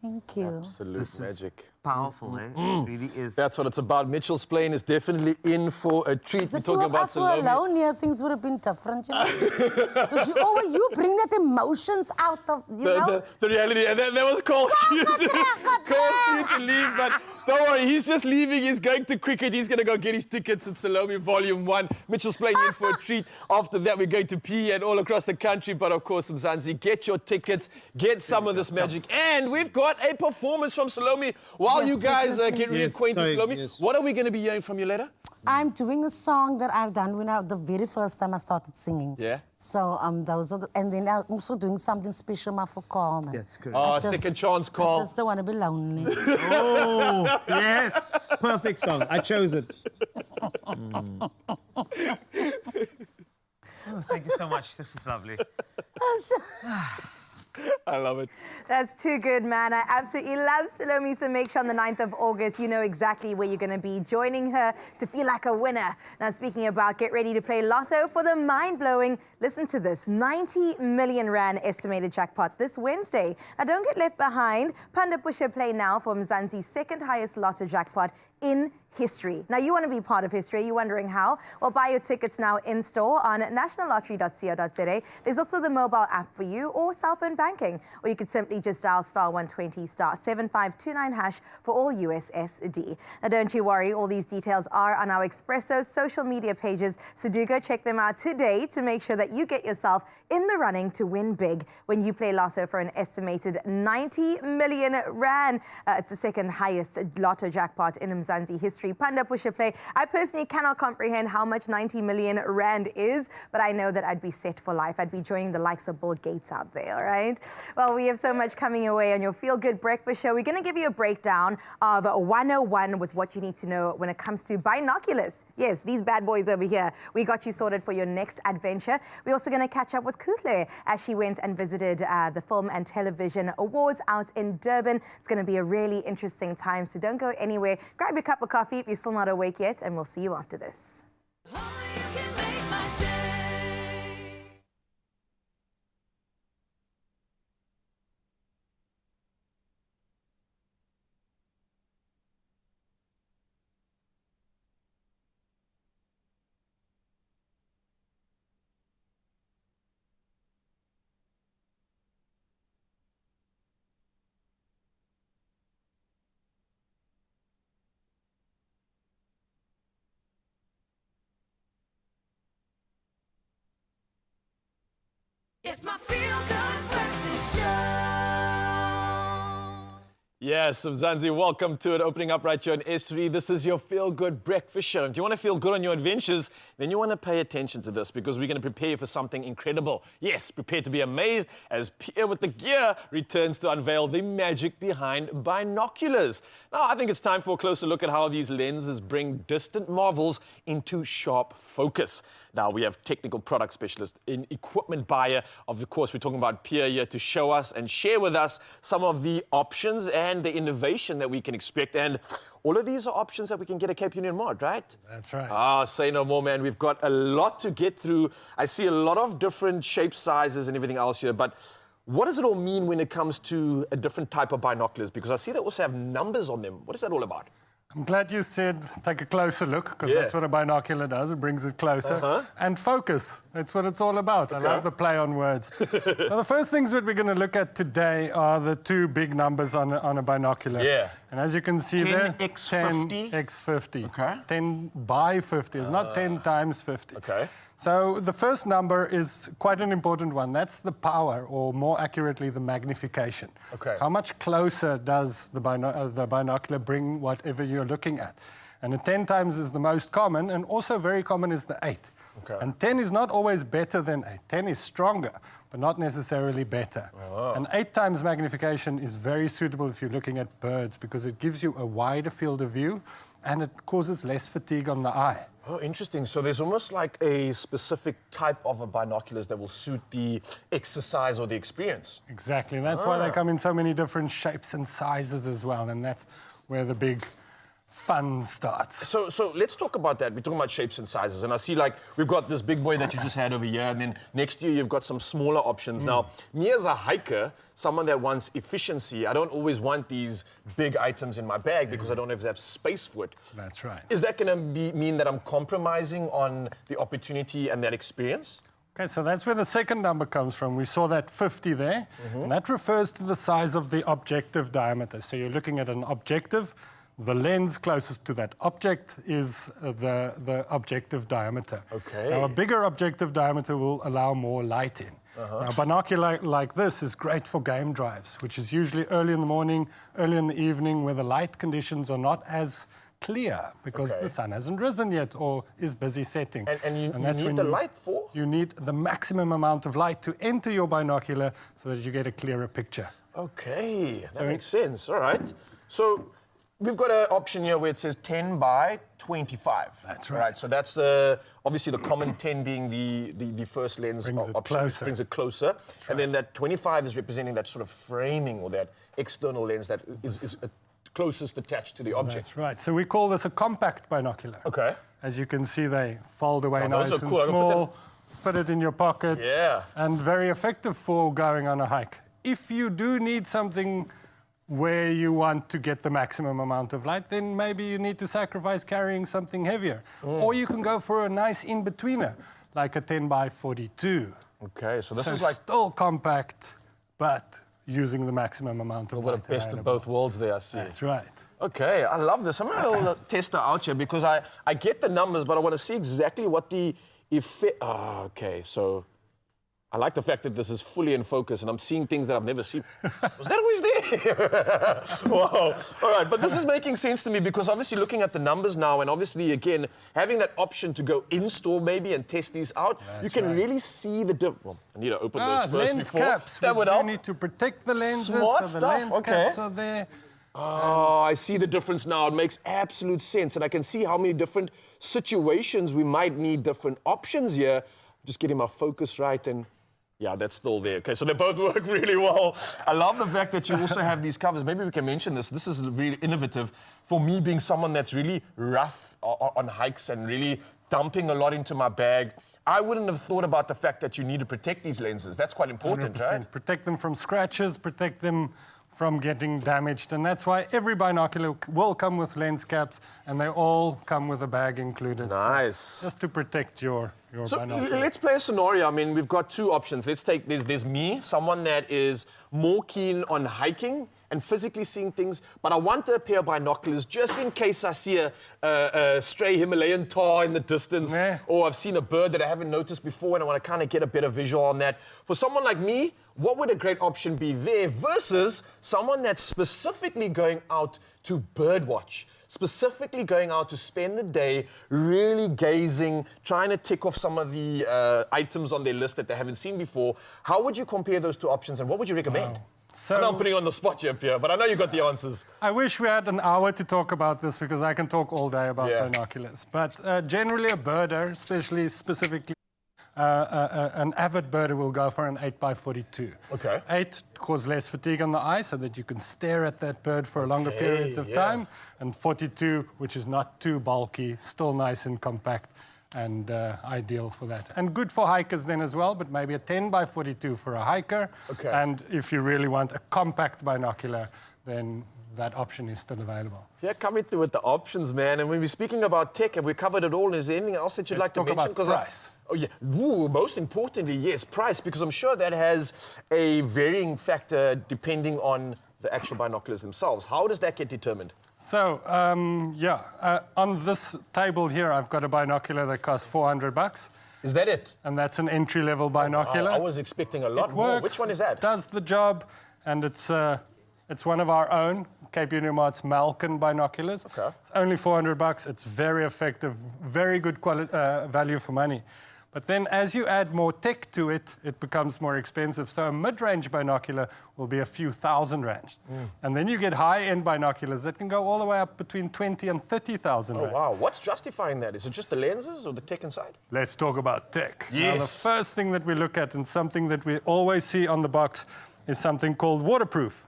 Thank you. Absolute magic. Powerful, eh? It really is. That's what it's about. Mitchell's Plain is definitely in for a treat. The We're two talking of about us were Salome. alone here, things would have been different, you know. Because you bring that emotions out of, you know. The reality, and that was Carl's cue to leave, but don't worry, he's just leaving. He's going to cricket. He's going to go get his tickets at Salome Volume 1. Mitchell's playing in for a treat. After that, we're going to pee and all across the country, but of course, Mzansi, get your tickets, get some of this magic. And we've got a performance from Salome while Yes, you guys definitely. get reacquainted, sorry, Salome. yes. What are we going to be hearing from you later? I'm doing a song that I've done when the very first time I started singing. Yeah. So those are and then I'm also doing something special for Carl. That's good. Oh, second chance call. I just don't want to be lonely. Oh, yes. Perfect song. I chose it. Oh, thank you so much. This is lovely. I love it. That's too good, man. I absolutely love Salome. So make sure on the 9th of August, you know exactly where you're going to be joining her to feel like a winner. Now, speaking about get ready to play Lotto for the mind-blowing, listen to this, 90 million Rand estimated jackpot this Wednesday. Now, don't get left behind. Panda Pusher play now for Mzansi's second highest Lotto jackpot in history. Now, you want to be part of history. You're wondering how? Well, buy your tickets now in-store on nationallottery.co.za. There's also the mobile app for you or cell phone banking. Or you could simply just dial *120 *7529# for all USSD. Now, don't you worry. All these details are on our Expresso social media pages. So do go check them out today to make sure that you get yourself in the running to win big when you play Lotto for an estimated 90 million Rand. It's the second highest Lotto jackpot in Mzansi history. Panda Pusher play. I personally cannot comprehend how much 90 million Rand is, but I know that I'd be set for life. I'd be joining the likes of Bill Gates out there, all right? Well, we have so much coming your way on your Feel Good Breakfast Show. We're going to give you a breakdown of 101 with what you need to know when it comes to binoculars. Yes, these bad boys over here. We got you sorted for your next adventure. We're also going to catch up with Kutle as she went and visited the Film and Television Awards out in Durban. It's going to be a really interesting time, so don't go anywhere. Grab your cup of coffee if you're still not awake yet, and we'll see you after this. It's my Feel Good Breakfast Show. Yes, Mzansi, welcome to it. Opening up right here on S3. This is your Feel Good Breakfast Show. If you want to feel good on your adventures, then you want to pay attention to this because we're going to prepare you for something incredible. Yes, prepare to be amazed as Pierre with the gear returns to unveil the magic behind binoculars. Now, I think it's time for a closer look at how these lenses bring distant marvels into sharp focus. Now, we have technical product specialist in equipment buyer. Of course, we're talking about Pierre here to show us and share with us some of the options and the innovation that we can expect. And all of these are options that we can get at Cape Union Mart, right? That's right. Ah, say no more, man. We've got a lot to get through. I see a lot of different shapes, sizes, and everything else here. But what does it all mean when it comes to a different type of binoculars? Because I see they also have numbers on them. What is that all about? I'm glad you said take a closer look, because that's what a binocular does. It brings it closer. And focus. That's what it's all about. I love the play on words. So the first things that we're going to look at today are the two big numbers on a binocular. Yeah. And as you can see there, 10x50. 10x50. Okay. 10 by 50. It's not 10 times 50. Okay. So the first number is quite an important one. That's the power, or more accurately, the magnification. Okay. How much closer does the binocular bring whatever you're looking at? And the 10 times is the most common, and also very common is the 8. Okay. And 10 is not always better than 8. 10 is stronger, but not necessarily better. Oh. And 8 times magnification is very suitable if you're looking at birds, because it gives you a wider field of view, and it causes less fatigue on the eye. Oh, interesting. So there's almost like a specific type of a binoculars that will suit the exercise or the experience. Exactly. And that's why they come in so many different shapes and sizes as well. And that's where the big fun starts. So let's talk about that. We're talking about shapes and sizes. And I see, like, we've got this big boy that you just had over here. And then next to you, you've got some smaller options. Now, me as a hiker, someone that wants efficiency, I don't always want these big items in my bag because I don't always have space for it. That's right. Is that going to mean that I'm compromising on the opportunity and that experience? Okay, so that's where the second number comes from. We saw that 50 there. And that refers to the size of the objective diameter. So you're looking at an objective. The lens closest to that object is the objective diameter. Okay. Now, a bigger objective diameter will allow more light in. Now, a binocular like this is great for game drives, which is usually early in the morning, early in the evening, where the light conditions are not as clear because the sun hasn't risen yet or is busy setting. And you that's need when the light for? You need the maximum amount of light to enter your binocular so that you get a clearer picture. Okay, that makes sense. All right. So we've got an option here where it says 10 by 25. That's right. So that's obviously the common 10 being the first lens Brings it option. closer. Brings it closer. That's and then that 25 is representing that sort of framing or that external lens that is closest attached to the object. That's right. So we call this a compact binocular. Okay. As you can see, they fold away Oh, nice those are and cool. I can small. Put it in your pocket. Yeah. And very effective for going on a hike. If you do need something where you want to get the maximum amount of light, then maybe you need to sacrifice carrying something heavier. Or you can go for a nice in-betweener, like a 10 by 42. Okay, so this is like still compact, but using the maximum amount of light. What a best of both worlds there, I see. That's right. Okay, I love this. I'm going to test it out here because I get the numbers, but I want to see exactly what the effect... Ah, okay, so... I like the fact that this is fully in focus and I'm seeing things that I've never seen. Was that always there? Wow. All right, but this is making sense to me because obviously looking at the numbers now and obviously, again, having that option to go in-store maybe and test these out, you can really see the difference. Well, I need to open those first lens before. caps. That would help. You need to protect the lenses. Smart so the stuff, lens okay. caps are there. Oh, I see the difference now. It makes absolute sense. And I can see how many different situations we might need different options here. Just getting my focus right and... Yeah, that's still there. Okay, so they both work really well. I love the fact that you also have these covers. Maybe we can mention this. This is really innovative. For me, being someone that's really rough on hikes and really dumping a lot into my bag, I wouldn't have thought about the fact that you need to protect these lenses. That's quite important, 100%. right? Protect them from scratches, protect them from getting damaged. And that's why every binocular will come with lens caps, and they all come with a bag included. Nice. So just to protect your So binocular. let's play a scenario. I mean, we've got two options. Let's take, there's me, someone that is more keen on hiking and physically seeing things, but I want a pair of binoculars just in case I see a stray Himalayan tar in the distance, or I've seen a bird that I haven't noticed before and I want to kind of get a better visual on that. For someone like me, what would a great option be there versus someone that's specifically going out to birdwatch? Specifically going out to spend the day really gazing, trying to tick off some of the items on their list that they haven't seen before. How would you compare those two options and what would you recommend? So, I know I'm putting you on the spot here, Pierre, but I know you got the answers. I wish we had an hour to talk about this because I can talk all day about binoculars. But generally a birder, specifically an avid birder will go for an 8 by 42. Okay. 8 causes less fatigue on the eye so that you can stare at that bird for longer periods of time. And 42, which is not too bulky, still nice and compact and ideal for that. And good for hikers then as well, but maybe a 10 by 42 for a hiker. Okay. And if you really want a compact binocular, then that option is still available. Yeah, coming through with the options, man. And when we're speaking about tech, have we covered it all? Is there anything else that you'd like to mention? Talk about price. Oh, yeah. Ooh, most importantly, yes, price, because I'm sure that has a varying factor depending on the actual binoculars themselves. How does that get determined? So, on this table here, I've got a binocular that costs $400. Is that it? And that's an entry-level binocular. I was expecting a lot It more. works, Which one is that? Does the job, and it's one of our own, Cape Unimart's Malkin binoculars. Okay. It's only $400. It's very effective, very good value for money. But then as you add more tech to it, it becomes more expensive. So a mid-range binocular will be a few thousand rand. And then you get high-end binoculars that can go all the way up between 20 and 30,000 rand. Oh, wow. What's justifying that? Is it just the lenses or the tech inside? Let's talk about tech. Yes. Now, the first thing that we look at, and something that we always see on the box, is something called waterproof.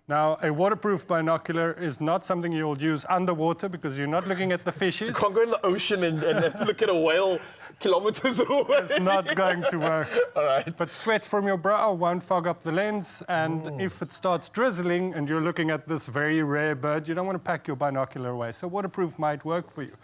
Now, a waterproof binocular is not something you'll use underwater because you're not looking at the fishes. You can't go in the ocean and look at a whale kilometers away. It's not going to work. All right. But sweat from your brow won't fog up the lens, and if it starts drizzling and you're looking at this very rare bird, you don't want to pack your binocular away. So waterproof might work for you.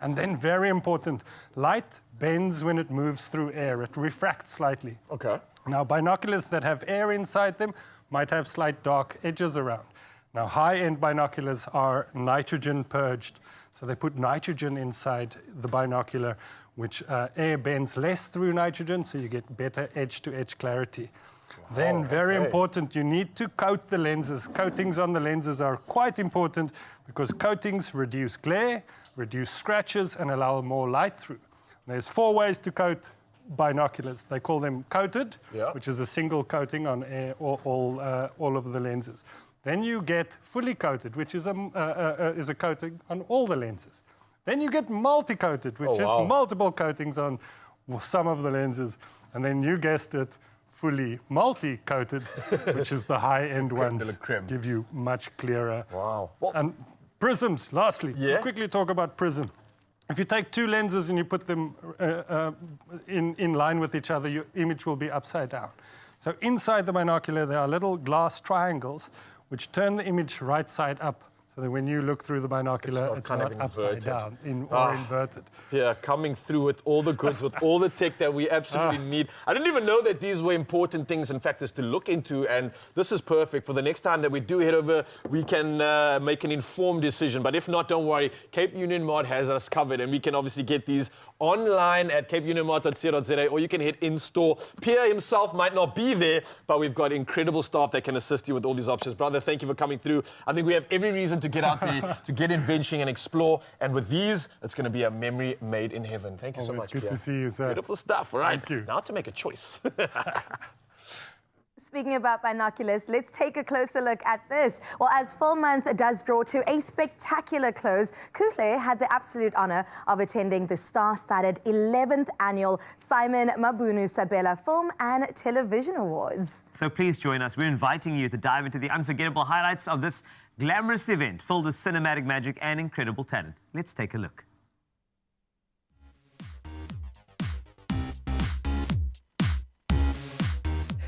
And then, very important, light bends when it moves through air. It refracts slightly. Okay. Now, binoculars that have air inside them might have slight dark edges around. Now, high-end binoculars are nitrogen purged. So they put nitrogen inside the binocular, which air bends less through nitrogen, so you get better edge-to-edge clarity. Then, very important, you need to coat the lenses. Coatings on the lenses are quite important because coatings reduce glare, reduce scratches, and allow more light through. There's 4 ways to coat binoculars. They call them coated, which is a single coating on all of the lenses. Then you get fully coated, which is a coating on all the lenses. Then you get multi-coated, which is multiple coatings on some of the lenses. And then you guessed it, fully multi-coated, which is the high-end ones, give you much clearer. Wow. And prisms, lastly, we'll quickly talk about prism. If you take 2 lenses and you put them in line with each other, your image will be upside down. So inside the binocular, there are little glass triangles which turn the image right side up. So that when you look through the binocular, it's not upside down or inverted. Yeah, coming through with all the goods, with all the tech that we absolutely need. I didn't even know that these were important things and factors to look into, and this is perfect. For the next time that we do head over, we can make an informed decision. But if not, don't worry, Cape Union Mart has us covered, and we can obviously get these online at capeunionmart.co.za, or you can hit in-store. Pierre himself might not be there, but we've got incredible staff that can assist you with all these options. Brother, thank you for coming through. I think we have every reason to get out there, to get inventing and explore. And with these, it's going to be a memory made in heaven. Thank you so much, good Pierre. to see you, sir. Beautiful stuff. All right. Thank you. Now to make a choice. Speaking about binoculars, let's take a closer look at this. Well, as Film Month does draw to a spectacular close, Kuhle had the absolute honor of attending the star-studded 11th annual Simon Mabunu Sabela Film and Television Awards. So please join us. We're inviting you to dive into the unforgettable highlights of this glamorous event filled with cinematic magic and incredible talent. Let's take a look.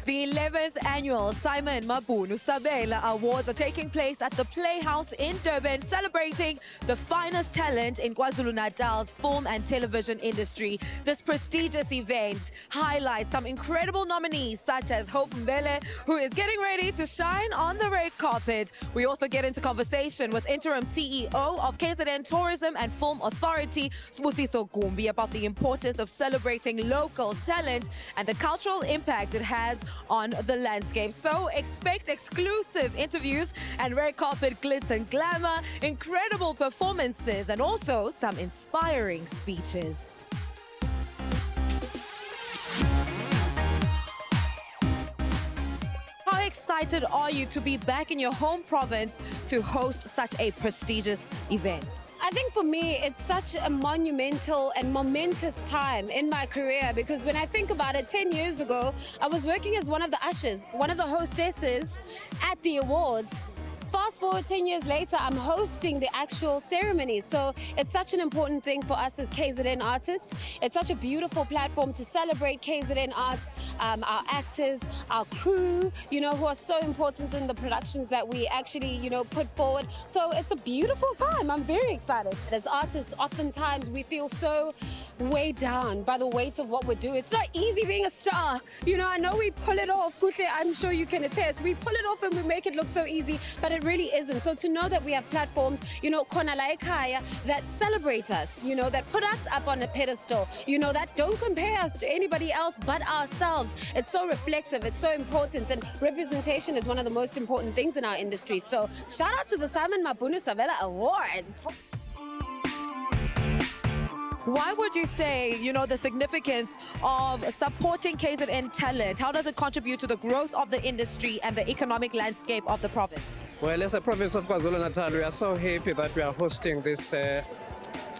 The 11th annual Simon Mabunu Sabela Awards are taking place at the Playhouse in Durban, celebrating the finest talent in KwaZulu-Natal's film and television industry. This prestigious event highlights some incredible nominees, such as Hope Mbele, who is getting ready to shine on the red carpet. We also get into conversation with interim CEO of KZN Tourism and Film Authority, Sbusiso Gumbi, about the importance of celebrating local talent and the cultural impact it has on the landscape. So expect exclusive interviews and red carpet glitz and glamour, incredible performances, and also some inspiring speeches. How excited are you to be back in your home province to host such a prestigious event? I think for me, it's such a monumental and momentous time in my career, because when I think about it, 10 years ago, I was working as one of the ushers, one of the hostesses at the awards. Fast forward 10 years later, I'm hosting the actual ceremony. So it's such an important thing for us as KZN artists. It's such a beautiful platform to celebrate KZN arts, our actors, our crew, who are so important in the productions that we actually, put forward. So it's a beautiful time. I'm very excited. As artists, oftentimes we feel so weighed down by the weight of what we do. It's not easy being a star. I know we pull it off. Kuhle, I'm sure you can attest. We pull it off and we make it look so easy, but it really isn't. So to know that we have platforms, Khona La Ekhaya, that celebrate us, that put us up on a pedestal, that don't compare us to anybody else but ourselves. It's so reflective, it's so important, and representation is one of the most important things in our industry. So shout out to the Simon Mabunu Sabela Awards. Why would you say, the significance of supporting KZN talent? How does it contribute to the growth of the industry and the economic landscape of the province? Well, as a province of KwaZulu-Natal, we are so happy that we are hosting this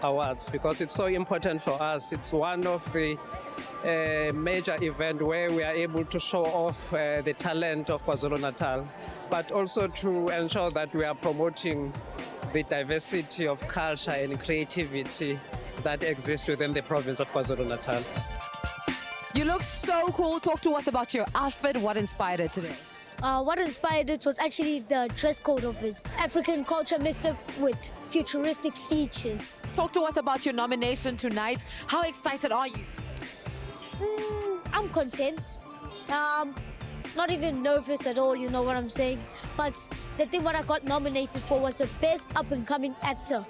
awards, because it's so important for us. It's one of the major events where we are able to show off the talent of KwaZulu-Natal, but also to ensure that we are promoting the diversity of culture and creativity that exists within the province of KwaZulu-Natal. You look so cool. Talk to us about your outfit. What inspired it today? What inspired it was actually the dress code of his African culture mixed up with futuristic features. Talk to us about your nomination tonight. How excited are you? I'm content. Not even nervous at all, you know what I'm saying? But the thing what I got nominated for was the best up-and-coming actor.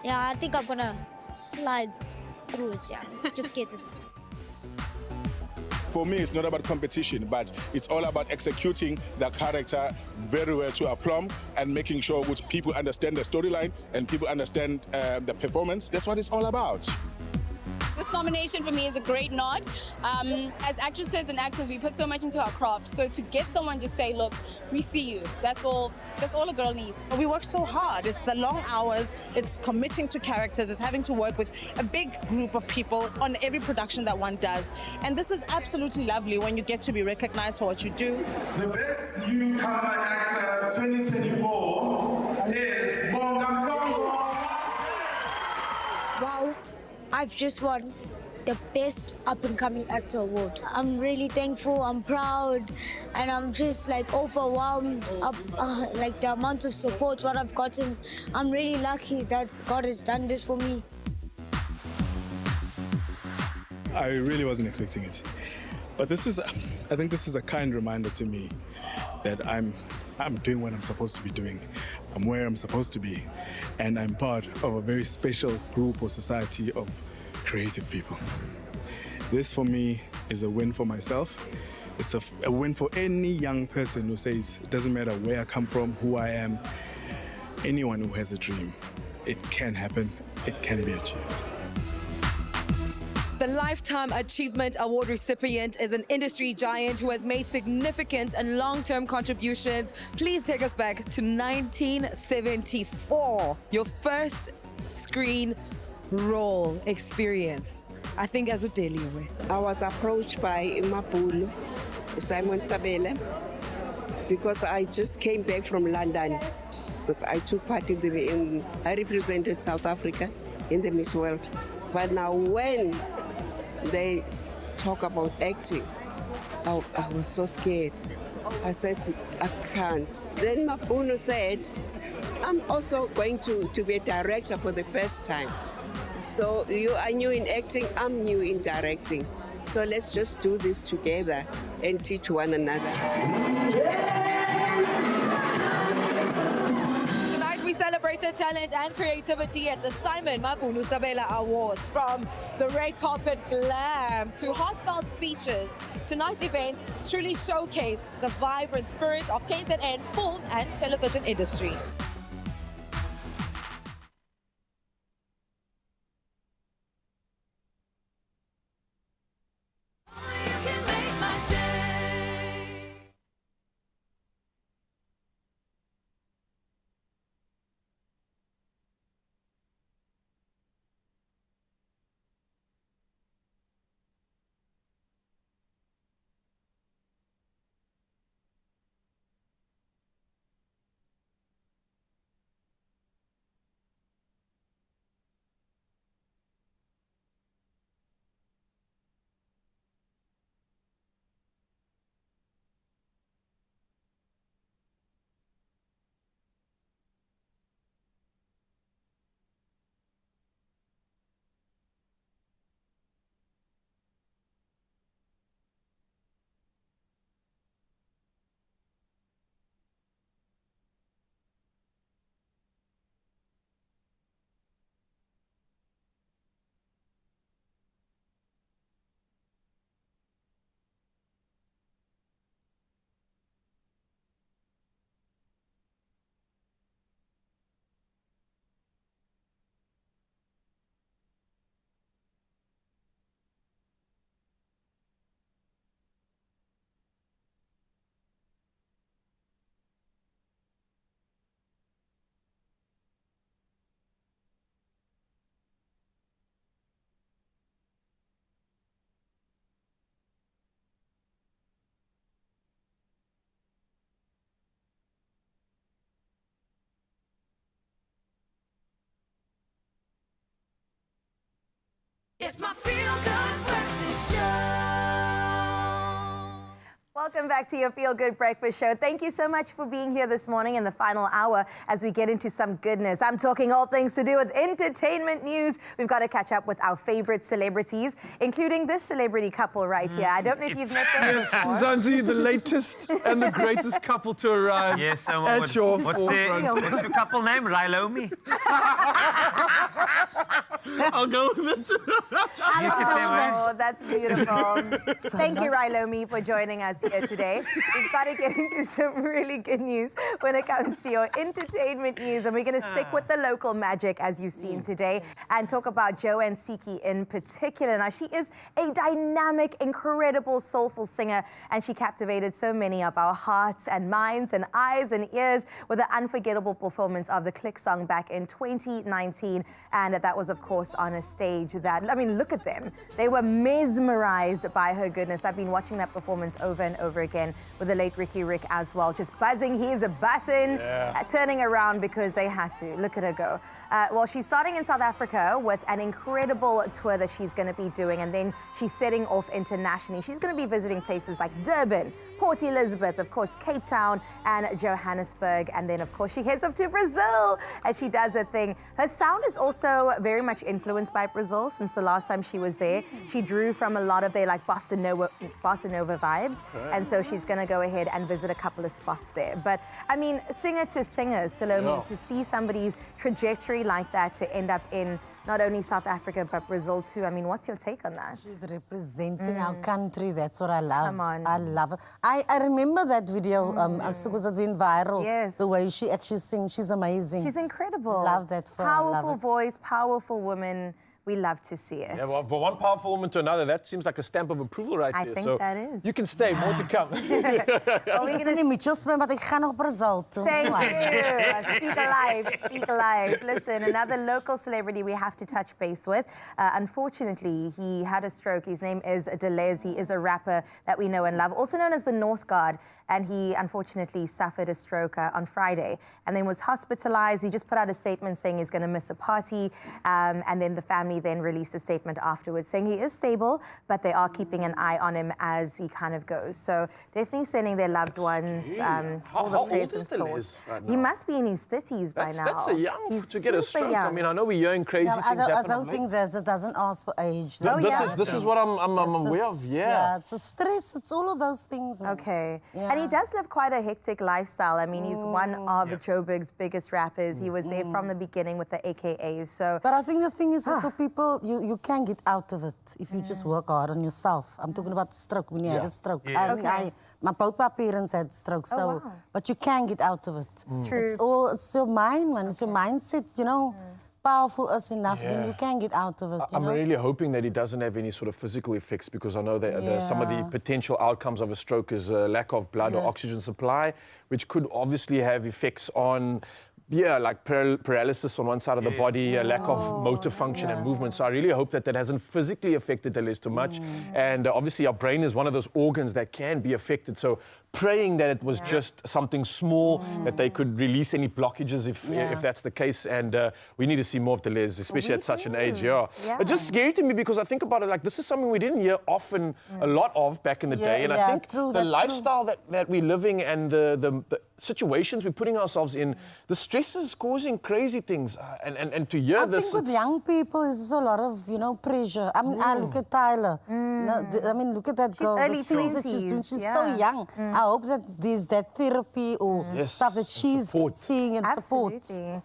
Yeah, I think I'm gonna slide through it, yeah. Just get it. for me, it's not about competition, but it's all about executing the character very well to aplomb and making sure which people understand the storyline and people understand the performance. That's what it's all about. This nomination for me is a great nod. As actresses and actors, we put so much into our craft. So to get someone just say, look, we see you. That's all a girl needs. We work so hard. It's the long hours. It's committing to characters. It's having to work with a big group of people on every production that one does. And this is absolutely lovely when you get to be recognized for what you do. The best newcomer actor 2024 is Morgan Congo. Wow, I've just won the Best Up-and-Coming Actor Award. I'm really thankful, I'm proud, and I'm just like overwhelmed like the amount of support what I've gotten. I'm really lucky that God has done this for me. I really wasn't expecting it. But I think this is a kind reminder to me that I'm doing what I'm supposed to be doing. I'm where I'm supposed to be. And I'm part of a very special group or society of creative people. This for me is a win for myself. It's a win for any young person who says, it doesn't matter where I come from, who I am, anyone who has a dream. It can happen, it can be achieved. The Lifetime Achievement Award recipient is an industry giant who has made significant and long-term contributions. Please take us back to 1974, your first screen role experience. I think as a daily away. I was approached by Mapulu, Simon Sabele, because I just came back from London. Because I took part I represented South Africa in the Miss World. But now when they talk about acting, I was so scared. I said, I can't. Then Mapulu said, I'm also going to be a director for the first time. So you are new in acting, I'm new in directing. So let's just do this together and teach one another. Tonight we celebrated talent and creativity at the Simon Mabunu Sabela Awards. From the red carpet glam to heartfelt speeches, tonight's event truly showcased the vibrant spirit of KZN film and television industry. It's my feel-good breakfast show. Welcome back to your Feel Good Breakfast Show. Thank you so much for being here this morning in the final hour as we get into some goodness. I'm talking all things to do with entertainment news. We've got to catch up with our favorite celebrities, including this celebrity couple right here. I don't know if you've met them before. Zanzi, the latest and the greatest couple to arrive yes, so at your what's forefront. your couple name? Railomi? I'll go with it. Oh, that's beautiful. Thank you, Railomi, for joining us here today. We've got to get into some really good news when it comes to your entertainment news. And we're going to stick with the local magic, as you've seen today, and talk about Joanne Siki in particular. Now, she is a dynamic, incredible, soulful singer, and she captivated so many of our hearts and minds and eyes and ears with the unforgettable performance of the Click song back in 2019. And that was, of course, on a stage that, I mean, look at them. They were mesmerized by her goodness. I've been watching that performance over and over again with the late Ricky Rick as well, just buzzing his button, turning around because they had to. Look at her go. Well, she's starting in South Africa with an incredible tour that she's going to be doing, and then she's setting off internationally. She's going to be visiting places like Durban, Port Elizabeth, of course, Cape Town, and Johannesburg. And then, of course, she heads off to Brazil as she does her thing. Her sound is also very much influenced by Brazil since the last time she was there. She drew from a lot of their like bossa nova vibes. And so she's going to go ahead and visit a couple of spots there. But I mean, singer to singer, Salome, to see somebody's trajectory like that to end up in not only South Africa, but Brazil too. I mean, what's your take on that? She's representing our country. That's what I love. Come on. I love it. I remember that video. As soon as it went viral. Yes. The way she actually sings. She's amazing. She's incredible. Love that for her. Powerful voice, powerful woman. We love to see it. Yeah, well, for one powerful woman to another, that seems like a stamp of approval right I there. think so that is. You can stay, more to come. Well, we're gonna... maar ik ga nog Brazil toe. Thank you. Speak alive, speak alive. Listen, another local celebrity we have to touch base with. Unfortunately, he had a stroke. His name is Deleuze. He is a rapper that we know and love, also known as the North Guard. And he unfortunately suffered a stroke on Friday and then was hospitalized. He just put out a statement saying he's going to miss a party. And then the family then released a statement afterwards saying he is stable, but they are keeping an eye on him as he kind of goes. So definitely sending their loved ones all the prayers and thoughts. He must be in his 30s by now. That's a young He's to get a super stroke. young. I mean, I know we're hearing crazy things happen. I don't think that it doesn't ask for age. This is what I'm aware of. Yeah, it's a stress. It's all of those things. Okay. Yeah. And he does live quite a hectic lifestyle. I mean, he's one of Joburg's biggest rappers. He was there from the beginning with the AKAs. So, but I think the thing is also people, you can get out of it if you just work hard on yourself. I'm talking about stroke, when you had a stroke. Yeah. Okay. Both my parents had stroke, so, but you can get out of it. True. It's your mind, man. It's your mindset, you know. Powerful as enough, then you can get out of it. I'm really hoping that he doesn't have any sort of physical effects, because I know that some of the potential outcomes of a stroke is a lack of blood or oxygen supply, which could obviously have effects on like paralysis on one side of the body, a lack of motor function and movement. So I really hope that that hasn't physically affected Deleuze too much. And obviously our brain is one of those organs that can be affected. So praying that it was just something small, that they could release any blockages if that's the case. And we need to see more of Deleuze, especially at such an age. It's just scary to me, because I think about it like this is something we didn't hear often a lot of back in the day. And I think the lifestyle that we're living and the situations we're putting ourselves in, the stress is causing crazy things. And to hear this... I think with young people, there's a lot of, pressure. I mean, I look at Tyler. I mean, look at that girl. Early the things that she's doing. She's so young. I hope that there's that therapy or stuff that she's seeing and support. So,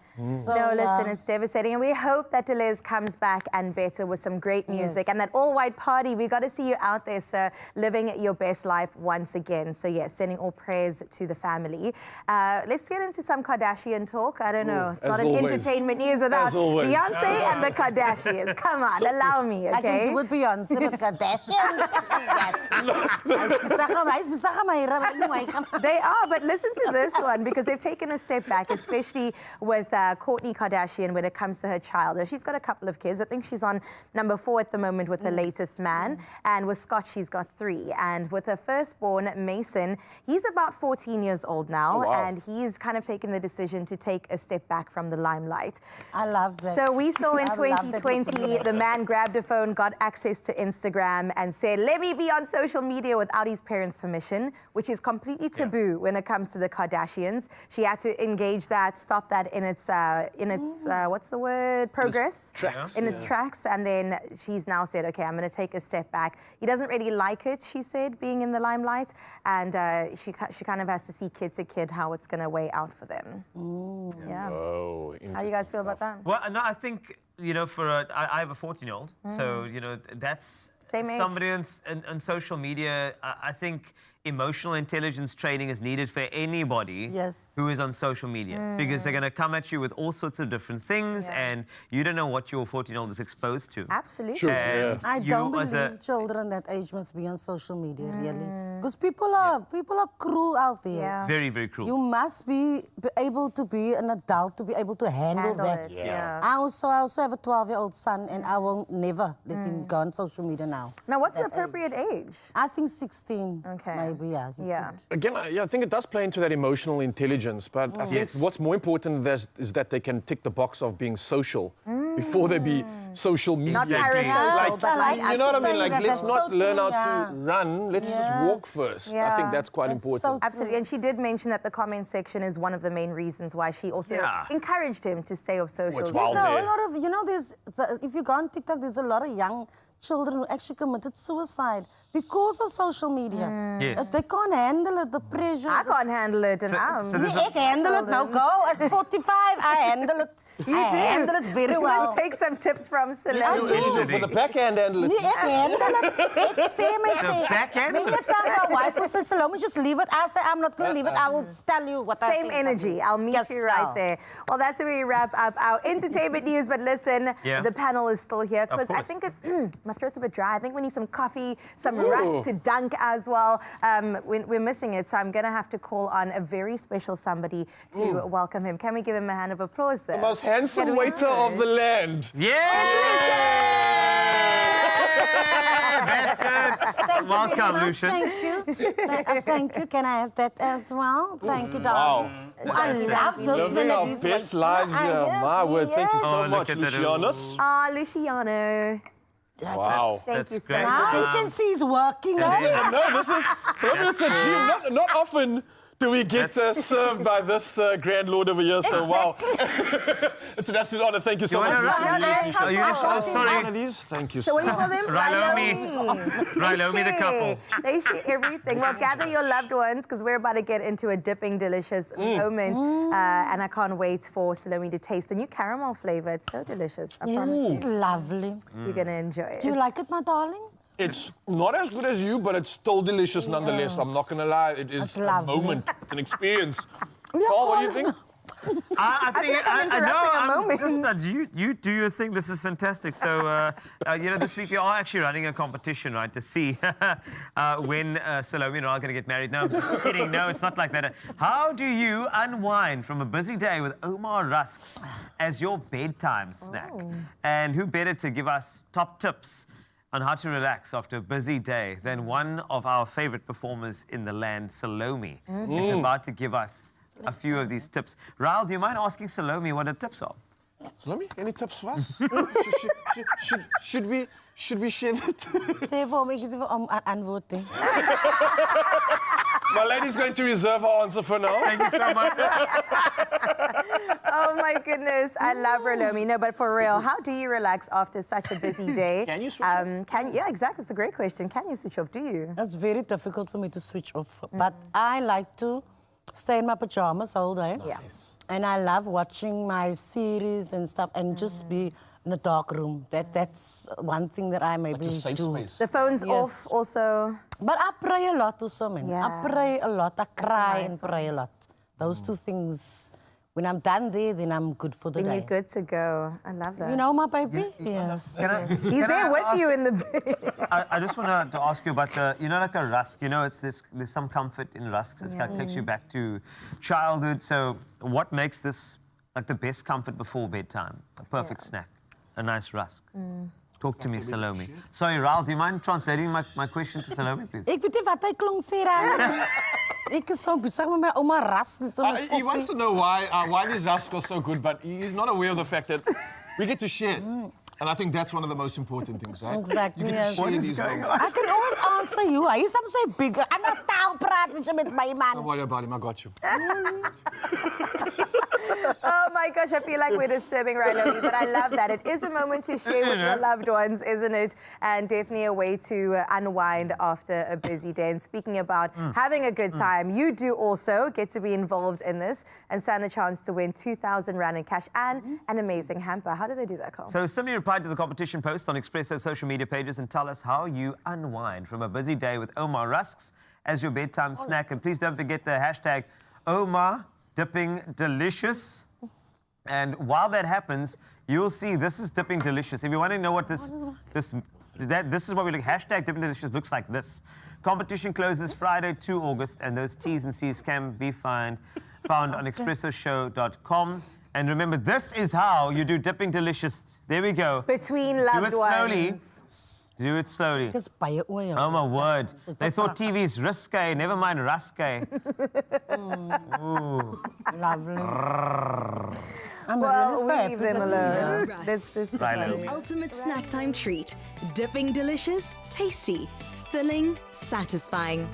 no, listen, it's devastating. And we hope that Deleuze comes back and better with some great music. And that all-white party, we got to see you out there, sir, living your best life once again. So, yes, sending all prayers to the family. Let's get into some Kardashian talk. I don't know. It's not an entertainment news without Beyonce and the Kardashians. Come on, allow me, okay? I can do with Beyonce, but Kardashians. They are, but listen to this one, because they've taken a step back, especially with Kourtney Kardashian when it comes to her child. Now, she's got a couple of kids. I think she's on number 4 at the moment with her latest man. And with Scott, she's got 3. And with her firstborn, Mason, he's about 14 years old now. And he's kind of taken the decision to take a step back from the limelight. I love that. So we saw in 2020, the man grabbed a phone, got access to Instagram and said, let me be on social media without his parents' permission, which is completely taboo when it comes to the Kardashians. She had to engage that, stop that in its what's the word? Progress. In its tracks. And then she's now said, okay, I'm going to take a step back. He doesn't really like it, she said, being in the limelight. And she kind of has to see kid to kid kid, how it's going to weigh out for them. Yeah. Oh, How do you guys feel about that? Well, no, I think, you know, I have a 14-year-old, so, you know, that's Same age. somebody on social media. I think emotional intelligence training is needed for anybody who is on social media because they're going to come at you with all sorts of different things and you don't know what your 14-year-old is exposed to. Absolutely. Sure, And I you don't as believe children that age must be on social media, really. Because people are cruel out there. Yeah. Very, very cruel. You must be able to be an adult to be able to handle that. it, yeah. I also have a 12-year-old son, and I will never let him go on social media now. Now, what's the appropriate age? I think 16. Okay. Maybe, yeah. Yeah. Again, I think it does play into that emotional intelligence, but I think what's more important is that they can tick the box of being social before they be social media. Not parasocial, but like you know what I mean? Like, let's that's not so learn true, how to run. Let's just walk first. I think that's quite important. Absolutely. And she did mention that the comment section is one of the main reasons why she also encouraged him to stay off socials. It's wild There's there. a lot of, you know, if you go on TikTok, there's a lot of young children who actually committed suicide because of social media. Yes. They can't handle it, the pressure. I can't handle it, and I handle it now. Go at 45. I handle it. I handle it very well. Take some tips from Salome. I do. With the backhand handle it. I handle it. Same as The backhand? Many times my wife will say, Salome, just leave it. I say, I'm not going to leave it. I will tell you what I think. Same energy. I'll meet you right there. Well, that's where we wrap up our entertainment news. But listen, the panel is still here because I think my throat's a bit dry. I think we need some coffee, some rust to dunk as well. We're missing it, so I'm going to have to call on a very special somebody to welcome him. Can we give him a hand of applause there? The most handsome waiter of the land. That's it. Welcome, Lucian. Thank you. Thank you. Can I have that as well? Thank you, darling. I love this Living our this best way. lives here. My word. Thank you so Oh, much, look at that. Lucianus. Luciano. Wow. Thank you so great. much. Now you can see he's working. No, this is it's a dream. Not often do we get served by this grand lord over here. So wow, it's an absolute honor. Thank you so much. Sorry. One of these. Thank you So so what do you much. call them? Railomi the couple. They share everything. Well, gather your loved ones because we're about to get into a dipping, delicious moment. And I can't wait for Salome to taste the new caramel flavor. It's so delicious. I promise you. Lovely. You're going to enjoy it. Do you like it, my darling? It's not as good as you, but it's still delicious nonetheless. I'm not gonna lie. It is a moment. It's an experience. Paul, what do you think? I'm just you do your thing. This is fantastic. So you know, this week we are actually running a competition, right, to see when Salome and I are going to get married. No, I'm just kidding. No, it's not like that. How do you unwind from a busy day with Omar rusks as your bedtime snack? And who better to give us top tips on how to relax after a busy day than one of our favorite performers in the land, Salome, is about to give us a few of these tips. Raul, do you mind asking Salome what her tips are? Salome, any tips for us? should we share that? Say for me, give antwoord. My lady's going to reserve her answer for now. Thank you so much. Oh my goodness, I love Ralomi. No, but for real, how do you relax after such a busy day? Can you switch off? Yeah, exactly. It's a great question. Can you switch off? Do you? It's very difficult for me to switch off, but I like to stay in my pajamas all day. Yeah. And I love watching my series and stuff and just be in a dark room. That's one thing that I maybe Like a safe do. space. The phone's off also. But I pray a lot also, man. Yeah. I pray a lot. I cry nice and pray a lot. Those two things. When I'm done there, then I'm good for the Then day. you're good to go. I love that. You know my baby? Yes. He's there with you in the bed. I just want to ask you about the, you know, like a rusk. You know, there's some comfort in rusks. It kind of takes you back to childhood. So, what makes this like the best comfort before bedtime? A perfect snack, a nice rusk. Talk to me, Salome. Sorry, Raul, do you mind translating my question to Salome, please? Ik weet niet wat hij klonk zeggen. Ik is zo bezig met mijn oma ras. He wants to know why these rusks are so good, but he's not aware of the fact that we get to share it. And I think that's one of the most important things, right? Exactly. You get to share these moments. I can always answer you. Hij is soms say bigger. En dan taal praat met je met mijn man. Don't worry about him, I got you. Oh my gosh, I feel like we're disturbing right now, but I love that. It is a moment to share with your loved ones, isn't it? And definitely a way to unwind after a busy day. And speaking about having a good time, you do also get to be involved in this and stand a chance to win 2,000 Rand in cash and an amazing hamper. How do they do that, Carl? So simply reply to the competition post on Expresso social media pages and tell us how you unwind from a busy day with Omar Rusks as your bedtime snack. And please don't forget the hashtag Omar Dipping Delicious. And while that happens, you'll see this is Dipping Delicious. If you want to know what this is what we look, hashtag Dipping Delicious looks like this. Competition closes Friday, 2 August, and those T's and C's can be found on expressoshow.com. And remember, this is how you do Dipping Delicious. There we go. Between loved ones. Do it slowly. Oh, my word. They thought TV's risque, never mind risque. Ooh. Lovely. Well, we leave them alone. This is The ultimate snack time treat. Dipping delicious, tasty, filling, satisfying.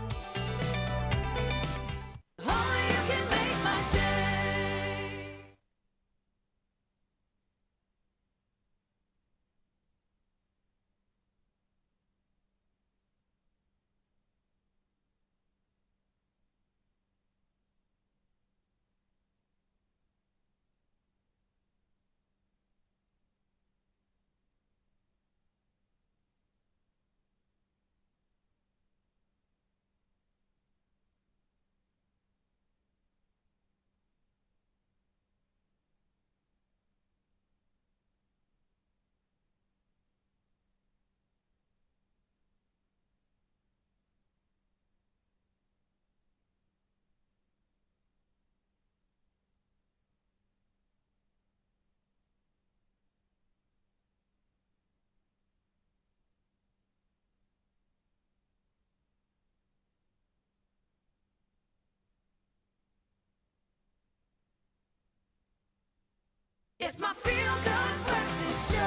It's my feel-good breakfast show.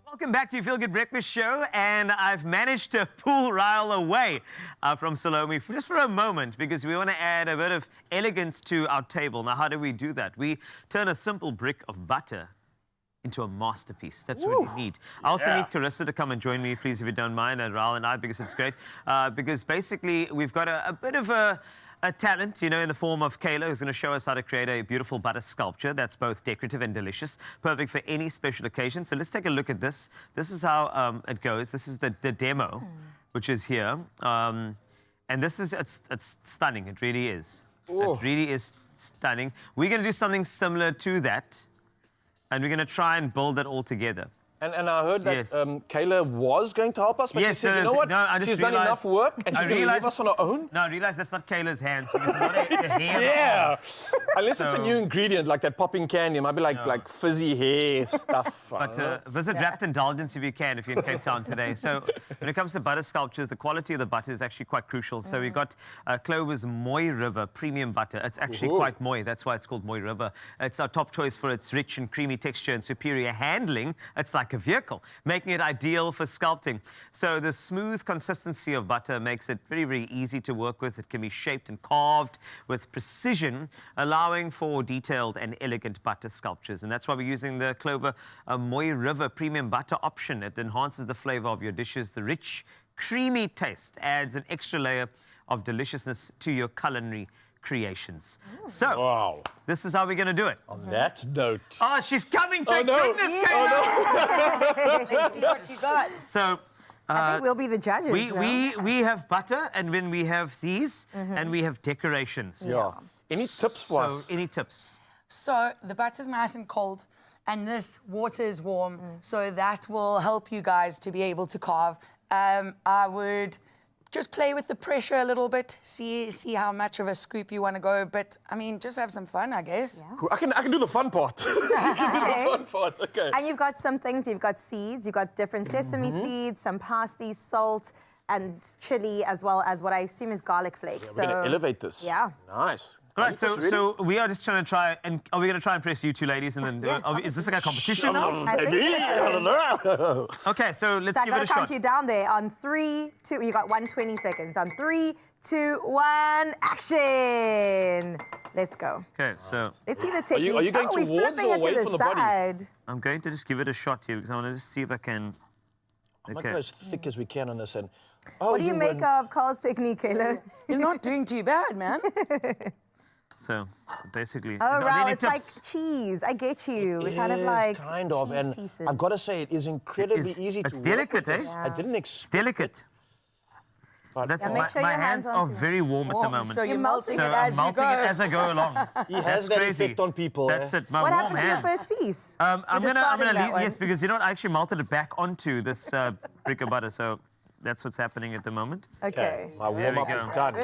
Welcome back to your Feel Good Breakfast Show, and I've managed to pull Ryle away from Salome just for a moment because we want to add a bit of elegance to our table. Now, how do we do that? We turn a simple brick of butter into a masterpiece. That's what you need. I also need Carissa to come and join me, please, if you don't mind, and Ryle and I, because it's great. Because basically, we've got a bit of a talent, you know, in the form of Kayla, who's going to show us how to create a beautiful butter sculpture that's both decorative and delicious, perfect for any special occasion. So let's take a look at this. This is how it goes. This is the demo, which is here. And this is, it's stunning. It really is. It really is stunning. We're going to do something similar to that, and we're going to try and build it all together. And I heard that Kayla was going to help us, but she said, you know what? She's done enough work and she's going to leave us on her own. No, I realized that's not Kayla's hands. Because it's not a hair. Unless it's a new ingredient, like that popping candy. It might be like fizzy hair stuff. But visit Wrapped Indulgence if you can, if you're in Cape Town today. So when it comes to butter sculptures, the quality of the butter is actually quite crucial. So we've got Clover's Moy River premium butter. It's actually quite moy. That's why it's called Moy River. It's our top choice for its rich and creamy texture and superior handling. It's like a vehicle, making it ideal for sculpting. So the smooth consistency of butter makes it very, very easy to work with. It can be shaped and carved with precision, allowing for detailed and elegant butter sculptures. And that's why we're using the Clover Moy River premium butter option. It enhances the flavor of your dishes. The rich, creamy taste adds an extra layer of deliciousness to your culinary creations. So, this is how we're going to do it. On that note. Oh, she's coming, thank goodness, Kayla! Let's see what you got. So, I think we'll be the judges. We have butter, and then we have these, and we have decorations. Any tips for us? Any tips? So the butter's nice and cold, and this water is warm, so that will help you guys to be able to carve. I would just play with the pressure a little bit, see how much of a scoop you want to go, but I mean, just have some fun, I guess. Cool. I can do the fun part. Okay. And you've got some things, you've got seeds, you've got different sesame seeds, some parsley, salt, and chili, as well as what I assume is garlic flakes. We're going to elevate this. Yeah. Nice. All right, so we are just trying to try, and are we going to try and press you two ladies, and then is this like a competition now? I think so. Okay, so let's give it a shot. I'm going to count you down there on 3, 2. You got 120 seconds. On 3, 2, 1, action! Let's go. Okay, so Let's see the technique. Are you going we're towards flipping or it away to the from the body? side. I'm going to just give it a shot here because I want to just see if I can. I'm going to go as thick as we can on this end. Oh, What do you make of Carl's technique, Kayla? You're not doing too bad, man. So basically, Oh, are there wow, any it's like tips? cheese. I get you. It We're kind of is like kind of, cheese and pieces. I've got to say, it is incredibly It is. easy It's to work with delicate, eh? this. I didn't It's expect delicate. But That's Yeah, make sure my your hands hands are onto it. very warm at the Warm, moment. so you're melting So it I'm as you melting go. it as I go along. He has That's that crazy. effect on people. That's eh? it. My What warm happened to your hands. first piece? I'm We're gonna discarding that leave, one. yes, because you know what? I actually melted it back onto this brick of butter, so that's what's happening at the moment. Okay. My warm-up we is go. done.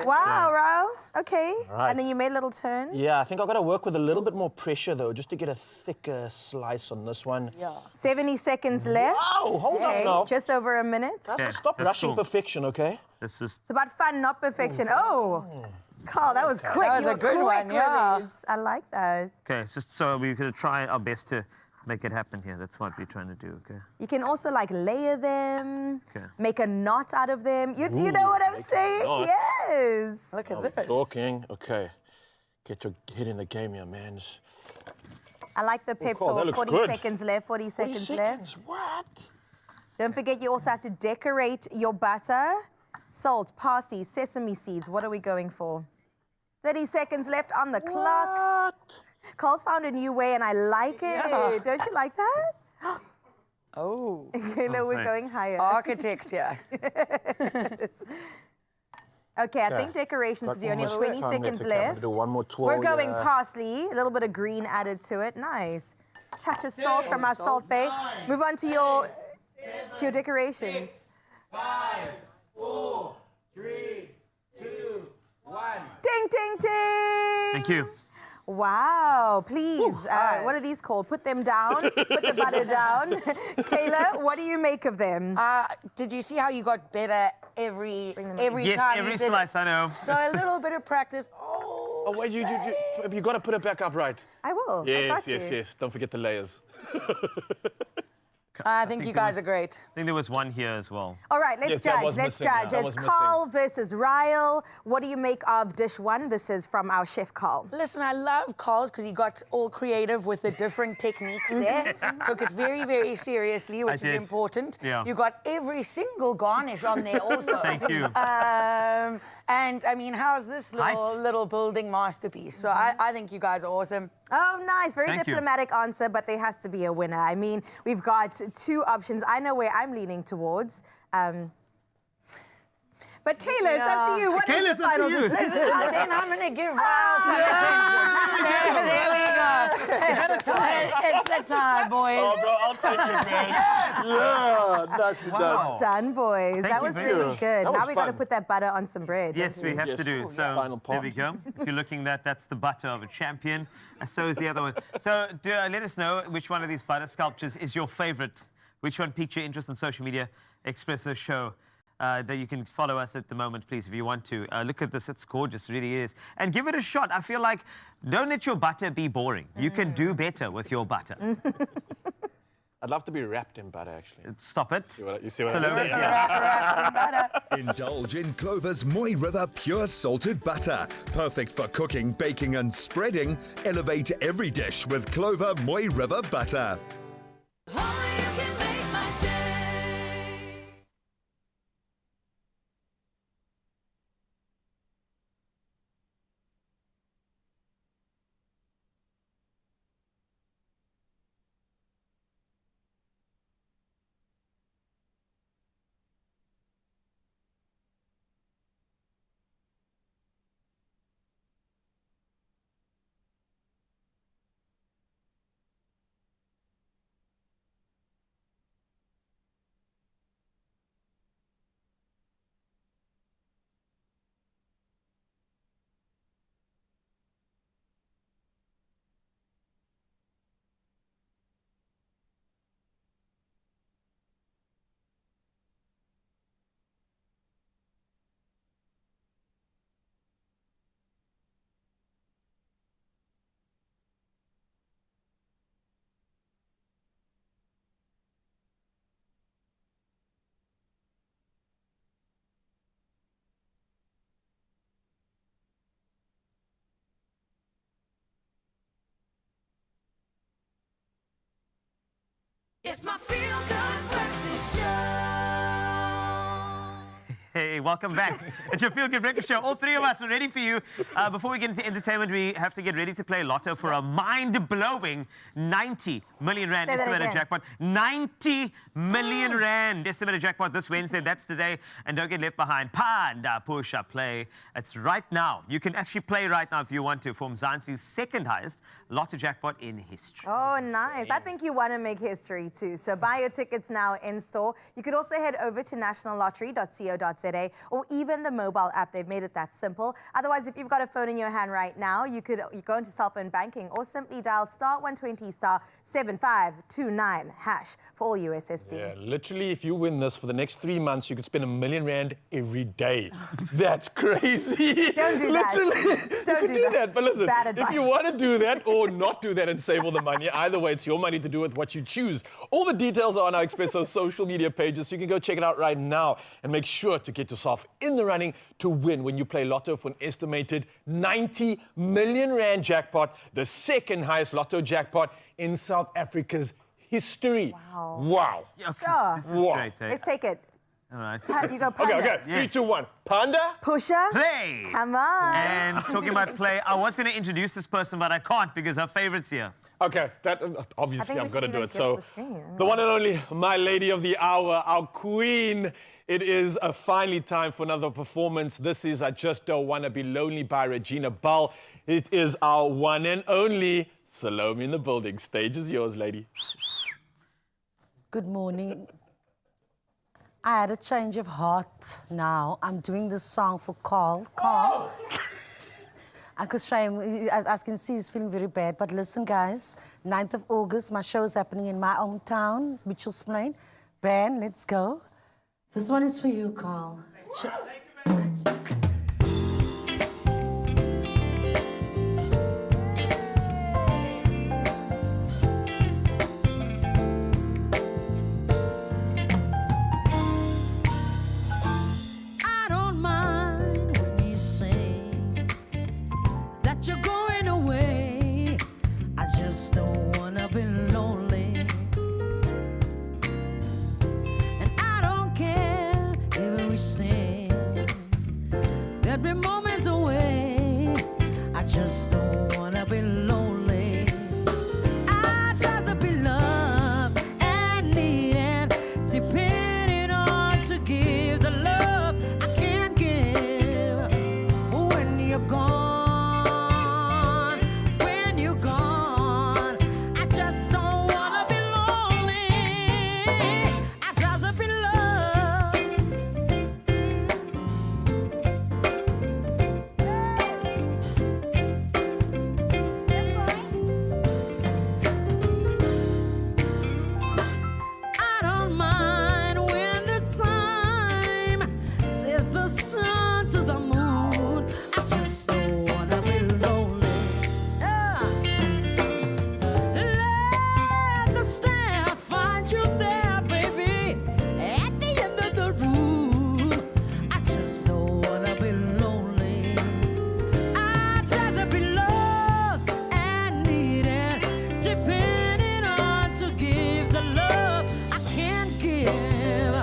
Wow, Rao. Okay. Right. And then you made a little turn. Yeah, I think I've got to work with a little bit more pressure, though, just to get a thicker slice on this one. Yeah. 70 seconds left. Wow, hold on now. Just over a minute. Okay, Stop that's rushing cool. perfection, okay? This is It's about fun, not perfection. Oh, Carl, that was quick. That was You a were good quick one, with yeah. it. I like that. okay. It's just so we're gonna try our best to make it happen here. That's what we're trying to do. Okay. You can also like layer them, Okay. make a knot out of them. You know what I'm saying? knot. Yes. Look at I'm this. talking. Okay. Get your head in the game here, mans. I like the pep Carl, that talk. looks 40 good. seconds left, 40 seconds left. What? Don't forget you also have to decorate your butter. Salt, parsley, sesame seeds. What are we going for? 30 seconds left on the clock. Carl's found a new way and I like it. Yeah. Don't you like that? Oh. Kayla, we're sorry. going higher. Architect, yeah. Okay, I think decorations because you only have 20 seconds I'm left. gonna do one more twirl. We're going yeah. parsley, a little bit of green added to it. Nice. Touch of salt from our salt bay. Move on to your decorations. 5, 4, 3, 2, 1. Ding, ding, ding. Thank you. Wow, please. What are these called? Put them down. Put the butter down. Kayla, what do you make of them? Did you see how you got better every Yes, time? every you did slice. It? I know. So a little bit of practice. Oh, Oh, wait, you got to put it back up right. I will. I Yes, got yes, you. yes. Don't forget the layers. I think you guys are great. I think there was one here as well. All right, let's Yes, that judge. was Let's missing. judge. That It's was Carl versus Ryle. What do you make of dish one? This is from our chef Carl. Listen, I love Carl's because he got all creative with the different techniques there. Took it very, very seriously, which is did. important. Yeah. You got every single garnish on there also. Thank you. And I mean, how's this little building masterpiece? So I think you guys are awesome. Oh, nice. Very Thank you. diplomatic answer, but there has to be a winner. I mean, we've got two options. I know where I'm leaning towards. But Kayla, it's up to you. What is Kayla, the it's up to final you. decision? Listen, then I'm going to give Ryle some attention. There we go. It's a tie, boys. Oh, bro, I'll take it, man. Yeah, nicely done. Done, boys. Thank that you was very really much. good. That Now was we got to fun. put that butter on some bread. Yes, we have Yes. to do. Oh, So yeah. Final there part. we go. If you're looking that's the butter of a champion. So is the other one. So let us know which one of these butter sculptures is your favorite. Which one piqued your interest on social media? Expresso Show. That you can follow us at the moment, please, if you want to. Look at this. It's gorgeous. It really is. And give it a shot. I feel like don't let your butter be boring. You can do better with your butter. I'd love to be wrapped in butter, actually. Stop it. You see what I Hello. mean? Yeah. Indulge in Clover's Moy River Pure Salted Butter. Perfect for cooking, baking and spreading. Elevate every dish with Clover Moy River Butter. It's my feel-good breakfast show. Hey, welcome back. It's your Feel Good Breakfast Show. All three of us are ready for you. Before we get into entertainment, we have to get ready to play Lotto for a mind-blowing 90 million rand estimated jackpot. 90 million rand estimated jackpot this Wednesday. That's today. And don't get left behind. Panda push-up play. It's right now. You can actually play right now if you want to for Mzansi's second highest Lotto jackpot in history. Oh, nice. I think you want to make history too. So buy your tickets now in store. You could also head over to nationallottery.co.za or even the mobile app. They've made it that simple. Otherwise, if you've got a phone in your hand right now, you go into cell phone banking or simply dial *120 *7529# for all USSD. Yeah, literally, if you win this for the next 3 months, you could spend R1 million every day. That's crazy. Don't do that. Literally, Don't you could do that. But listen, Bad advice. if you want to do that or not do that and save all the money, either way, it's your money to do with what you choose. All the details are on our Expresso social media pages, so you can go check it out right now and make sure to get yourself in the running to win when you play Lotto for an estimated 90 million rand jackpot, the second highest Lotto jackpot in South Africa's history. Wow. Wow. Sure. This is great, eh? Let's take it. All right. You go Panda. Okay. Yes. 3, 2, 1. Panda. Pusher. Play. Come on. And talking about play, I was going to introduce this person, but I can't because her favorite's here. Okay, that obviously we I've got to should do even it. So, get the screen. the one and only, my lady of the hour, our queen. It is finally time for another performance. This is I Just Don't Wanna Be Lonely by Regina Bull. It is our one and only Salome in the building. Stage is yours, lady. Good morning. I had a change of heart now. I'm doing this song for Carl. Carl. Because shame, as can see, he's feeling very bad. But listen, guys, 9th of August, my show is happening in my hometown, Mitchell's Plain. Band, let's go. This one is for you, Carl. I don't mind when you say that you're going away. I just don't wanna be lonely. And I don't care if we sing every moment's away. I just don't wanna be lonely. I'd rather be loved and needed, depending on to give the love I can't give when you're gone. When you're gone, I just don't wanna be lonely. I'd rather be loved. I don't mind when the time says the sun to the moon. I just don't wanna be lonely. Let the star find you there, baby, at the end of the room. I just don't wanna be lonely. I'd rather be loved and needed, depending on to give the love I can't give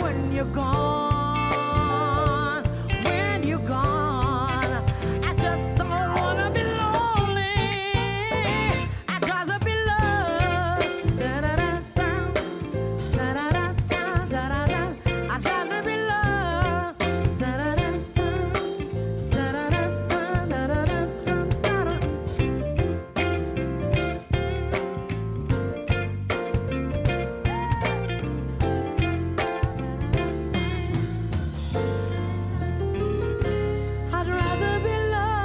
when you're gone. When you're gone, I just don't wanna be lonely. I'd rather be loved. Da-da-da-da, da-da-da-da, da-da-da. I'd rather be loved. Da-da-da-da, da-da-da-da, da-da-da-da, da-da. I'd rather be loved.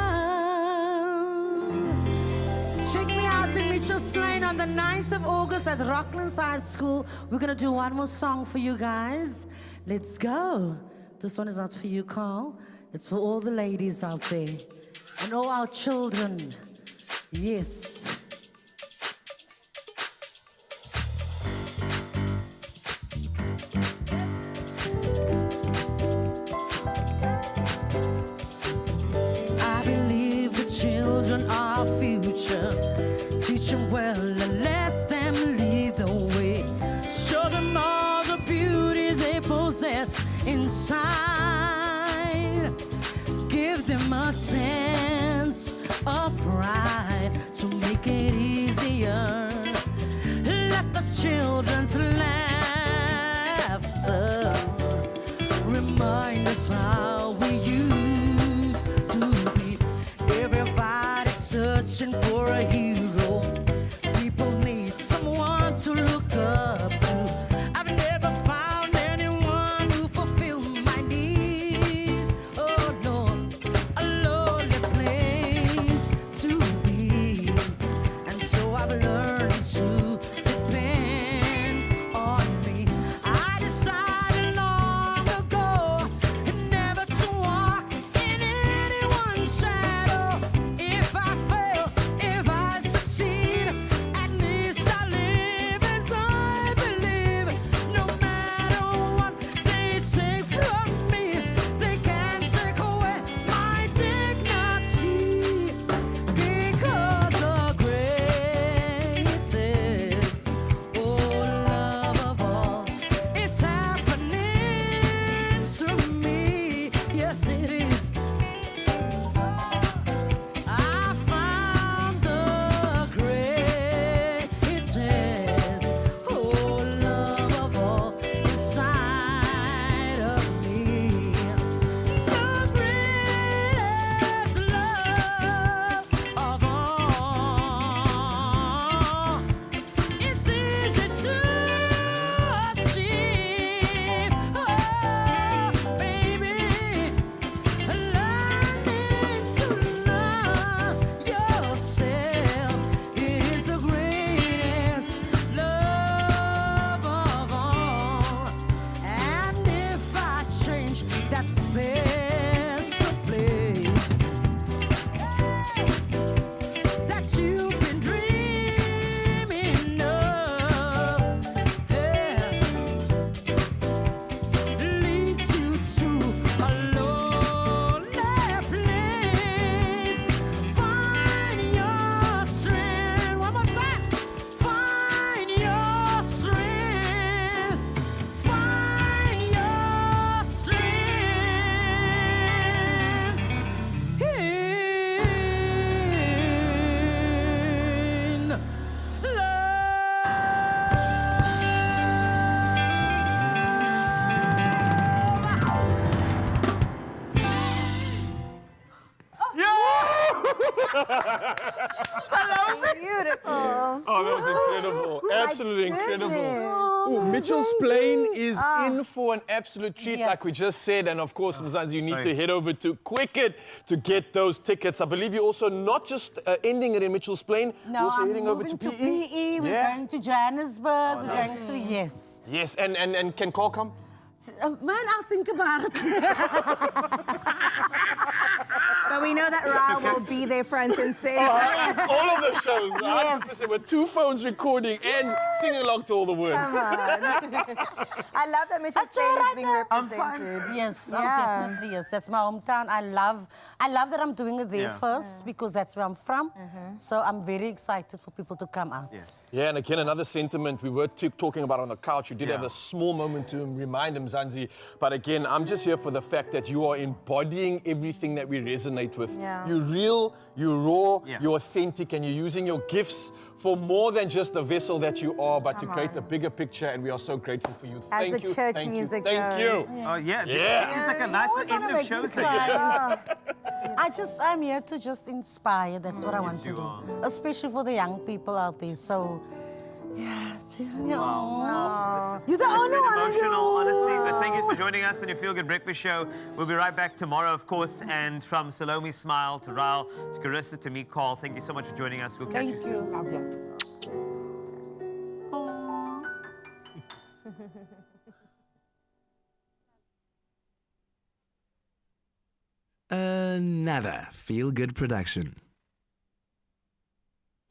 Check me out in Mitchell's Plain on the 9th of August at Rocklands High School. We're gonna do one more song for you guys. Let's go. This one is not for you, Carl. It's for all the ladies out there and all our children. Yes. I believe the children are our future. Teach them well and let them lead the way. inside. Give them a sense of pride to make it easier. Let the children's laughter remind us how we used to be. Everybody searching for a hero. People need someone to look up to. I've never found anyone who fulfilled my needs. Oh no, a lonely place to be. And so I've learned to depend on me. I decided long ago never to walk in anyone's shadow. If I fail, if I succeed, at least I live as I believe. No matter what they take from me, they can't take away my dignity. Because the greatest, love of all, it's happening to me. Yes, it is. I found the greatest, love of all inside of me. The greatest love of all. It's easy to achieve. Oh, baby, learning to love yourself is the greatest love of all. And if I change that special place that you've been dreaming of, leads you to a lonely place, find your strength. One more time. Find your strength. Find your strength in love. Hello. Beautiful. Oh, that was incredible. Absolutely incredible. goodness. Ooh, Mitchell's Plain is Ah. in for an absolute treat, Yes. like we just said. And of course, Mzansi, you need to head over to Quicket to get those tickets. I believe you're also not just ending it in Mitchell's Plain, you're also I'm heading over moving to to PE. PE. We're Yeah. going to Johannesburg. We're nice. going to, yes. Yes, and can Carl come? Man, I'll think about it. But we know that Raul will be there front and center. All of the shows, Yes. 100%, with 2 phones recording and singing along to all the words. Come on. I love that Mitchell's Plain is being represented. Yes, Yeah. definitely, yes. That's my hometown. I love that I'm doing it there Yeah. first because that's where I'm from. So I'm very excited for people to come out. Yeah, and again, another sentiment we were talking about on the couch. You did Yeah. have a small moment to remind him, Zanzi. But again, I'm just here for the fact that you are embodying everything that we resonate with. Yeah. You're real, you're raw, Yeah. you're authentic, and you're using your gifts for more than just the vessel that you are, but to Come create on. a bigger picture, and we are so grateful for you. As Thank the you, church thank music you, thank goes. you. Oh, yeah. Yeah. It's like a nice always wanna end of make show me thing. cry. I'm here to just inspire. That's what I want to you do. are. Especially for the young people out there. So, yeah. Wow. You're the It's only been one I emotional, know. honestly. But thank you for joining us on your Feel Good Breakfast Show. We'll be right back tomorrow, of course. And from Salome Smile to Raul to Carissa to me, Carl, thank you so much for joining us. We'll catch you Thank soon. you. Love you. Another Feel Good production.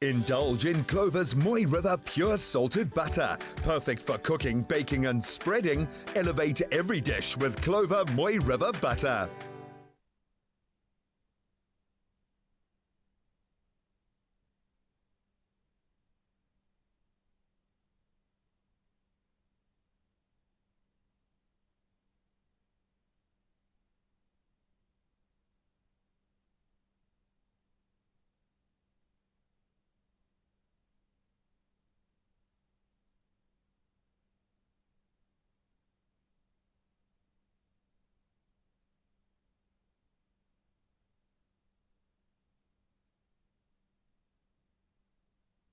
Indulge in Clover's Moy River Pure Salted Butter. Perfect for cooking, baking and spreading. Elevate every dish with Clover Moy River Butter.